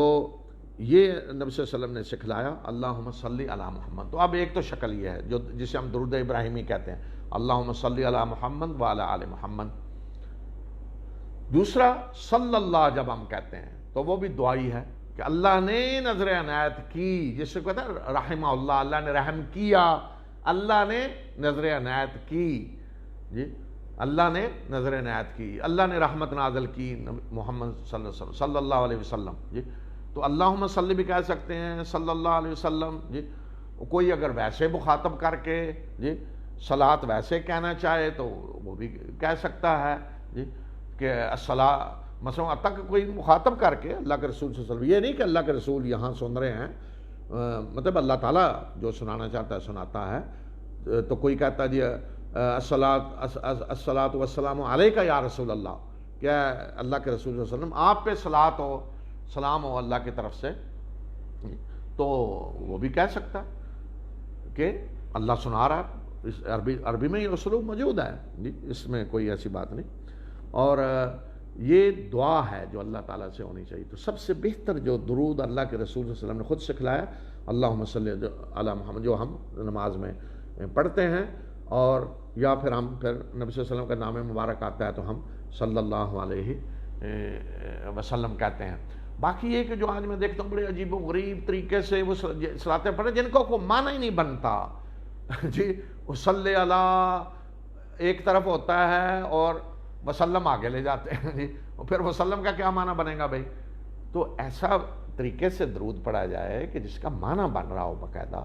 یہ نبی صلی اللہ علیہ وسلم نے سکھلایا اللہم صلی علی محمد۔ تو اب ایک تو شکل یہ ہے جسے ہم درود ابراہیمی کہتے ہیں، اللہم صلی علی محمد وعلی آل محمد۔ دوسرا صلی اللہ جب ہم کہتے ہیں تو وہ بھی دعائی ہے کہ اللہ نے نظر عنایت کی، جس سے کہتا ہے رحمہ اللہ، اللہ نے رحم کیا، اللہ نے نظر عنایت کی جی، اللہ نے نظر عنایت کی، اللہ نے رحمت نازل کی محمد صلی اللہ علیہ وسلم جی۔ تو اللہم صلی بھی کہہ سکتے ہیں، صلی اللہ علیہ وسلم جی۔ کوئی اگر ویسے مخاطب کر کے جی صلاۃ ویسے کہنا چاہے تو وہ بھی کہہ سکتا ہے جی کہ الصلاۃ، مثلا تک کوئی مخاطب کر کے اللہ کے رسول صلی اللہ علیہ وسلم، یہ نہیں کہ اللہ کے رسول یہاں سن رہے ہیں، مطلب اللہ تعالیٰ جو سنانا چاہتا ہے سناتا ہے، تو کوئی کہتا ہے جی الصلاۃ والسلام علیکہ یا رسول اللہ، کہ اللہ کے رسول صلی اللہ علیہ وسلم آپ پہ صلاۃ ہو سلام ہو اللہ کی طرف سے، تو وہ بھی کہہ سکتا کہ اللہ سنا رہا ہے، اس عربی میں یہ اسلوب موجود ہے جی، اس میں کوئی ایسی بات نہیں۔ اور یہ دعا ہے جو اللہ تعالیٰ سے ہونی چاہیے۔ تو سب سے بہتر جو درود اللہ کے رسول صلی اللہ علیہ وسلم نے خود سکھلایا، اللہم صلی علی محمد، جو ہم نماز میں پڑھتے ہیں، اور یا پھر ہم پھر نبی صلی اللہ علیہ وسلم کا نام مبارک آتا ہے تو ہم صلی اللہ علیہ وسلم کہتے ہیں۔ باقی یہ کہ جو آج میں دیکھتا ہوں بڑے عجیب و غریب طریقے سے وہ صلاتیں پڑھیں جن کو کوئی معنی ہی نہیں بنتا جی، صلی اللہ ایک طرف ہوتا ہے اور وسلم آگے لے جاتے ہیں جی، اور پھر وسلم کا کیا معنی بنے گا بھائی؟ تو ایسا طریقے سے درود پڑھا جائے کہ جس کا معنی بن رہا ہو باقاعدہ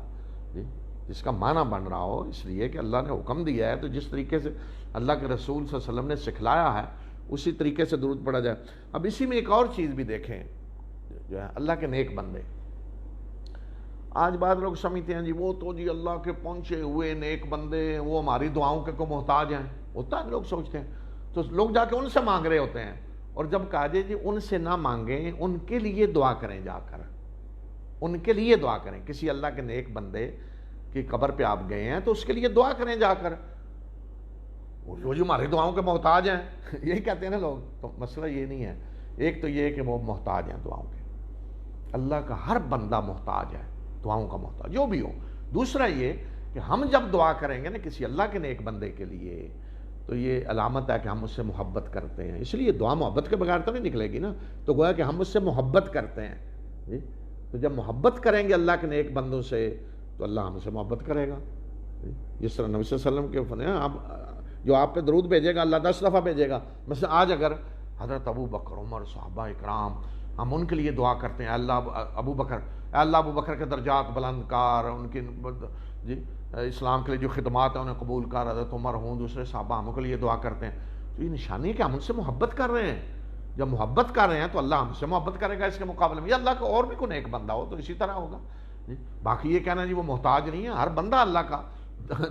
جی، جس کا معنی بن رہا ہو، اس لیے کہ اللہ نے حکم دیا ہے، تو جس طریقے سے اللہ کے رسول صلی اللہ علیہ وسلم نے سکھلایا ہے اسی طریقے سے درود پڑھا جائے۔ اب اسی میں ایک اور چیز بھی دیکھیں، جو ہے اللہ کے نیک بندے، آج بعض لوگ سمجھتے ہیں جی وہ تو جی اللہ کے پہنچے ہوئے نیک بندے ہیں، وہ ہماری دعاؤں کے کو محتاج ہیں، ہوتا ہے لوگ سوچتے ہیں، تو لوگ جا کے ان سے مانگ رہے ہوتے ہیں، اور جب کہا جائے جی ان سے نہ مانگیں، ان کے لیے دعا کریں، جا کر ان کے لیے دعا کریں، کسی اللہ کے نیک بندے کی قبر پہ آپ گئے ہیں تو اس کے لیے دعا کریں جا کر، وہ جو ہماری دعاؤں کے محتاج ہیں یہی کہتے ہیں نا لوگ۔ تو مسئلہ یہ نہیں ہے، ایک تو یہ کہ وہ محتاج ہیں دعاؤں کے، اللہ کا ہر بندہ محتاج ہے، دعاؤں کا محتاج جو بھی ہو۔ دوسرا یہ کہ ہم جب دعا کریں گے نا کسی اللہ کے نیک بندے کے لیے، تو یہ علامت ہے کہ ہم اس سے محبت کرتے ہیں، اس لیے دعا محبت کے بغیر تو نہیں نکلے گی نا، تو گویا کہ ہم اس سے محبت کرتے ہیں جی۔ تو جب محبت کریں گے اللہ کے نیک بندوں سے تو اللہ ہم سے محبت کرے گا، جس طرح نبی صلی اللہ علیہ وسلم کے جو آپ پہ درود بھیجے گا اللہ 10 دفعہ بھیجے گا۔ مثلا آج اگر حضرت ابو بکر، عمر، صحابہ اکرام، ہم ان کے لیے دعا کرتے ہیں، اللہ ابو بکر کے درجات بلند کر، ان کی جی اسلام کے لیے جو خدمات ہیں انہیں قبول کر، حضرت عمر ہوں، دوسرے صحابہ ہم کے لیے دعا کرتے ہیں، تو یہ نشانی ہے کہ ہم ان سے محبت کر رہے ہیں۔ جب محبت کر رہے ہیں تو اللہ ہم سے محبت کرے گا اس کے مقابلے میں، یا اللہ کا اور بھی کوئی نیک بندہ ہو تو اسی طرح ہوگا جی۔ باقی یہ کہنا جی وہ محتاج نہیں ہے، ہر بندہ اللہ کا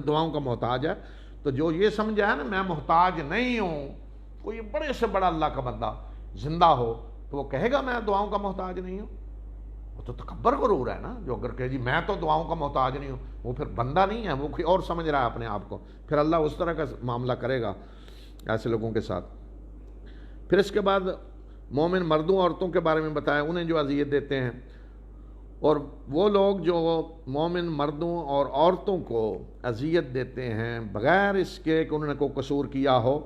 دعاؤں کا محتاج ہے۔ تو جو یہ سمجھا ہے نا میں محتاج نہیں ہوں، کوئی بڑے سے بڑا اللہ کا بندہ زندہ ہو تو وہ کہے گا میں دعاؤں کا محتاج نہیں ہوں، وہ تو تکبر غرور ہے نا۔ جو اگر کہے جی میں تو دعاؤں کا محتاج نہیں ہوں، وہ پھر بندہ نہیں ہے، وہ کوئی اور سمجھ رہا ہے اپنے آپ کو، پھر اللہ اس طرح کا معاملہ کرے گا ایسے لوگوں کے ساتھ۔ پھر اس کے بعد مومن مردوں عورتوں کے بارے میں بتایا، انہیں جو اذیت دیتے ہیں، اور وہ لوگ جو مومن مردوں اور عورتوں کو اذیت دیتے ہیں بغیر اس کے کہ انہوں نے کوئی قصور کیا ہو،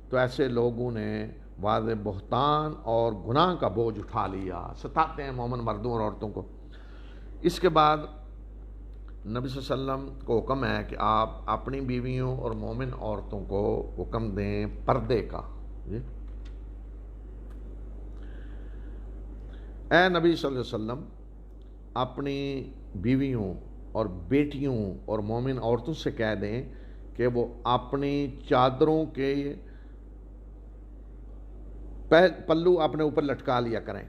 تو ایسے لوگوں نے واضح بہتان اور گناہ کا بوجھ اٹھا لیا، ستاتے ہیں مومن مردوں اور عورتوں کو۔ اس کے بعد نبی صلی اللہ علیہ وسلم کو حکم ہے کہ آپ اپنی بیویوں اور مومن عورتوں کو حکم دیں پردے کا جی۔ اے نبی صلی اللہ علیہ وسلم، اپنی بیویوں اور بیٹیوں اور مومن عورتوں سے کہہ دیں کہ وہ اپنی چادروں کے پلو اپنے اوپر لٹکا لیا کریں،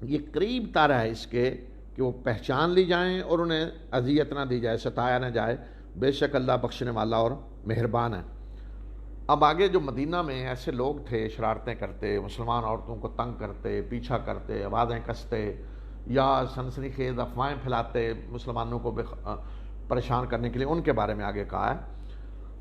یہ قریب تر ہے اس کے کہ وہ پہچان لی جائیں اور انہیں اذیت نہ دی جائے، ستایا نہ جائے، بے شک اللہ بخشنے والا اور مہربان ہے۔ اب آگے جو مدینہ میں ایسے لوگ تھے شرارتیں کرتے، مسلمان عورتوں کو تنگ کرتے، پیچھا کرتے، آوازیں کستے یا سنسنی خیز افواہیں پھیلاتے مسلمانوں کو پریشان کرنے کے لیے، ان کے بارے میں آگے کہا ہے۔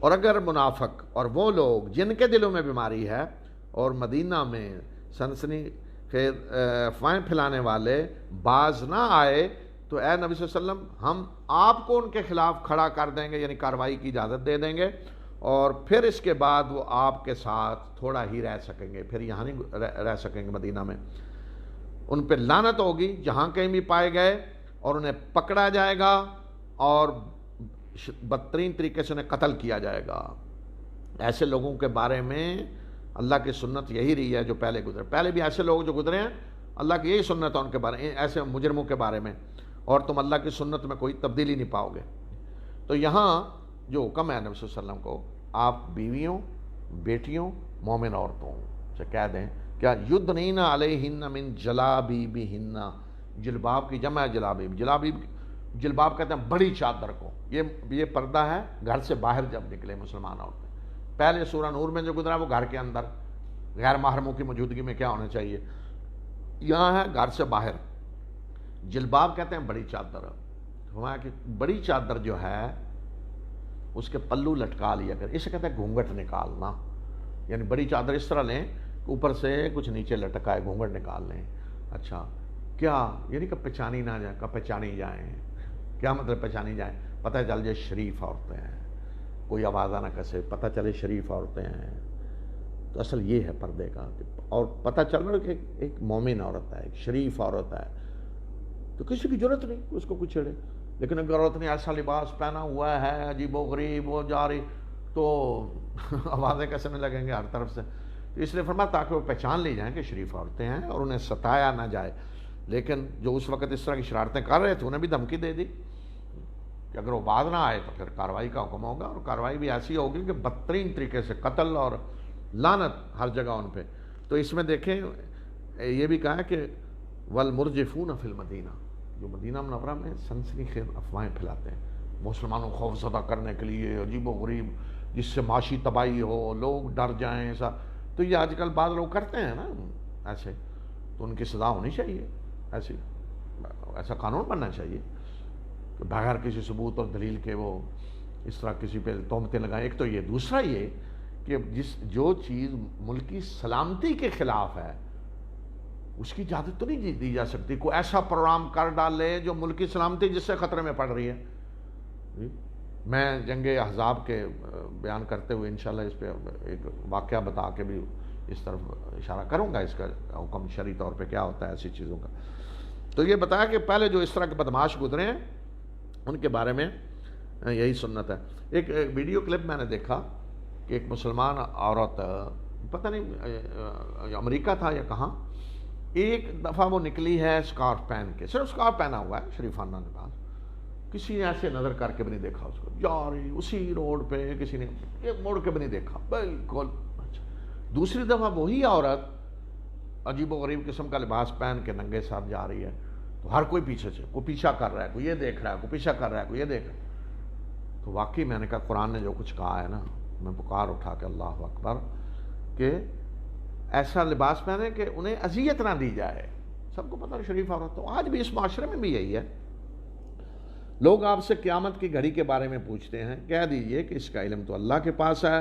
اور اگر منافق اور وہ لوگ جن کے دلوں میں بیماری ہے اور مدینہ میں سنسنی خیز افواہیں پھیلانے والے باز نہ آئے تو اے نبی صلی اللہ علیہ وسلم ہم آپ کو ان کے خلاف کھڑا کر دیں گے، یعنی کارروائی کی اجازت دے دیں گے، اور پھر اس کے بعد وہ آپ کے ساتھ تھوڑا ہی رہ سکیں گے، پھر یہاں نہیں رہ سکیں گے مدینہ میں۔ ان پہ لعنت ہوگی جہاں کہیں بھی پائے گئے، اور انہیں پکڑا جائے گا اور بدترین طریقے سے انہیں قتل کیا جائے گا۔ ایسے لوگوں کے بارے میں اللہ کی سنت یہی رہی ہے جو پہلے گزرے، پہلے بھی ایسے لوگ جو گزرے ہیں اللہ کی یہی سنت ہے ان کے بارے میں، ایسے مجرموں کے بارے میں، اور تم اللہ کی سنت میں کوئی تبدیلی نہیں پاؤ گے۔ تو یہاں جو حکم ہے نبی صلی اللہ علیہ وسلم کو، آپ بیویوں، بیٹیوں، مومن عورتوں سے کہہ دیں کیا یدنین علیہن من جلابیبہن، جلباب کی جمع ہے جلابیب، جلباب کہتے ہیں بڑی چادر کو، یہ پردہ ہے گھر سے باہر جب نکلے مسلمان عورتیں۔ پہلے سورہ نور میں جو گزرا وہ گھر کے اندر غیر محرموں کی موجودگی میں کیا ہونا چاہیے. یہاں ہے گھر سے باہر. جلباب کہتے ہیں بڑی چادر. فرمایا کہ بڑی چادر جو ہے اس کے پلو لٹکا لیا کر. اسے کہتے ہیں گھونگھٹ نکالنا. یعنی بڑی چادر اس طرح لیں کہ اوپر سے کچھ نیچے لٹکائے, گھونگھٹ نکال لیں. اچھا کیا یعنی کہ پہچانی نہ جائیں, کہ پہچانی جائیں. کیا مطلب پہچانی جائیں؟ پتہ چل جائے شریف عورتیں ہیں, کوئی آوازہ نہ کسے, پتہ چلے شریف عورتیں ہیں. تو اصل یہ ہے پردے کا. اور پتہ چل رہا ہے کہ ایک مومن عورت ہے, ایک شریف عورت ہے, تو کسی کی ضرورت نہیں اس کو کچھ چھیڑے. لیکن اگر عورت نے ایسا لباس پہنا ہوا ہے عجیب و غریب وہ جا رہی, تو آوازیں کیسے نہیں لگیں گے ہر طرف سے. تو اس لیے فرمایا تاکہ وہ پہچان لی جائیں کہ شریف عورتیں ہیں اور انہیں ستایا نہ جائے. لیکن جو اس وقت اس طرح کی شرارتیں کر رہے تھے انہیں بھی دھمکی دے دی کہ اگر وہ باز نہ آئے تو پھر کارروائی کا حکم ہوگا, اور کارروائی بھی ایسی ہوگی کہ بدترین طریقے سے قتل اور لعنت ہر جگہ ان پہ. تو اس میں دیکھیں یہ بھی کہا کہ والمرجفون فی المدینہ, جو مدینہ منورہ میں سنسنی خیز افواہیں پھیلاتے ہیں مسلمانوں کو خوف زدہ کرنے کے لیے, عجیب و غریب, جس سے معاشی تباہی ہو, لوگ ڈر جائیں ایسا. تو یہ آج کل بعض لوگ کرتے ہیں نا ایسے, تو ان کی سزا ہونی چاہیے. ایسا قانون بننا چاہیے کہ بغیر کسی ثبوت اور دلیل کے وہ اس طرح کسی پہ تہمتیں لگائیں. ایک تو یہ, دوسرا یہ کہ جو چیز ملکی سلامتی کے خلاف ہے اس کی اجازت تو نہیں دی جا سکتی. کوئی ایسا پروگرام کر ڈالے جو ملکی سلامتی جس سے خطرے میں پڑ رہی ہے. میں جنگ احزاب کے بیان کرتے ہوئے انشاءاللہ اس پہ ایک واقعہ بتا کے بھی اس طرف اشارہ کروں گا, اس کا حکم شرعی طور پہ کیا ہوتا ہے ایسی چیزوں کا. تو یہ بتایا کہ پہلے جو اس طرح کے بدماش گزرے ہیں ان کے بارے میں یہی سنت ہے. ایک ویڈیو کلپ میں نے دیکھا کہ ایک مسلمان عورت, پتہ نہیں امریکہ تھا یا کہاں, ایک دفعہ وہ نکلی ہے اسکارف پہن کے, صرف اسکارف پہنا ہوا ہے شریفانہ لباس, کسی نے ایسے نظر کر کے بھی نہیں دیکھا اس کو, جا رہی اسی روڈ پہ, کسی نے ایک موڑ کے بھی نہیں دیکھا بالکل. دوسری دفعہ وہی عورت عجیب و غریب قسم کا لباس پہن کے ننگے ساتھ جا رہی ہے, تو ہر کوئی پیچھے سے, کوئی پیچھا کر رہا ہے, کوئی یہ دیکھ رہا ہے, کوئی پیچھا کر رہا ہے, کوئی یہ دیکھ رہا ہے. تو واقعی میں نے کہا قرآن نے جو کچھ کہا ہے نا, میں پکار اٹھا کے اللہ اکبر, کہ ایسا لباس پہنے کہ انہیں اذیت نہ دی جائے. سب کو پتہ ہے شریف عورت. تو آج بھی اس معاشرے میں بھی یہی ہے. لوگ آپ سے قیامت کی گھڑی کے بارے میں پوچھتے ہیں, کہہ دیجئے کہ اس کا علم تو اللہ کے پاس ہے,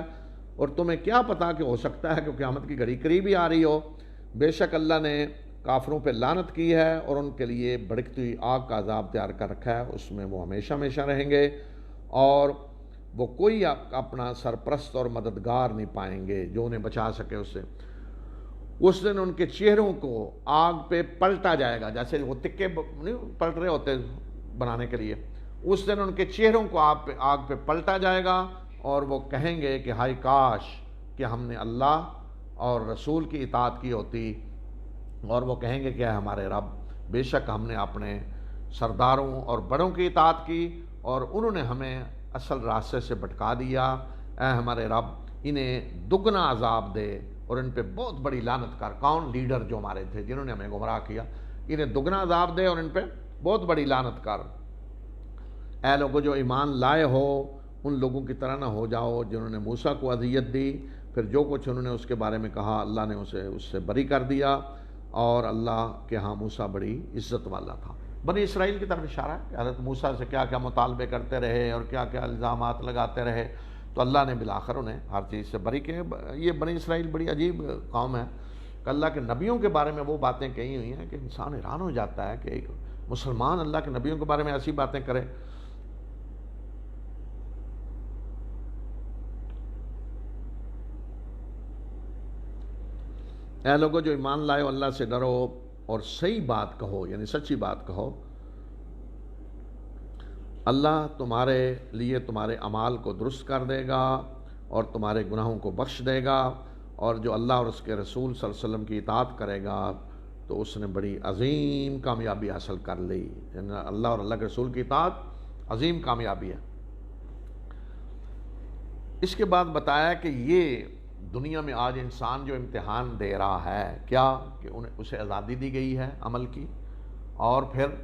اور تمہیں کیا پتا کہ ہو سکتا ہے کہ قیامت کی گھڑی قریب ہی آ رہی ہو. بے شک اللہ نے کافروں پہ لعنت کی ہے اور ان کے لیے بھڑکتی ہوئی آگ کا عذاب تیار کر رکھا ہے, اس میں وہ ہمیشہ ہمیشہ رہیں گے, اور وہ کوئی اپنا سرپرست اور مددگار نہیں پائیں گے جو انہیں بچا سکے اس سے. اس دن ان کے چہروں کو آگ پہ پلٹا جائے گا, جیسے وہ تکے نہیں پلٹ رہے ہوتے بنانے کے لیے. اس دن ان کے چہروں کو آگ پہ پلٹا جائے گا, اور وہ کہیں گے کہ ہائے کاش کہ ہم نے اللہ اور رسول کی اطاعت کی ہوتی. اور وہ کہیں گے کہ ہمارے رب, بے شک ہم نے اپنے سرداروں اور بڑوں کی اطاعت کی اور انہوں نے ہمیں اصل راستے سے بھٹکا دیا. اے ہمارے رب, انہیں دگنا عذاب دے اور ان پہ بہت بڑی لعنت کر. کون؟ لیڈر جو ہمارے تھے جنہوں نے ہمیں گمراہ کیا, انہیں دگنا عذاب دے اور ان پہ بہت بڑی لعنت کر. اے لوگوں جو ایمان لائے ہو, ان لوگوں کی طرح نہ ہو جاؤ جنہوں نے موسیٰ کو اذیت دی, پھر جو کچھ انہوں نے اس کے بارے میں کہا اللہ نے اسے اس سے بری کر دیا, اور اللہ کے ہاں موسیٰ بڑی عزت والا تھا. بنی اسرائیل کی طرف اشارہ ہے کہ حضرت موسیٰ سے کیا کیا مطالبے کرتے رہے اور کیا کیا الزامات لگاتے رہے, تو اللہ نے بالآخر انہیں ہر چیز سے بری کیے. یہ بنی اسرائیل بڑی عجیب قوم ہے کہ اللہ کے نبیوں کے بارے میں وہ باتیں کہی ہوئی ہیں کہ انسان حیران ہو جاتا ہے کہ ایک مسلمان اللہ کے نبیوں کے بارے میں ایسی باتیں کرے. اے لوگوں جو ایمان لائے ہو, اللہ سے ڈرو اور صحیح بات کہو, یعنی سچی بات کہو. اللہ تمہارے لیے تمہارے اعمال کو درست کر دے گا اور تمہارے گناہوں کو بخش دے گا, اور جو اللہ اور اس کے رسول صلی اللہ علیہ وسلم کی اطاعت کرے گا تو اس نے بڑی عظیم کامیابی حاصل کر لی. یعنی اللہ اور اللہ کے رسول کی اطاعت عظیم کامیابی ہے. اس کے بعد بتایا کہ یہ دنیا میں آج انسان جو امتحان دے رہا ہے, کیا کہ اسے آزادی دی گئی ہے عمل کی, اور پھر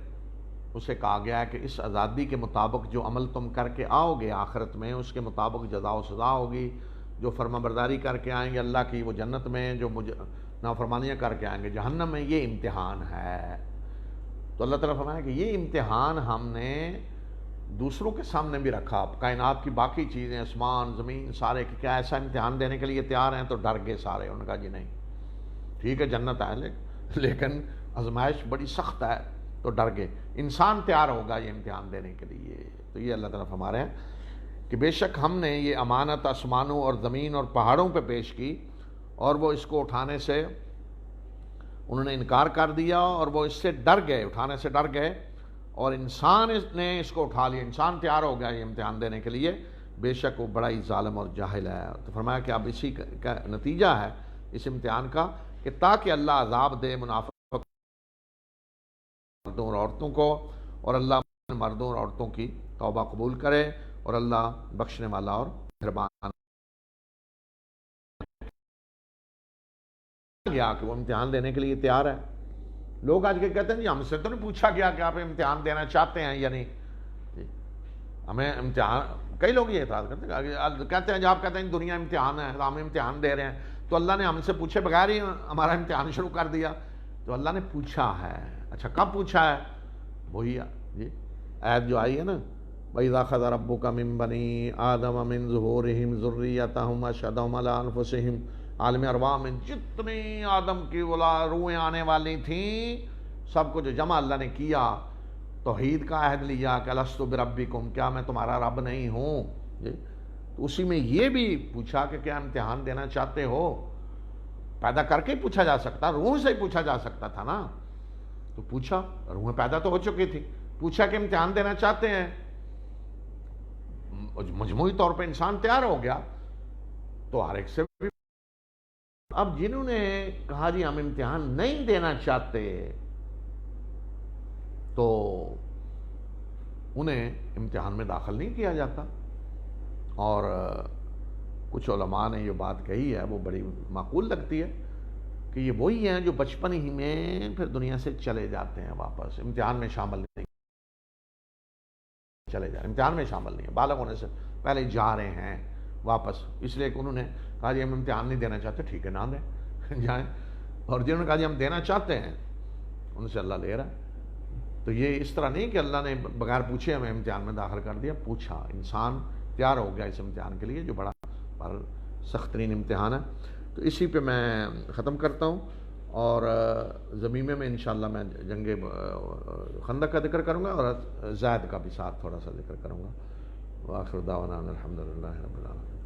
اسے کہا گیا ہے کہ اس آزادی کے مطابق جو عمل تم کر کے آؤ گے آخرت میں, اس کے مطابق جزا و سزا ہوگی. جو فرما برداری کر کے آئیں گے اللہ کی وہ جنت میں، جو نافرمانیاں کر کے آئیں گے جہنم میں. یہ امتحان ہے. تو اللہ تعالیٰ فرمایا کہ یہ امتحان ہم نے دوسروں کے سامنے بھی رکھا، کائنات کی باقی چیزیں، آسمان زمین سارے، کہ کیا ایسا امتحان دینے کے لیے تیار ہیں؟ تو ڈر گئے سارے. انہوں نے کہا جی نہیں، ٹھیک ہے جنت ہے لیکن آزمائش بڑی سخت ہے، تو ڈر گئے. انسان تیار ہوگا یہ امتحان دینے کے لیے. تو یہ اللہ تعالیٰ فرما رہے ہیں کہ بے شک ہم نے یہ امانت آسمانوں اور زمین اور پہاڑوں پہ پیش کی، اور وہ اس کو اٹھانے سے انہوں نے انکار کر دیا، اور وہ اس سے ڈر گئے، اٹھانے سے ڈر گئے، اور انسان نے اس کو اٹھا لیا. انسان تیار ہو گیا یہ امتحان دینے کے لیے. بے شک وہ بڑا ہی ظالم اور جاہل ہے. تو فرمایا کہ اب اسی کا نتیجہ ہے اس امتحان کا کہ تاکہ اللہ عذاب دے منافق مردوں اور عورتوں کو، اور اللہ مردوں اور عورتوں کی توبہ قبول کرے، اور اللہ بخشنے والا اور مہربان. گیا کہ وہ امتحان دینے کے لیے تیار ہے. لوگ آج کے کہتے ہیں جی ہم سے تو نہیں پوچھا گیا کہ آپ امتحان دینا چاہتے ہیں یا نہیں. جی ہمیں امتحان، کئی لوگ یہ اعتراض کرتے ہیں، کہتے ہیں جب آپ کہتے ہیں دنیا امتحان ہے تو ہم امتحان دے رہے ہیں، تو اللہ نے ہم سے پوچھے بغیر ہی ہمارا امتحان شروع کر دیا. تو اللہ نے پوچھا ہے. اچھا کب پوچھا ہے؟ وہی جی آیت جو آئی ہے نا، وَإِذَا أَخَذَ رَبُّكَ مِن بَنِي آدَمَ مِن ظُهُورِهِمْ ذُرِّيَّتَهُمْ وَأَشْهَدَهُمْ عَلَىٰ أَنفُسِهِمْ. عالم ارواح میں جتنی آدم کی روحیں آنے والی تھیں سب کو جو جمع اللہ نے کیا، توحید کا عہد لیا کہ الستُ بربکم، کیا میں تمہارا رب نہیں ہوں. جی تو اسی میں یہ بھی پوچھا کہ کیا امتحان دینا چاہتے ہو. پیدا کر کے پوچھا جا سکتا، روح سے ہی پوچھا جا سکتا تھا نا. تو پوچھا، روحیں پیدا تو ہو چکی تھی، پوچھا کہ امتحان دینا چاہتے ہیں. مجموعی طور پہ انسان تیار ہو گیا. تو ہر ایک سے بھی اب جنہوں نے کہا جی ہم امتحان نہیں دینا چاہتے، تو انہیں امتحان میں داخل نہیں کیا جاتا. اور کچھ علماء نے یہ بات کہی ہے، وہ بڑی معقول لگتی ہے کہ یہ وہی ہیں جو بچپن ہی میں پھر دنیا سے چلے جاتے ہیں واپس، امتحان میں شامل نہیں چلے جائیں، امتحان میں شامل نہیں ہے، بالغ ہونے سے پہلے جا رہے ہیں واپس. اس لیے کہ انہوں نے کہا جی ہم امتحان نہیں دینا چاہتے، ٹھیک ہے نہ دیں جائیں. اور جنہوں نے کہا جی ہم دینا چاہتے ہیں ان سے اللہ لے رہا ہے. تو یہ اس طرح نہیں کہ اللہ نے بغیر پوچھے ہمیں امتحان میں داخل کر دیا، پوچھا. انسان تیار ہو گیا اس امتحان کے لیے جو بڑا سخت ترین امتحان ہے. تو اسی پہ میں ختم کرتا ہوں، اور ضمیمے میں انشاءاللہ میں جنگ خندق کا ذکر کروں گا، اور زید کا بھی ساتھ تھوڑا سا ذکر کروں گا. وآخر دعوانا الحمدللہ رب العالمین.